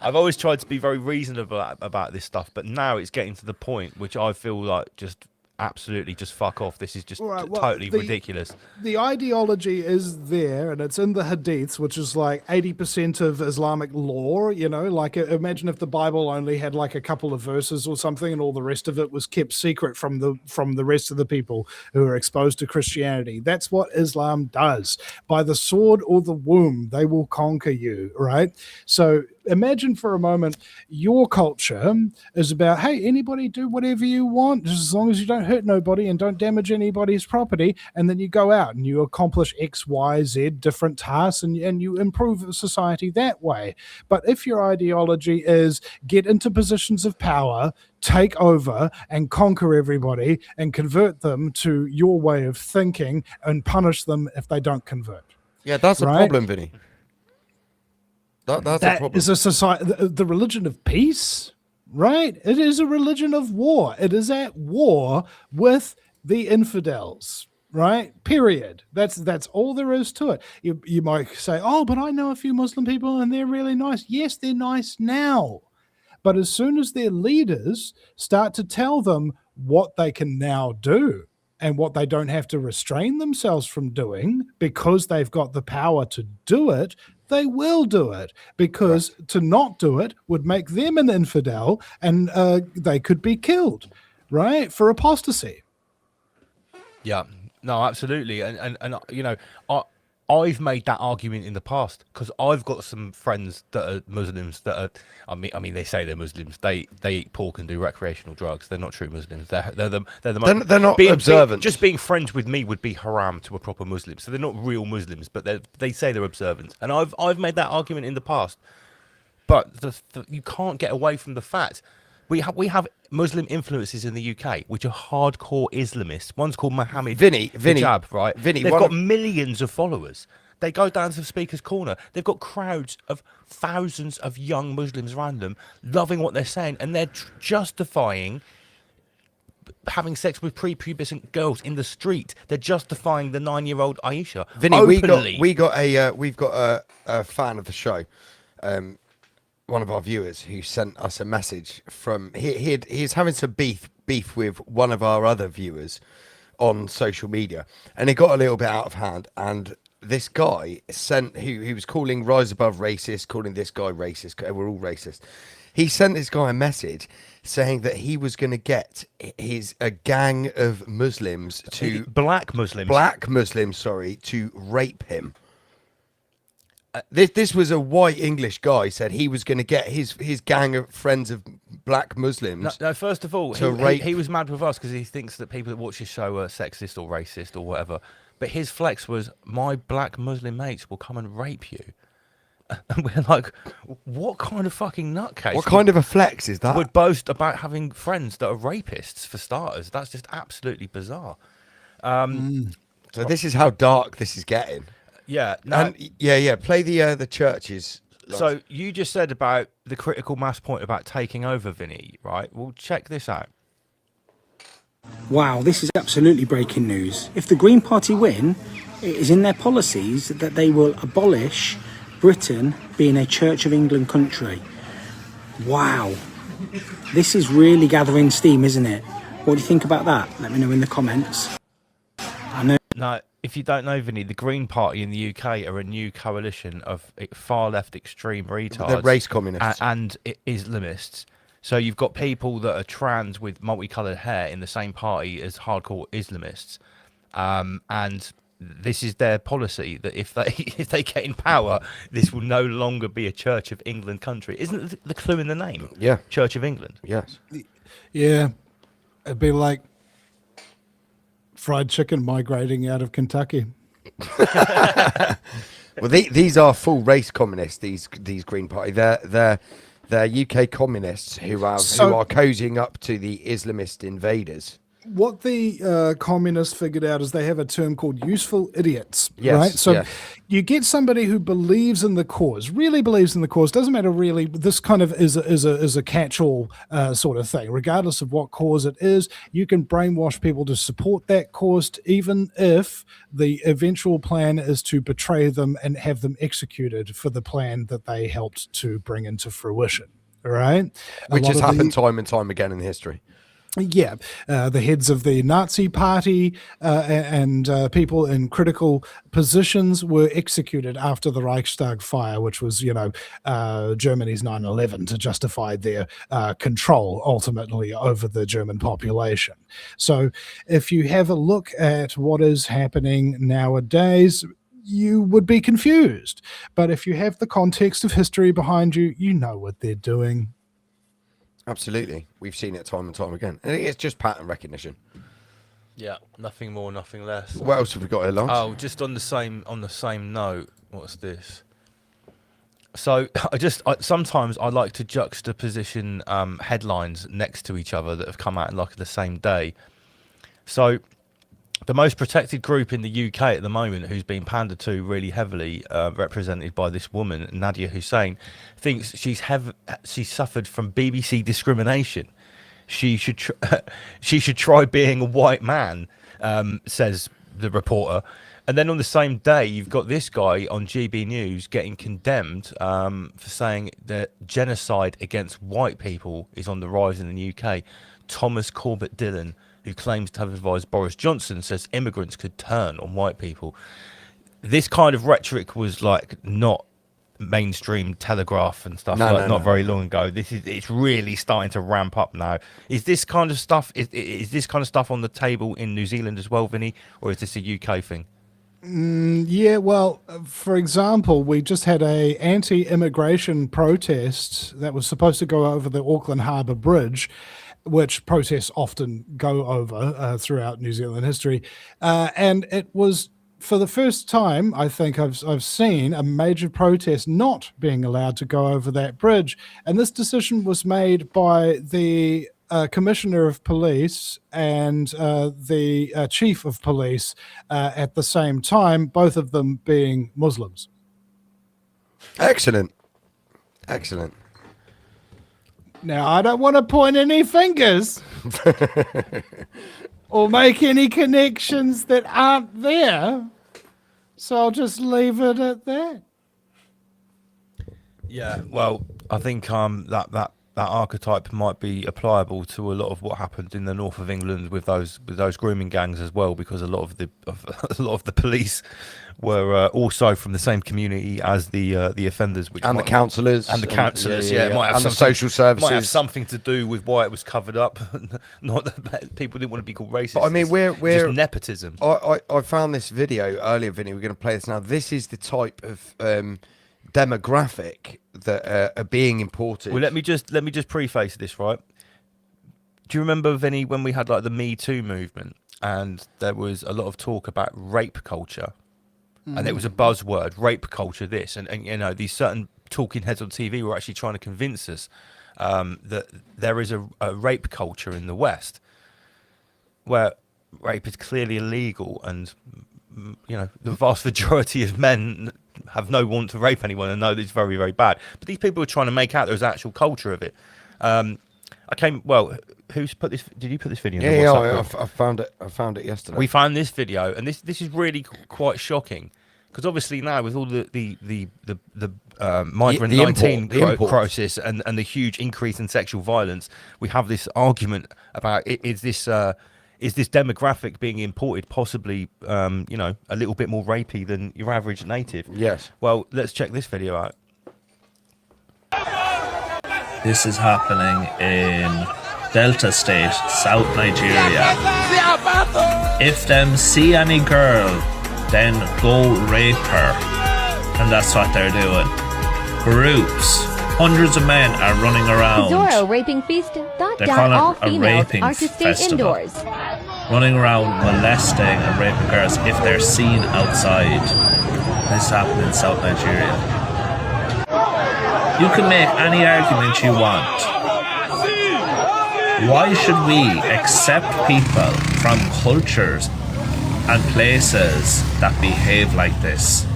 [SPEAKER 4] I've I've always tried to be very reasonable about this stuff, but now it's getting to the point which I feel like just absolutely just fuck off. This is just totally ridiculous.
[SPEAKER 8] The ideology is there, and it's in the hadiths, which is like 80% of Islamic law. You know, like imagine if the Bible only had like a couple of verses or something, and all the rest of it was kept secret from the rest of the people who are exposed to Christianity. That's what Islam does. By the sword or the womb, they will conquer you, right? So imagine for a moment your culture is about, hey, anybody do whatever you want, just as long as you don't hurt nobody and don't damage anybody's property. And then you go out and you accomplish X, Y, Z different tasks, and you improve society that way. But if your ideology is get into positions of power, take over and conquer everybody and convert them to your way of thinking and punish them if they don't convert.
[SPEAKER 5] Yeah, that's a problem, Vinny. That's a problem.
[SPEAKER 8] Is a society, the religion of peace, right? It is a religion of war. It is at war with the infidels, right? Period. That's all there is to it. You might say, oh, but I know a few Muslim people and they're really nice. Yes, they're nice now. But as soon as their leaders start to tell them what they can now do and what they don't have to restrain themselves from doing because they've got the power to do it, they will do it, because to not do it would make them an infidel, and they could be killed, right, for apostasy.
[SPEAKER 4] Yeah, no, absolutely. And you know, I've made that argument in the past because I've got some friends that are Muslims that are, I mean, they say they're Muslims. They eat pork and do recreational drugs. They're not true Muslims. They're
[SPEAKER 5] not observant.
[SPEAKER 4] Just being friends with me would be haram to a proper Muslim. So they're not real Muslims, but they say they're observant. And I've made that argument in the past. But you can't get away from the fact we have Muslim influences in the UK, which are hardcore Islamists. One's called Mohammed Hijab, right? They've got millions of followers. They go down to the Speaker's Corner. They've got crowds of thousands of young Muslims around them, loving what they're saying, and they're justifying having sex with prepubescent girls in the street. They're justifying the 9-year-old Aisha.
[SPEAKER 5] Vinny,
[SPEAKER 4] openly.
[SPEAKER 5] we've got a fan of the show. One of our viewers who sent us a message from he's having some beef with one of our other viewers on social media, and it got a little bit out of hand. And this guy sent who was calling Rise Above racist, calling this guy racist. We're all racist. He sent this guy a message saying that he was going to get a gang of Muslims
[SPEAKER 4] black Muslims
[SPEAKER 5] to rape him. This was a white English guy said he was going to get his gang of friends of black Muslims.
[SPEAKER 4] No, first of all, he was mad with us because he thinks that people that watch his show are sexist or racist or whatever. But his flex was, my black Muslim mates will come and rape you. And we're like, what kind of fucking nutcase?
[SPEAKER 5] What kind of a flex is that?
[SPEAKER 4] Would boast about having friends that are rapists, for starters. That's just absolutely bizarre.
[SPEAKER 5] So this is how dark this is getting.
[SPEAKER 4] Yeah,
[SPEAKER 5] Play the churches.
[SPEAKER 4] So you just said about the critical mass point about taking over, Vinny, right? Well, check this out.
[SPEAKER 6] Wow, this is absolutely breaking news. If the Green Party win, it is in their policies that they will abolish Britain being a Church of England country. Wow, this is really gathering steam, isn't it? What do you think about that? Let me know in the comments. I know.
[SPEAKER 4] No. If you don't know, Vinny, the Green Party in the UK are a new coalition of far left extreme retards.
[SPEAKER 5] They're race communists.
[SPEAKER 4] And Islamists. So you've got people that are trans with multicoloured hair in the same party as hardcore Islamists. And this is their policy, that if they get in power, this will no longer be a Church of England country. Isn't the clue in the name?
[SPEAKER 5] Yeah.
[SPEAKER 4] Church of England.
[SPEAKER 5] Yes.
[SPEAKER 8] Yeah. It'd be like fried chicken migrating out of Kentucky.
[SPEAKER 5] Well, these are full race communists. These Green Party. They're UK communists who are cozying up to the Islamist invaders.
[SPEAKER 8] what the communists figured out is they have a term called useful idiots,
[SPEAKER 5] Yes,
[SPEAKER 8] right? So
[SPEAKER 5] yes.
[SPEAKER 8] you get somebody who believes in the cause, really believes in the cause. Doesn't matter really. This kind of is a catch-all sort of thing. Regardless of what cause it is, you can brainwash people to support that cause, even if the eventual plan is to betray them and have them executed for the plan that they helped to bring into fruition. Right?
[SPEAKER 5] Which has happened time and time again in history.
[SPEAKER 8] Yeah, the heads of the Nazi party and people in critical positions were executed after the Reichstag fire, which was, Germany's 9/11 to justify their control ultimately over the German population. So if you have a look at what is happening nowadays, you would be confused. But if you have the context of history behind you, you know what they're doing.
[SPEAKER 5] Absolutely. We've seen it time and time again. And it's just pattern recognition.
[SPEAKER 4] Yeah, nothing more, nothing less.
[SPEAKER 5] What else have we got here, Lance?
[SPEAKER 4] Oh, just on the same note, what's this? So sometimes I like to juxtaposition headlines next to each other that have come out like the same day. So the most protected group in the UK at the moment, who's been pandered to really heavily, represented by this woman, Nadia Hussein, thinks she's suffered from BBC discrimination. She should try being a white man, says the reporter. And then on the same day, you've got this guy on GB News getting condemned for saying that genocide against white people is on the rise in the UK. Thomas Corbett Dillon, who claims to have advised Boris Johnson, says immigrants could turn on white people. This kind of rhetoric was like not mainstream Telegraph and stuff not very long ago. It's really starting to ramp up now. Is this kind of stuff is this kind of stuff on the table in New Zealand as well, Vinny, or is this a UK thing?
[SPEAKER 8] Yeah, well, for example, we just had a anti-immigration protest that was supposed to go over the Auckland Harbour Bridge, which protests often go over throughout New Zealand history. And it was, for the first time, I think I've seen a major protest not being allowed to go over that bridge. And this decision was made by the Commissioner of Police and the Chief of Police at the same time, both of them being Muslims.
[SPEAKER 5] Excellent. Excellent.
[SPEAKER 8] Now, I don't want to point any fingers or make any connections that aren't there, so I'll just leave it at that.
[SPEAKER 4] Yeah, well, I think that archetype might be applicable to a lot of what happened in the north of England with those grooming gangs as well, because a lot of the police were also from the same community as the offenders,
[SPEAKER 5] and the councillors,
[SPEAKER 4] and the councillors, yeah,
[SPEAKER 5] might have the social services,
[SPEAKER 4] might have something to do with why it was covered up. Not that people didn't want to be called racist.
[SPEAKER 5] But I mean, we're
[SPEAKER 4] just nepotism.
[SPEAKER 5] I found this video earlier, Vinny. We're going to play this now. This is the type of demographic that are being imported.
[SPEAKER 4] Well, let me just preface this, right? Do you remember, Vinny, when we had like the Me Too movement and there was a lot of talk about rape culture? And it was a buzzword, rape culture, this. And you know, these certain talking heads on TV were actually trying to convince us that there is a rape culture in the West where rape is clearly illegal, and you know, the vast majority of men have no want to rape anyone and know that it's very, very bad. But these people are trying to make out there's actual culture of it. Who's put this? Did you put this video?
[SPEAKER 5] Yeah, I found it. I found it yesterday.
[SPEAKER 4] We found this video, and this is really quite shocking, because obviously now with all the migrant 19 crisis and the huge increase in sexual violence, we have this argument about is this demographic being imported possibly a little bit more rapey than your average native?
[SPEAKER 5] Yes.
[SPEAKER 4] Well, let's check this video out.
[SPEAKER 10] This is happening in Delta State, South Nigeria. If them see any girl, then go rape her. And that's what they're doing. Groups, hundreds of men are running around.
[SPEAKER 1] Zorro Raping Feast thought
[SPEAKER 10] They
[SPEAKER 1] down
[SPEAKER 10] call it
[SPEAKER 1] all
[SPEAKER 10] a
[SPEAKER 1] females
[SPEAKER 10] raping
[SPEAKER 1] are to stay
[SPEAKER 10] festival.
[SPEAKER 1] indoors.
[SPEAKER 10] Running around molesting and raping girls if they're seen outside. This happened in South Nigeria. You can make any argument you want. Why should we accept people from cultures and places that behave like this?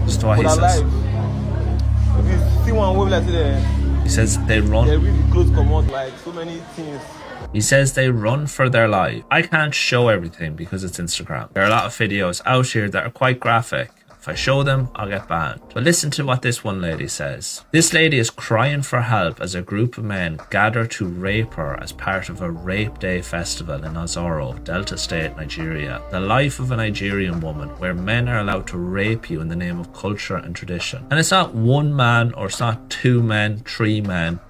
[SPEAKER 10] Just what he says.
[SPEAKER 2] If you see one wave like that,
[SPEAKER 10] He says they run.
[SPEAKER 2] they really close come out like so many things.
[SPEAKER 10] He says they run for their life. I can't show everything because it's Instagram. There are a lot of videos out here that are quite graphic. If I show them, I'll get banned. But listen to what this one lady says. This lady is crying for help as a group of men gather to rape her as part of a Rape Day festival in Ozoro, Delta State, Nigeria. The life of a Nigerian woman where men are allowed to rape you in the name of culture and tradition. And it's not one man, or it's not two men, three men.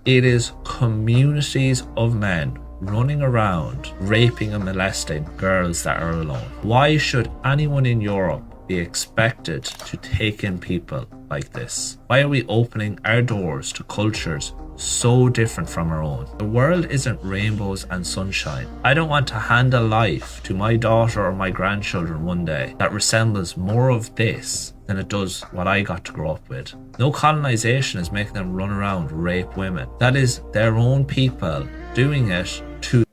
[SPEAKER 10] It is communities of men running around raping and molesting girls that are alone. Why should anyone in Europe be expected to take in people like this? Why are we opening our doors to cultures so different from our own? The world isn't rainbows and sunshine. I don't want to hand a life to my daughter or my grandchildren one day that resembles more of this than it does what I got to grow up with. No colonization is making them run around rape women. That is their own people doing it to.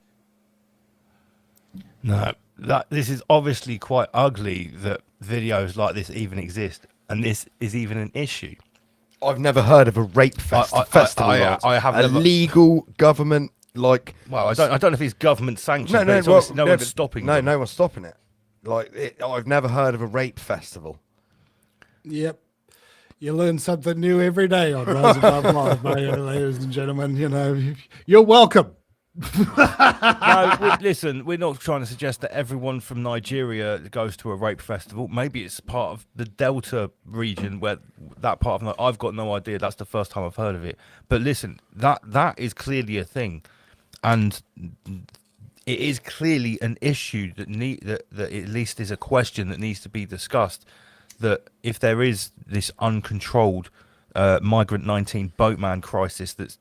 [SPEAKER 4] No, this is obviously quite ugly that videos like this even exist, and this is even an issue.
[SPEAKER 5] I've never heard of a rape festival.
[SPEAKER 4] I have
[SPEAKER 5] a
[SPEAKER 4] never.
[SPEAKER 5] legal government like.
[SPEAKER 4] Well, I don't know if it's government sanctioned.
[SPEAKER 5] No,
[SPEAKER 4] but
[SPEAKER 5] no,
[SPEAKER 4] it's
[SPEAKER 5] well,
[SPEAKER 4] obviously no one's
[SPEAKER 5] but
[SPEAKER 4] stopping.
[SPEAKER 5] No,
[SPEAKER 4] them.
[SPEAKER 5] no one's stopping it. I've never heard of a rape festival.
[SPEAKER 8] Yep. You learn something new every day on Rise Above Live, ladies and gentlemen. You know, you're welcome.
[SPEAKER 4] Listen, we're not trying to suggest that everyone from Nigeria goes to a rape festival. Maybe it's part of the Delta region where that part of I've got no idea. That's the first time I've heard of it. But listen, that is clearly a thing, and it is clearly an issue that at least is a question that needs to be discussed. That if there is this uncontrolled migrant 19 boatman crisis that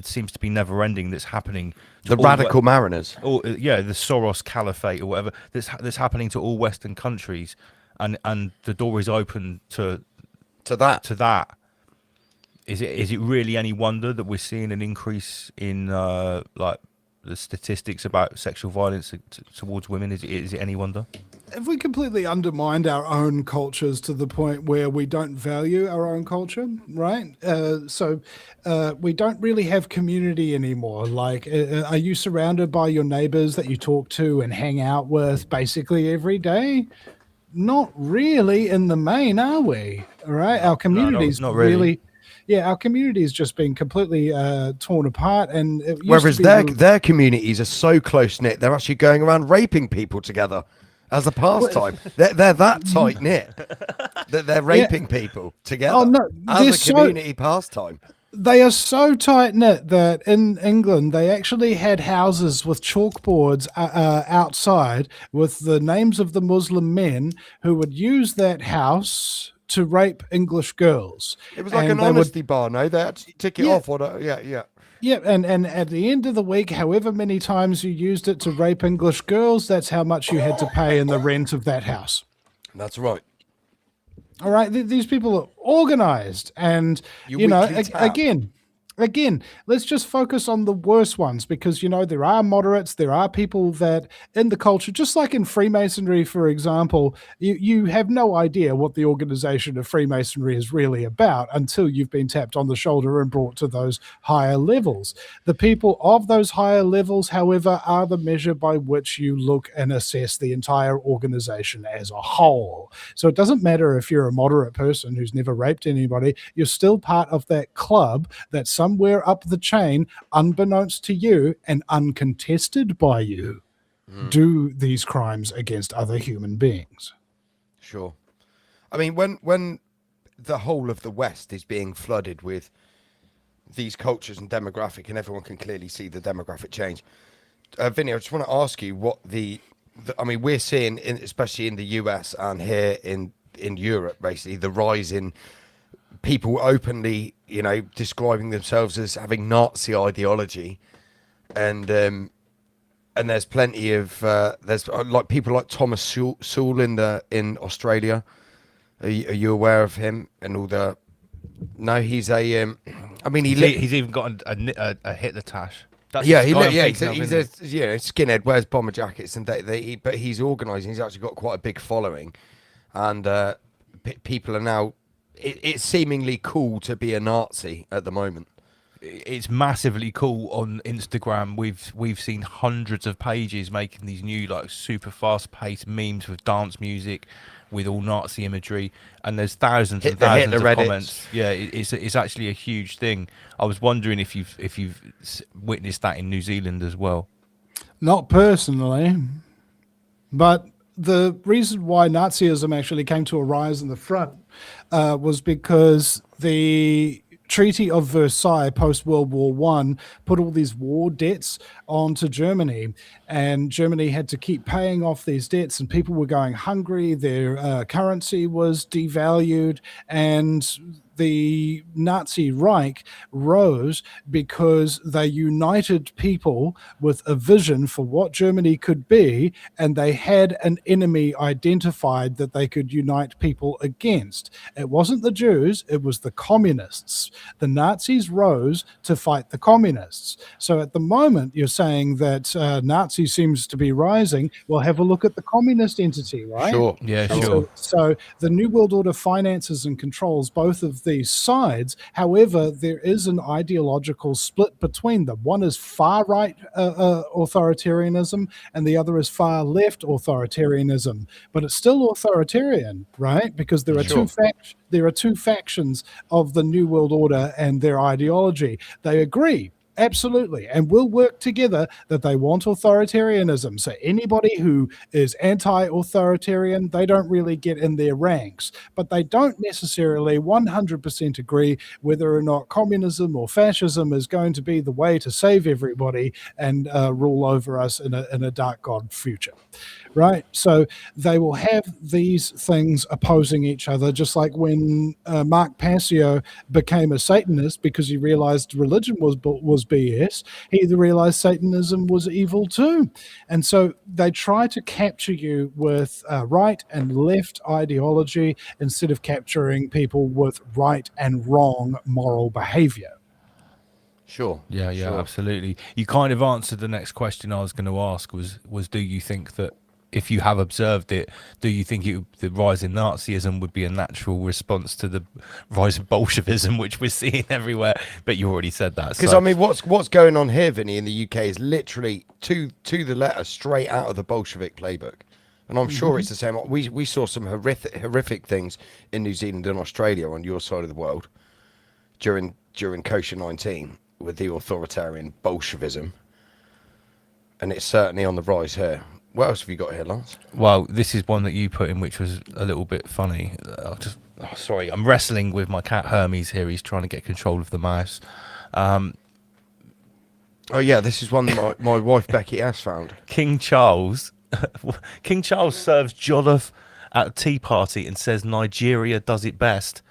[SPEAKER 4] seems to be never ending, that's happening,
[SPEAKER 5] The radical mariners,
[SPEAKER 4] or the Soros caliphate or whatever, that's happening to all Western countries, and the door is open to that. Is it really any wonder that we're seeing an increase in like the statistics about sexual violence towards women? Is it any wonder?
[SPEAKER 8] Have we completely undermined our own cultures to the point where we don't value our own culture, right? So we don't really have community anymore. Like, are you surrounded by your neighbors that you talk to and hang out with basically every day? Not really in the main, are we? All right. Our communities
[SPEAKER 4] not really.
[SPEAKER 8] Yeah, our community has just been completely torn apart, and
[SPEAKER 5] whereas their communities are so close knit, they're actually going around raping people together as a pastime. They're that tight knit that they're raping people together.
[SPEAKER 8] Oh, no,
[SPEAKER 5] as a community pastime.
[SPEAKER 8] They are so tight knit that in England they actually had houses with chalkboards outside with the names of the Muslim men who would use that house to rape English girls.
[SPEAKER 5] It was like an honesty bar, no? They had to tick it off. Yeah.
[SPEAKER 8] Yeah, and at the end of the week, however many times you used it to rape English girls, that's how much you had to pay in the rent of that house.
[SPEAKER 5] That's right.
[SPEAKER 8] All right, these people are organized, and you know, again, let's just focus on the worst ones, because you know there are moderates, there are people that in the culture, just like in Freemasonry, for example, you have no idea what the organization of Freemasonry is really about until you've been tapped on the shoulder and brought to those higher levels. The people of those higher levels, however, are the measure by which you look and assess the entire organization as a whole. So it doesn't matter if you're a moderate person who's never raped anybody, you're still part of that club that somewhere up the chain, unbeknownst to you and uncontested by you, do these crimes against other human beings.
[SPEAKER 5] Sure. I mean, when the whole of the West is being flooded with these cultures and demographic, and everyone can clearly see the demographic change. Vinny, I just want to ask you what I mean, we're seeing, especially in the US and here in Europe, basically, the rise in people openly, you know, describing themselves as having Nazi ideology, and there's plenty of there's like people like Thomas Sewell in Australia. Are you aware of him and all the No, he's a. I mean,
[SPEAKER 4] he's even got a Hitler tash. That's
[SPEAKER 5] Yeah,
[SPEAKER 4] the
[SPEAKER 5] he's
[SPEAKER 4] guy I'm
[SPEAKER 5] a
[SPEAKER 4] thinking of, isn't it?
[SPEAKER 5] skinhead, wears bomber jackets, and but he's organising. He's actually got quite a big following, and people are now. It's seemingly cool to be a Nazi at the moment.
[SPEAKER 4] It's massively cool on Instagram. We've seen hundreds of pages making these new like super fast-paced memes with dance music, with all Nazi imagery, and there's thousands and thousands of comments. Yeah, it's actually a huge thing. I was wondering if you've witnessed that in New Zealand as well.
[SPEAKER 8] Not personally, but the reason why Nazism actually came to a rise in the front was because the Treaty of Versailles post World War One put all these war debts onto Germany, and Germany had to keep paying off these debts, and people were going hungry. Their currency was devalued, and the Nazi Reich rose because they united people with a vision for what Germany could be, and they had an enemy identified that they could unite people against. It wasn't the Jews, it was the communists. The Nazis rose to fight the communists. So at the moment, you're saying that Nazi seems to be rising. Well, have a look at the communist entity, right?
[SPEAKER 5] Sure.
[SPEAKER 4] Yeah,
[SPEAKER 8] And
[SPEAKER 4] sure.
[SPEAKER 8] So the New World Order finances and controls both of these sides. However, there is an ideological split between them. One is far right authoritarianism, and the other is far left authoritarianism. But it's still authoritarian, right? Because there are two factions of the New World Order and their ideology. They agree. Absolutely. And we'll work together that they want authoritarianism. So anybody who is anti-authoritarian, they don't really get in their ranks. But they don't necessarily 100% agree whether or not communism or fascism is going to be the way to save everybody and rule over us in a dark god future. Right? So they will have these things opposing each other, just like when Mark Passio became a Satanist because he realized religion was BS. He realized Satanism was evil too. And so they try to capture you with right and left ideology instead of capturing people with right and wrong moral behavior.
[SPEAKER 5] Sure.
[SPEAKER 4] Yeah,
[SPEAKER 5] sure.
[SPEAKER 4] absolutely. You kind of answered the next question I was going to ask was do you think that if you have observed it, do you think the rise in Nazism would be a natural response to the rise of Bolshevism, which we're seeing everywhere? But you already said that.
[SPEAKER 5] Because I mean, what's going on here, Vinny, in the UK is literally to the letter straight out of the Bolshevik playbook, and I'm sure it's the same. We saw some horrific things in New Zealand and Australia on your side of the world during Kosher 19 with the authoritarian Bolshevism, and it's certainly on the rise here. What else have you got here, Lance?
[SPEAKER 4] Well, this is one that you put in, which was a little bit funny. Sorry, I'm wrestling with my cat Hermes here. He's trying to get control of the mouse.
[SPEAKER 5] Oh yeah, this is one that my wife Becky has found.
[SPEAKER 4] King Charles serves jollof at a tea party and says Nigeria does it best.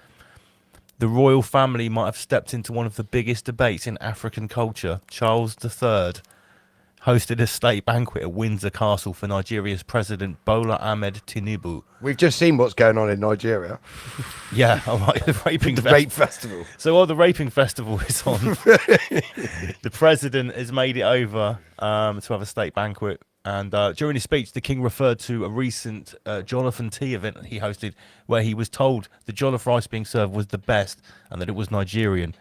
[SPEAKER 4] The royal family might have stepped into one of the biggest debates in African culture. Charles III hosted a state banquet at Windsor Castle for Nigeria's President Bola Ahmed Tinubu.
[SPEAKER 5] We've just seen what's going on in Nigeria.
[SPEAKER 4] Yeah, all right, the raping
[SPEAKER 5] rape festival.
[SPEAKER 4] So while the raping festival is on, the president has made it over to have a state banquet. And during his speech, the king referred to a recent jollof and tea event that he hosted where he was told the jollof rice being served was the best and that it was Nigerian.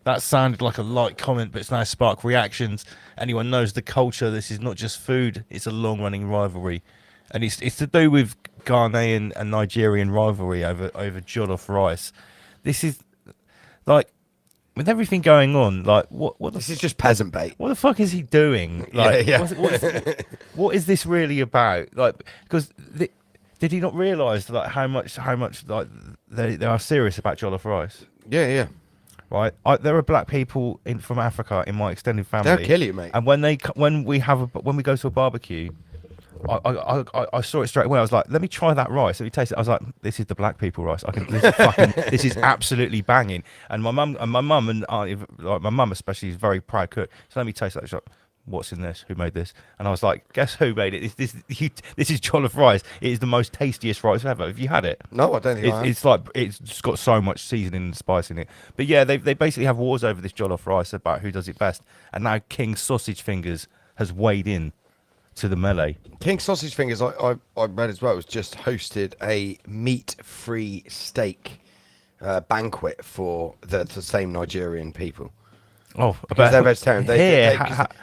[SPEAKER 4] That sounded like a light comment, but it's now sparked reactions. Anyone knows the culture. This is not just food. It's a long-running rivalry. And it's to do with Ghanaian and Nigerian rivalry over jollof rice. This is, like, with everything going on, like, what
[SPEAKER 5] this is just peasant bait.
[SPEAKER 4] What the fuck is he doing? Like,
[SPEAKER 5] yeah.
[SPEAKER 4] What is this really about? Like, because did he not realise like how much like they are serious about jollof rice?
[SPEAKER 5] Yeah.
[SPEAKER 4] Right, there are black people from Africa in my extended family.
[SPEAKER 5] They'll kill you, mate.
[SPEAKER 4] And when we go to a barbecue, I saw it straight away. I was like, let me try that rice. Let me taste it. I was like, this is the black people rice. This is absolutely banging. And my mum and auntie, like my mum especially, is a very proud cook. So let me taste that. She's like, what's in this? Who made this? And I was like, guess who made it? This is jollof rice. It is the most tastiest rice ever. Have you had it?
[SPEAKER 5] No, I don't think I have.
[SPEAKER 4] It's like it's just got so much seasoning and spice in it. But yeah, they basically have wars over this jollof rice about who does it best. And now King Sausage Fingers has weighed in to the melee.
[SPEAKER 5] King Sausage Fingers, I read as well, was just hosted a meat-free steak banquet for the same Nigerian people.
[SPEAKER 4] Oh,
[SPEAKER 5] because they're vegetarian.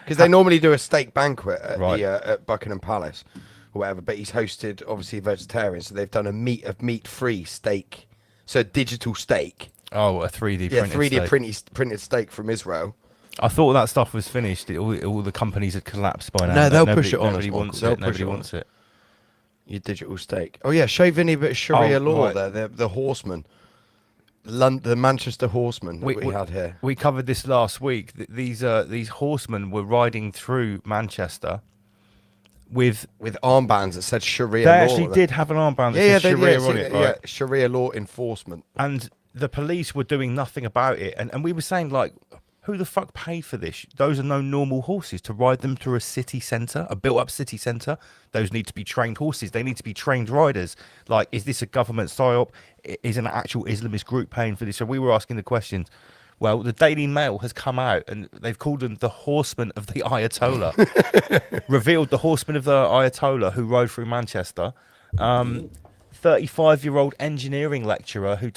[SPEAKER 5] Because they normally do a steak banquet at, at Buckingham Palace or whatever, but he's hosted, obviously, vegetarian, so they've done a meat-free steak, so a digital steak.
[SPEAKER 4] Oh, a 3D printed steak.
[SPEAKER 5] 3D printed steak from Israel.
[SPEAKER 4] I thought that stuff was finished. All the companies had collapsed by now.
[SPEAKER 5] No, they'll push it on.
[SPEAKER 4] Nobody wants it. Nobody wants it.
[SPEAKER 5] Your digital steak. Oh yeah, show Vinny a bit of Sharia law there. The horseman, the Manchester horseman that we had here.
[SPEAKER 4] We covered this last week. These horsemen were riding through Manchester with
[SPEAKER 5] armbands that said Sharia
[SPEAKER 4] law. They
[SPEAKER 5] law.
[SPEAKER 4] actually did have an armband that said Sharia on it, right?
[SPEAKER 5] Yeah, Sharia law enforcement.
[SPEAKER 4] And the police were doing nothing about it. And we were saying, like, who the fuck paid for this? Those are no normal horses to ride them through a city centre, a built-up city centre. Those need to be trained horses. They need to be trained riders. Like, is this a government psyop? Is an actual Islamist group paying for this? So we were asking the questions. Well, the Daily Mail has come out and they've called them the Horsemen of the Ayatollah. Revealed the Horsemen of the Ayatollah who rode through Manchester. 35-year-old engineering lecturer who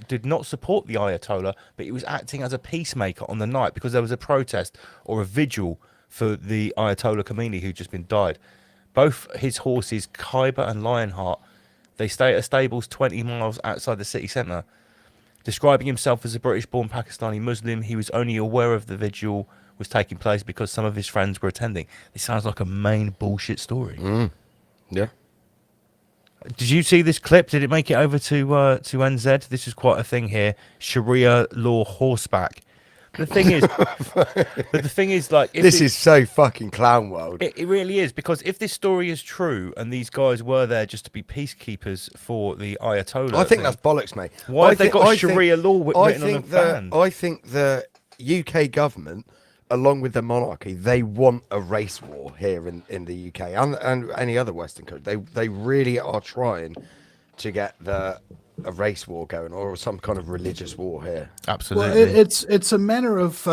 [SPEAKER 4] did not support the Ayatollah, but he was acting as a peacemaker on the night because there was a protest or a vigil for the Ayatollah Khomeini who'd just been died. Both his horses, Khyber and Lionheart, they stay at stables 20 miles outside the city centre. Describing himself as a British-born Pakistani Muslim, he was only aware of the vigil was taking place because some of his friends were attending. This sounds like a main bullshit story.
[SPEAKER 5] Yeah.
[SPEAKER 4] Did you see this clip? Did it make it over to NZ? This is quite a thing here. Sharia law horseback. The thing is, like,
[SPEAKER 5] this is so fucking clown world.
[SPEAKER 4] It really is, because if this story is true and these guys were there just to be peacekeepers for the Ayatollah,
[SPEAKER 5] I think that's bollocks, mate.
[SPEAKER 4] Why have they got Sharia law written on the band?
[SPEAKER 5] I think the UK government, along with the monarchy, they want a race war here in the UK and any other Western country. They really are trying to get a race war going, or some kind of religious war here.
[SPEAKER 4] Absolutely.
[SPEAKER 8] Well, it's a matter of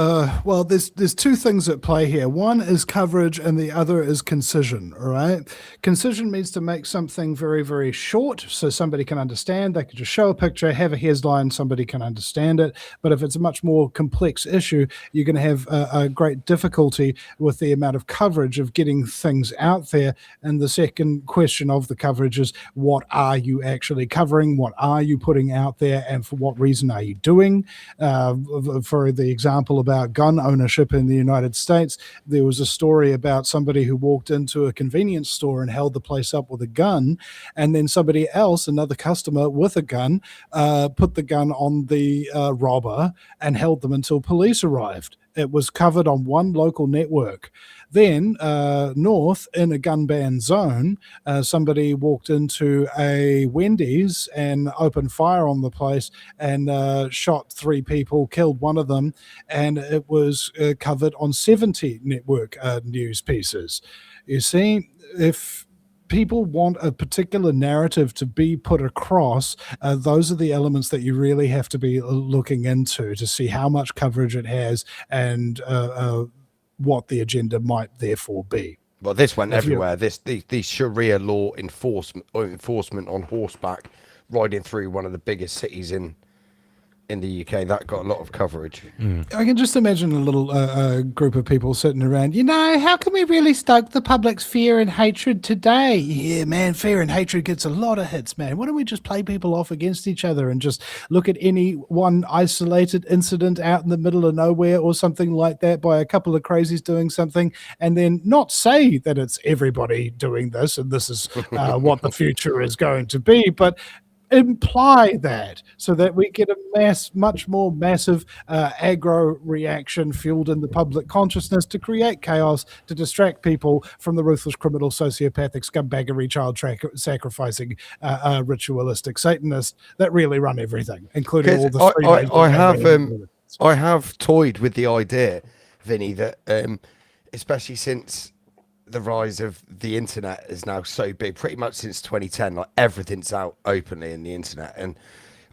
[SPEAKER 8] there's two things at play here. One is coverage and the other is concision. All right, concision means to make something very, very short so somebody can understand. They can just show a picture, have a headline, somebody can understand it. But if it's a much more complex issue, you're going to have a great difficulty with the amount of coverage of getting things out there. And the second question of the coverage is, what are you actually covering? What are you putting out there, and for what reason are you doing? For the example about gun ownership in the United States, there was a story about somebody who walked into a convenience store and held the place up with a gun, and then somebody else, another customer with a gun, put the gun on the robber and held them until police arrived. It was covered on one local network. Then north in a gun ban zone, somebody walked into a Wendy's and opened fire on the place and shot 3 people, killed one of them, and it was covered on 70 network news pieces. You see, if people want a particular narrative to be put across, those are the elements that you really have to be looking into to see how much coverage it has and what the agenda might therefore be.
[SPEAKER 5] Well, this went everywhere. The Sharia law enforcement on horseback, riding through one of the biggest cities in the UK, that got a lot of coverage.
[SPEAKER 8] I can just imagine a little group of people sitting around, how can we really stoke the public's fear and hatred today? Yeah, man, fear and hatred gets a lot of hits, man. Why don't we just play people off against each other and just look at any one isolated incident out in the middle of nowhere or something like that by a couple of crazies doing something, and then not say that it's everybody doing this and this is what the future is going to be, but imply that, so that we get a much more massive aggro reaction fueled in the public consciousness to create chaos, to distract people from the ruthless, criminal, sociopathic, scumbaggery, child sacrificing, ritualistic Satanists that really run everything, including all the
[SPEAKER 5] I have toyed with the idea, Vinny, that especially since the rise of the internet is now so big, pretty much since 2010, like everything's out openly in the internet. And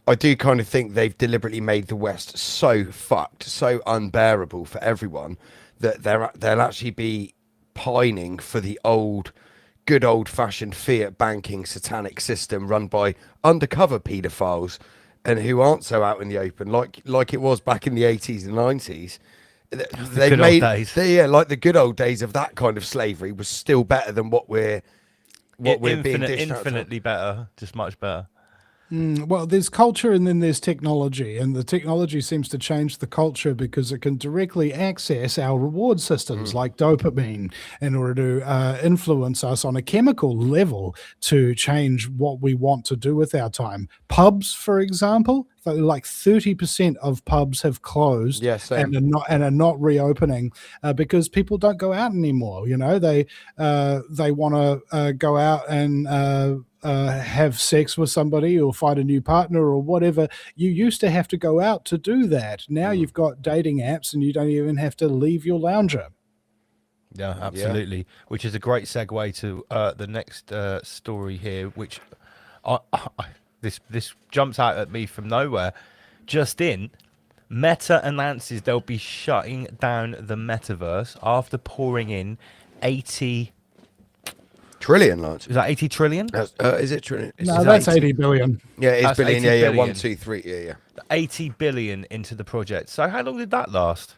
[SPEAKER 5] I do kind of think they've deliberately made the West so fucked, so unbearable for everyone, that they'll actually be pining for the good old-fashioned fiat banking satanic system run by undercover paedophiles and who aren't so out in the open, like it was back in the 80s and 90s. They
[SPEAKER 4] good
[SPEAKER 5] made,
[SPEAKER 4] old days.
[SPEAKER 5] like the good old days of that kind of slavery was still better than what we're being dished out
[SPEAKER 4] infinitely better, just much better.
[SPEAKER 8] Well, there's culture and then there's technology, and the technology seems to change the culture because it can directly access our reward systems like dopamine in order to influence us on a chemical level to change what we want to do with our time. Pubs, for example, like 30% of pubs have closed and are not reopening because people don't go out anymore. You know, they want to go out and have sex with somebody or find a new partner or whatever. You used to have to go out to do that. Now you've got dating apps and you don't even have to leave your lounger.
[SPEAKER 4] Yeah, absolutely. Yeah. Which is a great segue to the next story here, which this jumps out at me from nowhere. Just in, Meta announces they'll be shutting down the metaverse after pouring in 80
[SPEAKER 5] trillion, lads.
[SPEAKER 4] Is that 80 trillion?
[SPEAKER 5] Is it trillion?
[SPEAKER 8] No, that's 80 billion.
[SPEAKER 5] Yeah, it's
[SPEAKER 4] That's
[SPEAKER 5] billion.
[SPEAKER 4] 80
[SPEAKER 5] Yeah,
[SPEAKER 4] billion.
[SPEAKER 5] 1, 2, 3. Yeah.
[SPEAKER 4] 80 billion into the project. So how long did that last?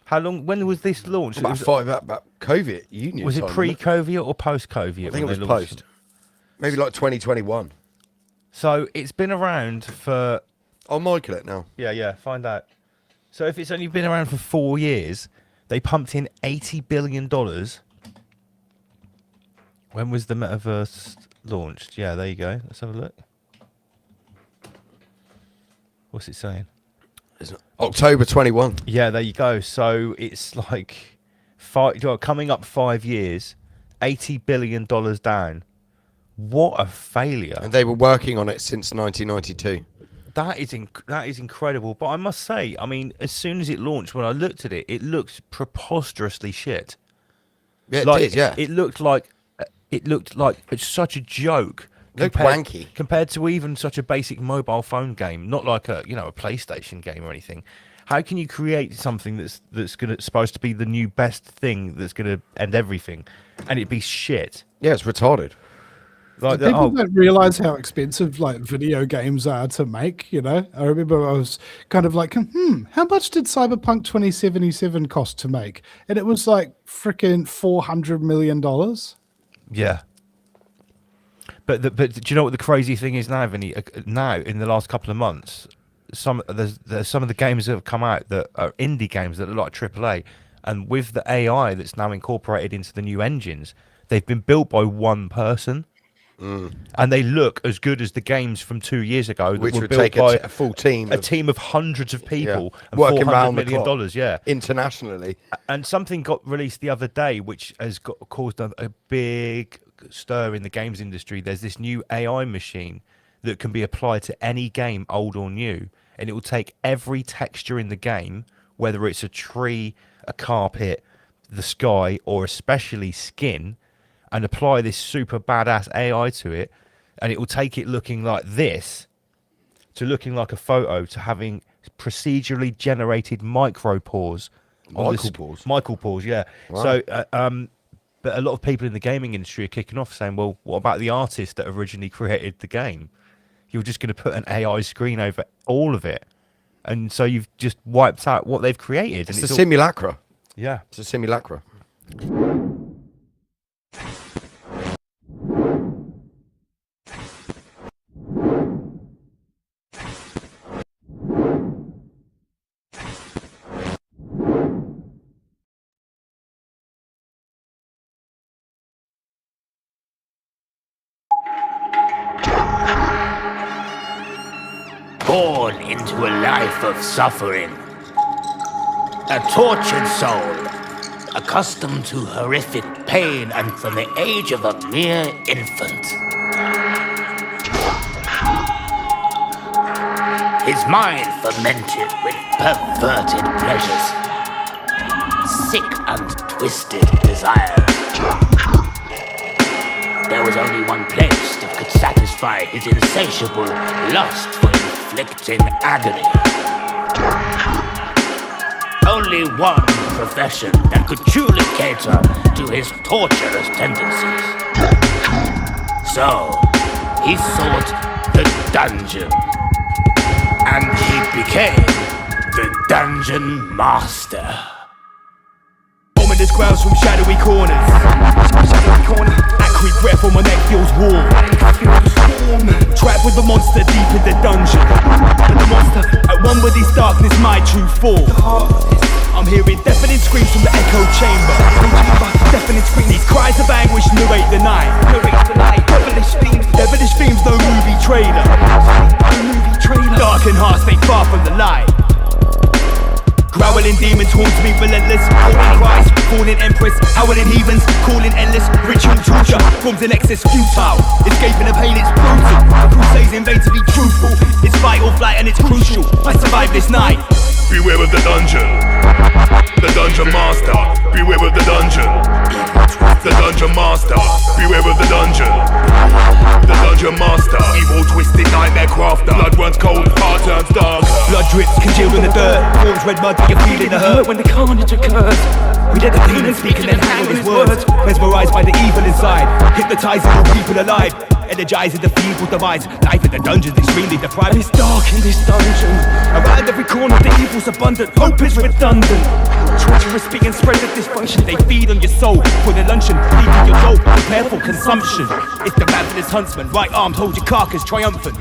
[SPEAKER 4] How long? When was this launched?
[SPEAKER 5] About COVID Union.
[SPEAKER 4] Was it
[SPEAKER 5] time,
[SPEAKER 4] pre-COVID or post-COVID?
[SPEAKER 5] I think it was post. Maybe like 2021.
[SPEAKER 4] So it's been around for.
[SPEAKER 5] I'll Michael it now.
[SPEAKER 4] Yeah. Find out. So if it's only been around for 4 years, they pumped in $80 billion. When was the metaverse launched? Yeah, there you go. Let's have a look. What's it saying?
[SPEAKER 5] October 21.
[SPEAKER 4] Yeah, there you go. So it's like coming up 5 years, $80 billion down. What a failure.
[SPEAKER 5] And they were working on it since 1992.
[SPEAKER 4] That is incredible. But I must say, I mean, as soon as it launched, when I looked at it, it looked preposterously shit.
[SPEAKER 5] Yeah, it did, yeah.
[SPEAKER 4] It looked like it's such a joke.
[SPEAKER 5] Looked wanky.
[SPEAKER 4] Compared to even such a basic mobile phone game, not like a PlayStation game or anything. How can you create something that's supposed to be the new best thing that's gonna end everything, and it be shit?
[SPEAKER 5] Yeah, it's retarded.
[SPEAKER 8] Like people don't realize how expensive like video games are to make. You know, I remember I was kind of like, how much did Cyberpunk 2077 cost to make? And it was like freaking $400 million.
[SPEAKER 4] Yeah. But do you know what the crazy thing is now, Vinny? Now, in the last couple of months, there's some of the games that have come out that are indie games that are like AAA, and with the AI that's now incorporated into the new engines, they've been built by one person, and they look as good as the games from 2 years ago,
[SPEAKER 5] which
[SPEAKER 4] that were
[SPEAKER 5] would
[SPEAKER 4] built
[SPEAKER 5] take
[SPEAKER 4] by
[SPEAKER 5] a full team,
[SPEAKER 4] a team of hundreds of people, and
[SPEAKER 5] working
[SPEAKER 4] $400
[SPEAKER 5] around the
[SPEAKER 4] million,
[SPEAKER 5] clock,
[SPEAKER 4] yeah,
[SPEAKER 5] internationally.
[SPEAKER 4] And something got released the other day, which has caused a big stir in the games industry. There's this new AI machine that can be applied to any game, old or new, and it will take every texture in the game, whether it's a tree, a carpet, the sky, or especially skin, and apply this super badass AI to it, and it will take it looking like this to looking like a photo to having procedurally generated micro pores. Michael pores, yeah.
[SPEAKER 5] Wow.
[SPEAKER 4] So but a lot of people in the gaming industry are kicking off saying, well, what about the artist that originally created the game? You're just going to put an AI screen over all of it. And so you've just wiped out what they've created.
[SPEAKER 5] It's a simulacra.
[SPEAKER 4] Yeah.
[SPEAKER 5] It's a simulacra.
[SPEAKER 1] Born into a life of suffering. A tortured soul, accustomed to horrific pain and from the age of a mere infant. His mind fermented with perverted pleasures. Sick and twisted desires. There was only one place that could satisfy his insatiable lust for inflicting agony. Only one profession that could truly cater to his torturous tendencies. So, he sought the dungeon, and he became the Dungeon Master.
[SPEAKER 9] Ominous growls from shadowy corners. Acrid breath on my neck feels warm. Trapped with the monster deep in the dungeon. But the monster, at one with his darkness, my true form. I'm hearing deafening screams from the echo chamber. Deafening screams, these cries of anguish narrate the night. Devilish themes, no movie trailer. Darkened hearts fade far from the light. Growling demons haunts me relentless. Holding Christ, falling empress, howling heathens, calling endless. Ritual torture forms an excess futile. Escaping the pain, it's brutal. The crusades in vain to be truthful. It's fight or flight and it's crucial. I survived this night.
[SPEAKER 21] Beware of the dungeon. The Dungeon Master. Beware of the dungeon. The Dungeon Master. Beware of the dungeon. The Dungeon Master. Evil, twisted, nightmare crafter. Blood runs cold, heart turns dark.
[SPEAKER 9] Blood drips congealed in the dirt. Forms red mud, but you're feeling the hurt when the carnage occurs. We let the demon speak and then hang with his words. Mesmerized by the evil inside. Hypnotizing all people alive. Energizing the feeble device. Life in the dungeon's extremely deprived. And it's dark in this dungeon. Around every corner the evil's abundant. Hope is redundant. Treacherous being spread of dysfunction. They feed on your soul for their luncheon. Leaving your dough, prepare for consumption. It's the ravenous huntsman. Right arm hold your carcass triumphant.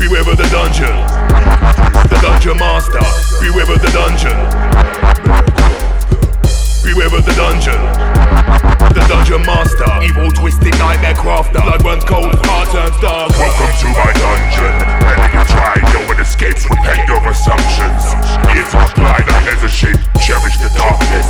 [SPEAKER 21] Beware of the dungeon. The Dungeon Master. Beware of the dungeon. Beware of the dungeon. The Dungeon Master. Evil, twisted, nightmare crafter. Blood runs cold, heart turns dark. Welcome to my dungeon. Many you try, no one escapes. Repent your assumptions. Ears are blind, I hesitate. Cherish the darkness.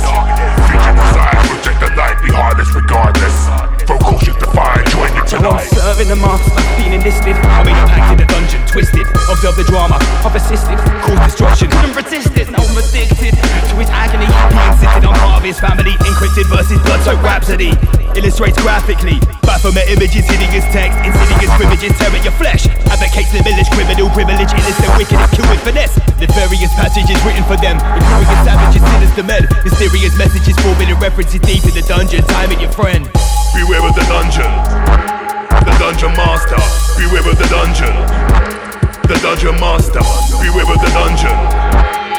[SPEAKER 21] Feed your desire, protect the light. Be heartless regardless. Focus your divine, join you tonight.
[SPEAKER 9] I'm serving the master, being enlisted. I made a pact in the dungeon, twisted. Observe the drama, I've assisted. Caused destruction, couldn't resist it. Now I'm addicted to his agony. He insisted I'm part of his family. Encrypted verses, blood-soaked rhapsody. Illustrates graphically. Baphomet images, hideous text. Insidious privileges, tearing your flesh. Advocates the village, criminal privilege. Innocent, wicked, and kill with finesse. Nefarious passages written for them. Imperious savages, sinister men. Mysterious messages, forbidden references deep in the dungeon. Time it, your friend.
[SPEAKER 21] Beware of the dungeon. The Dungeon Master. Beware of the dungeon. The Dungeon Master. Beware of the dungeon.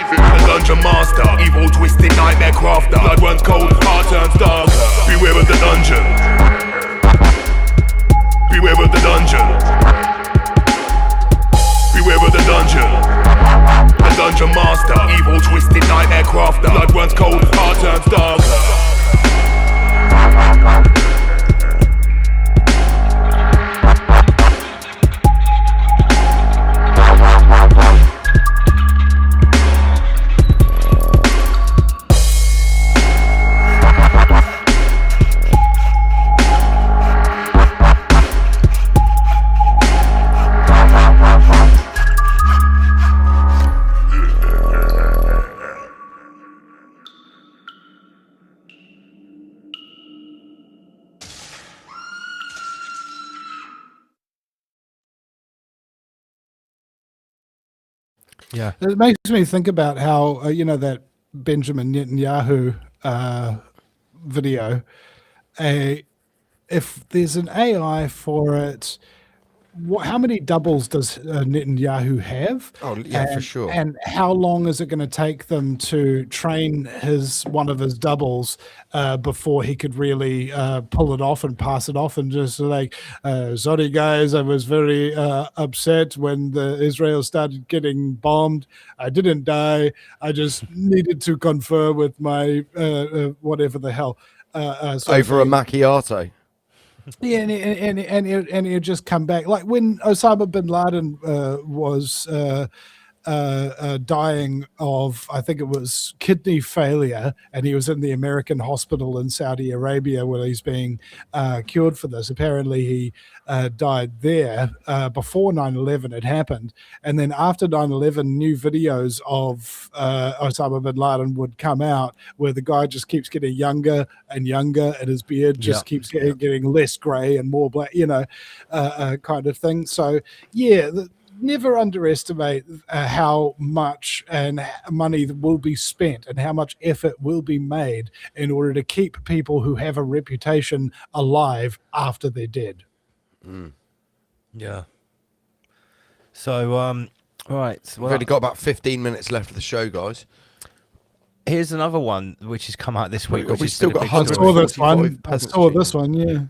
[SPEAKER 21] The Dungeon Master. Evil, twisted, nightmare crafter. Blood runs cold, heart turns dark. Beware of the dungeon. Beware of the dungeon. Beware of the dungeon. The Dungeon Master. Evil, twisted, nightmare crafter. Blood runs cold, heart turns dark.
[SPEAKER 4] Yeah.
[SPEAKER 8] It makes me think about how, that Benjamin Netanyahu video, if there's an AI for it, how many doubles does Netanyahu have?
[SPEAKER 5] Oh, yeah, for sure.
[SPEAKER 8] And how long is it going to take them to train one of his doubles before he could really pull it off and pass it off and just like, sorry guys, I was very upset when Israel started getting bombed. I didn't die. I just needed to confer with my whatever the hell.
[SPEAKER 5] Over a macchiato.
[SPEAKER 8] Yeah, and he'd just come back. Like when Osama bin Laden was dying of, I think it was kidney failure, and he was in the American hospital in Saudi Arabia where he's being cured for this. Apparently he died there before 9/11 had happened. And then after 9/11, new videos of Osama bin Laden would come out where the guy just keeps getting younger and younger, and his beard just keeps getting less gray and more black, kind of thing. So, yeah, never underestimate how much and money will be spent and how much effort will be made in order to keep people who have a reputation alive after they're dead.
[SPEAKER 4] Yeah. So, right.
[SPEAKER 5] We've already got about 15 minutes left of the show, guys.
[SPEAKER 4] Here's another one which has come out this week.
[SPEAKER 5] We've
[SPEAKER 4] Which
[SPEAKER 5] still got
[SPEAKER 8] I saw this one. Yeah.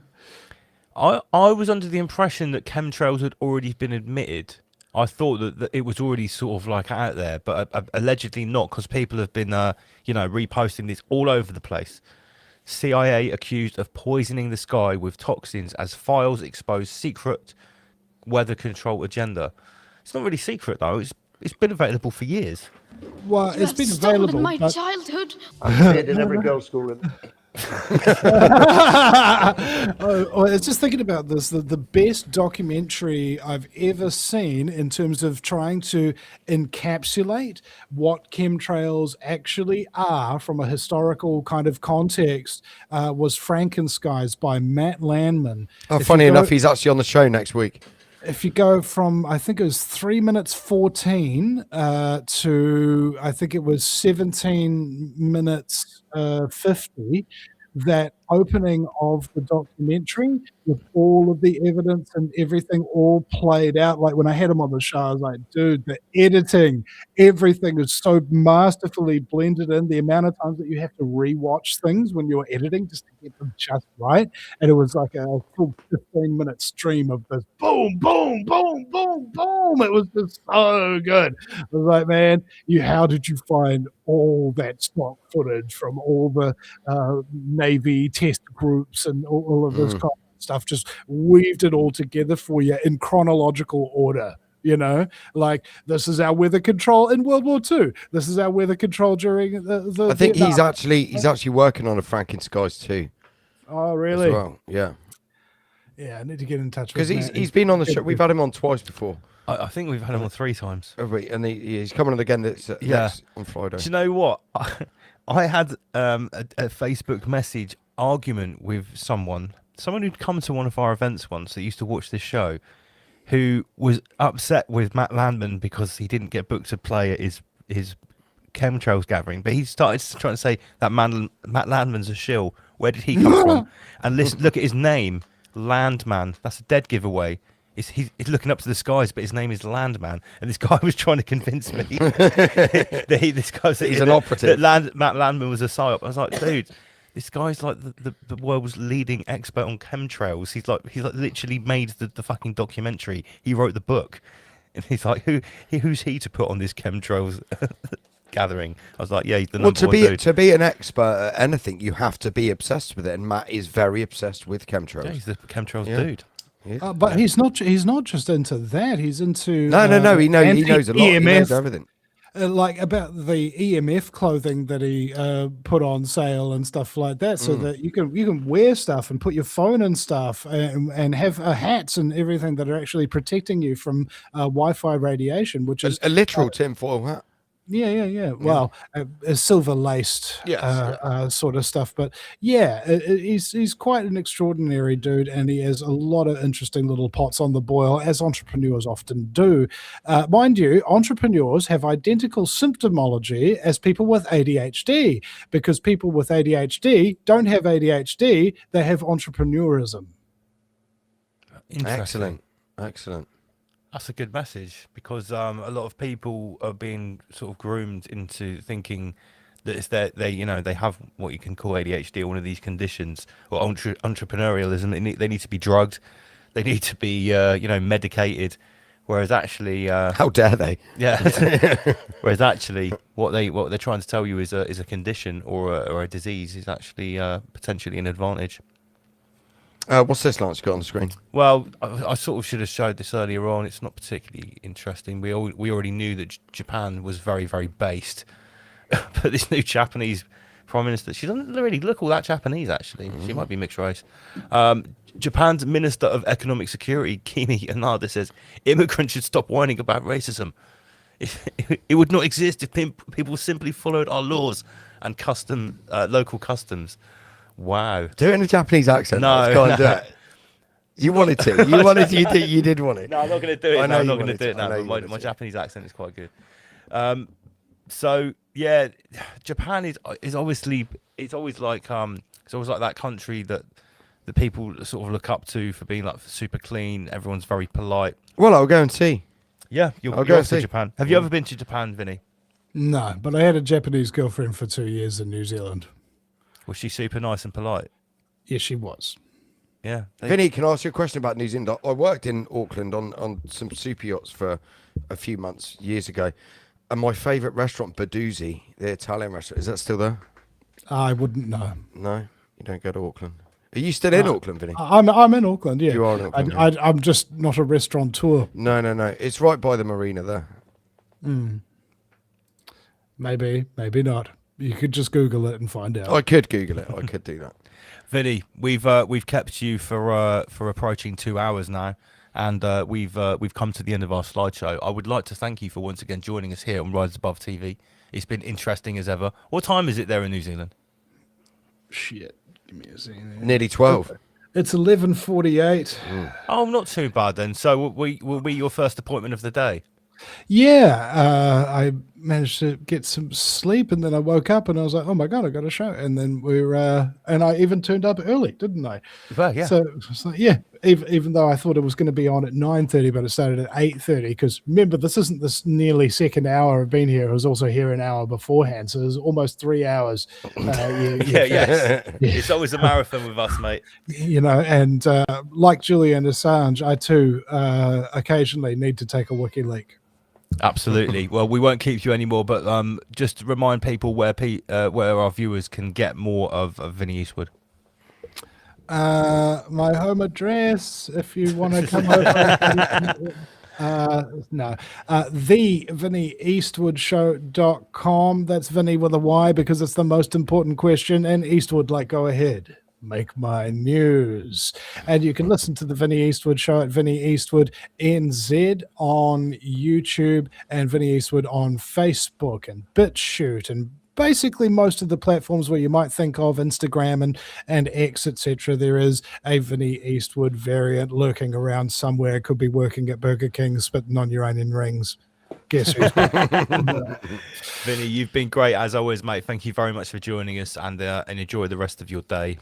[SPEAKER 4] I was under the impression that chemtrails had already been admitted. I thought that it was already sort of like out there, but allegedly not, because people have been, reposting this all over the place. CIA accused of poisoning the sky with toxins as files expose secret weather control agenda. It's not really secret though. It's been available for years.
[SPEAKER 8] Well, it's been available.
[SPEAKER 11] my
[SPEAKER 8] but-
[SPEAKER 11] childhood.
[SPEAKER 7] I did in every girls' school.
[SPEAKER 8] It's just thinking about this. The best documentary I've ever seen in terms of trying to encapsulate what chemtrails actually are from a historical kind of context was Frankenskies by Matt Landman.
[SPEAKER 5] Oh, funny enough, he's actually on the show next week.
[SPEAKER 8] If you go from, I think it was 3 minutes 14 to, I think it was 17 minutes 50, that opening of the documentary with all of the evidence and everything all played out. Like when I had him on the show, I was like, dude, the editing, everything is so masterfully blended in. The amount of times that you have to rewatch things when you're editing just to get them just right. And it was like a full 15-minute stream of this boom, boom, boom, boom, boom. It was just so good. I was like, man, how did you find all that stock footage from all the Navy test groups and all of this kind of stuff, just weaved it all together for you in chronological order? Like this is our weather control in World War II. This is our weather control during the
[SPEAKER 5] I think
[SPEAKER 8] Vietnam.
[SPEAKER 5] he's actually working on a Frankenskies too.
[SPEAKER 8] Oh, really?
[SPEAKER 5] As well, yeah.
[SPEAKER 8] Yeah, I need to get in touch with
[SPEAKER 5] Because
[SPEAKER 8] Matt.
[SPEAKER 5] he's been on the show. We've had him on twice before.
[SPEAKER 4] I think we've had him on 3 times.
[SPEAKER 5] Have we? And he's coming on again next on Friday.
[SPEAKER 4] Do you know what? I had a Facebook message argument with someone who'd come to one of our events once that used to watch this show, who was upset with Matt Landman because he didn't get booked to play at his chemtrails gathering. But he started trying to say that Matt Landman's a shill. Where did he come from? And look at his name, Landman. That's a dead giveaway. He's looking up to the skies, but his name is Landman. And this guy was trying to convince me that he's
[SPEAKER 5] an operative.
[SPEAKER 4] That Matt Landman was a psyop. I was like, dude, this guy's like the world's leading expert on chemtrails. He's like literally made the fucking documentary. He wrote the book, and he's like, who's he to put on this chemtrails gathering? I was like, yeah, he's the number one dude.
[SPEAKER 5] To be an expert at anything, you have to be obsessed with it, and Matt is very obsessed with chemtrails.
[SPEAKER 4] Yeah, he's the chemtrails dude.
[SPEAKER 8] But he's not just into that. He's into
[SPEAKER 5] No. He knows a lot. He knows everything.
[SPEAKER 8] Like about the EMF clothing that he put on sale and stuff like that, so that you can wear stuff and put your phone and stuff and have hats and everything that are actually protecting you from Wi-Fi radiation, which is
[SPEAKER 5] a literal tinfoil hat.
[SPEAKER 8] Yeah. Well, silver laced sort of stuff, but he's quite an extraordinary dude, and he has a lot of interesting little pots on the boil, as entrepreneurs often do. Mind you, entrepreneurs have identical symptomology as people with ADHD, because people with ADHD don't have ADHD; they have entrepreneurism.
[SPEAKER 4] Interesting.
[SPEAKER 5] Excellent.
[SPEAKER 4] That's a good message, because a lot of people are being sort of groomed into thinking that it's they have what you can call ADHD or one of these conditions, or entrepreneurialism. They need to be drugged, they need to be medicated, whereas actually
[SPEAKER 5] how dare they?
[SPEAKER 4] Yeah. Whereas actually what they're trying to tell you is a condition or a disease is actually potentially an advantage.
[SPEAKER 5] What's this, Lance? Got on the screen?
[SPEAKER 4] Well, I sort of should have showed this earlier on. It's not particularly interesting. We already knew that Japan was very, very based. But this new Japanese Prime Minister, she doesn't really look all that Japanese, actually. She might be mixed race. Japan's Minister of Economic Security, Kimi Inada, says immigrants should stop whining about racism. It would not exist if people simply followed our laws and local customs. Wow.
[SPEAKER 5] Do it in a Japanese accent.
[SPEAKER 4] No.
[SPEAKER 5] Go on, do it. You wanted to. You did want it.
[SPEAKER 4] No, I'm not going to do it.
[SPEAKER 5] I know
[SPEAKER 4] I'm
[SPEAKER 5] you
[SPEAKER 4] not going to
[SPEAKER 5] wanted
[SPEAKER 4] do it
[SPEAKER 5] to. I know
[SPEAKER 4] now.
[SPEAKER 5] you
[SPEAKER 4] My Japanese accent is quite good. So yeah, Japan is obviously it's always like that country that the people sort of look up to for being like super clean. Everyone's very polite.
[SPEAKER 5] Well, I'll go and see.
[SPEAKER 4] Yeah,
[SPEAKER 5] I'll
[SPEAKER 4] you're
[SPEAKER 5] go
[SPEAKER 4] off to
[SPEAKER 5] see.
[SPEAKER 4] Japan. Have you ever been to Japan, Vinny?
[SPEAKER 8] No, but I had a Japanese girlfriend for 2 years in New Zealand.
[SPEAKER 4] Was she super nice and polite?
[SPEAKER 8] Yes, she was.
[SPEAKER 4] Yeah.
[SPEAKER 5] Vinny, can I ask you a question about New Zealand? I worked in Auckland on some super yachts for a few months, years ago. And my favourite restaurant, Baduzzi, the Italian restaurant, is that still there?
[SPEAKER 8] I wouldn't know.
[SPEAKER 5] No? You don't go to Auckland? Are you still in Auckland, Vinny?
[SPEAKER 8] I'm in Auckland, yeah.
[SPEAKER 5] You are in Auckland.
[SPEAKER 8] I'm just not a restaurateur.
[SPEAKER 5] No. It's right by the marina there.
[SPEAKER 8] Maybe not. You could just Google it and find out.
[SPEAKER 5] I could Google it. I could do that.
[SPEAKER 4] Vinny, we've kept you for approaching 2 hours now, and we've come to the end of our slideshow. I would like to thank you for once again joining us here on Rise Above TV. It's been interesting as ever. What time is it there in New Zealand?
[SPEAKER 8] Shit, give me a second.
[SPEAKER 5] Nearly 12.
[SPEAKER 8] It's 11:48.
[SPEAKER 4] Oh, not too bad then. So will we your first appointment of the day?
[SPEAKER 8] Yeah, I managed to get some sleep, and then I woke up and I was like, "Oh my god, I got a show!" And then and I even turned up early, didn't I?
[SPEAKER 4] Well, yeah.
[SPEAKER 8] So it's like, yeah, even though I thought it was going to be on at 9:30, but it started at 8:30. Because remember, this isn't this nearly second hour I've been here. I was also here an hour beforehand, so it was almost 3 hours.
[SPEAKER 4] Yes. It's always a marathon with us, mate.
[SPEAKER 8] You know, and like Julian Assange, I too occasionally need to take a wiki leak.
[SPEAKER 4] Absolutely. Well, we won't keep you anymore, but just to remind people where our viewers can get more of Vinny Eastwood.
[SPEAKER 8] My home address, if you want to come over. No. The VinnyEastwoodShow.com. That's Vinny with a Y because it's the most important question. And Eastwood, like, go ahead. Make my news. And you can listen to the Vinny Eastwood Show at Vinny Eastwood NZ on YouTube and Vinny Eastwood on Facebook and BitChute and basically most of the platforms where you might think of Instagram and X, etc. There is a Vinny Eastwood variant lurking around somewhere. Could be working at Burger King, spitting on your onion rings. Guess who's
[SPEAKER 4] Vinny, you've been great as always, mate. Thank you very much for joining us, and enjoy the rest of your day.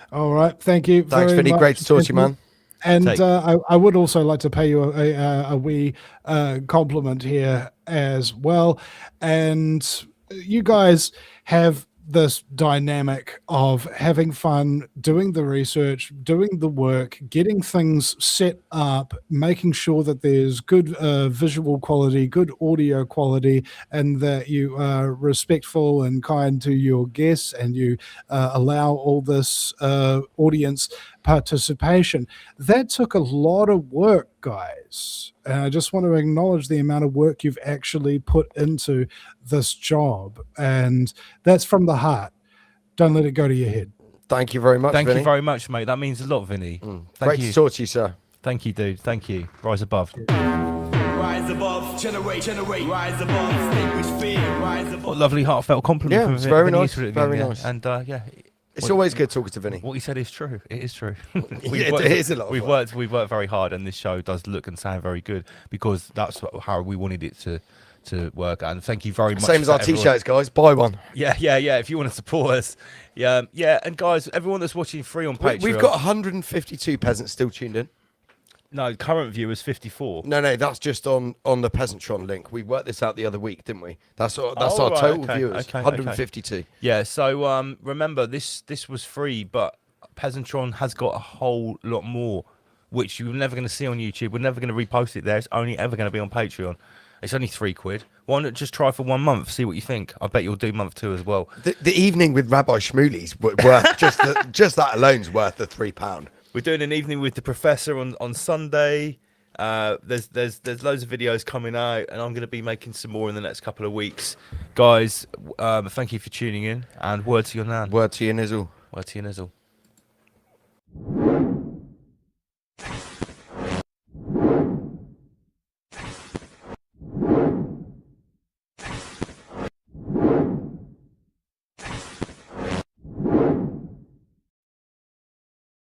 [SPEAKER 8] All right, thank you.
[SPEAKER 5] Thanks, Vinny.
[SPEAKER 8] much.
[SPEAKER 5] Great to talk to you, man.
[SPEAKER 8] And I would also like to pay you a wee compliment here as well. And you guys have this dynamic of having fun, doing the research, doing the work, getting things set up, making sure that there's good visual quality, good audio quality, and that you are respectful and kind to your guests, and you allow all this audience participation. That took a lot of work, guys. And I just want to acknowledge the amount of work you've actually put into this job. And that's from the heart. Don't let it go to your head.
[SPEAKER 5] Thank you very much,
[SPEAKER 4] Thank
[SPEAKER 5] Vinny.
[SPEAKER 4] you very much, mate. That means a lot, Vinny.
[SPEAKER 5] Great to talk to you, sir.
[SPEAKER 4] Thank you, dude. Thank you. Rise above.
[SPEAKER 9] Rise above, generate, rise above, extinguish fear, rise above.
[SPEAKER 4] What a lovely heartwood compliment.
[SPEAKER 5] Yeah,
[SPEAKER 4] from
[SPEAKER 5] it's very
[SPEAKER 4] Vinny
[SPEAKER 5] nice.
[SPEAKER 4] Eastwood at the
[SPEAKER 5] Very
[SPEAKER 4] end,
[SPEAKER 5] nice.
[SPEAKER 4] And yeah.
[SPEAKER 5] It's always good talking to Vinny.
[SPEAKER 4] What he said is true. It is true.
[SPEAKER 5] It is a lot of
[SPEAKER 4] We've worked very hard, and this show does look and sound very good because that's how we wanted it to work. And thank you very much.
[SPEAKER 5] Same as
[SPEAKER 4] to
[SPEAKER 5] our
[SPEAKER 4] everyone.
[SPEAKER 5] t-shirts, guys. Buy one.
[SPEAKER 4] Yeah. If you want to support us, yeah. And guys, everyone that's watching free on Patreon,
[SPEAKER 5] We've got 152 peasants still tuned in.
[SPEAKER 4] No, current viewers 54.
[SPEAKER 5] No, that's just on the Peasantron link. We worked this out the other week, didn't we? That's our
[SPEAKER 4] right,
[SPEAKER 5] total
[SPEAKER 4] okay,
[SPEAKER 5] viewers.
[SPEAKER 4] okay,
[SPEAKER 5] 152.
[SPEAKER 4] Yeah. So remember, this was free, but Peasantron has got a whole lot more, which you're never going to see on YouTube. We're never going to repost it there. It's only ever going to be on Patreon. It's only £3. Why not just try for 1 month? See what you think. I bet you'll do month 2 as well.
[SPEAKER 5] The evening with Rabbi Shmuley's worth just that alone's worth the £3.
[SPEAKER 4] We're doing an evening with the professor on Sunday. There's loads of videos coming out, and I'm going to be making some more in the next couple of weeks. Guys, thank you for tuning in, and word to your nan.
[SPEAKER 5] Word to your nizzle.
[SPEAKER 4] Word to your nizzle.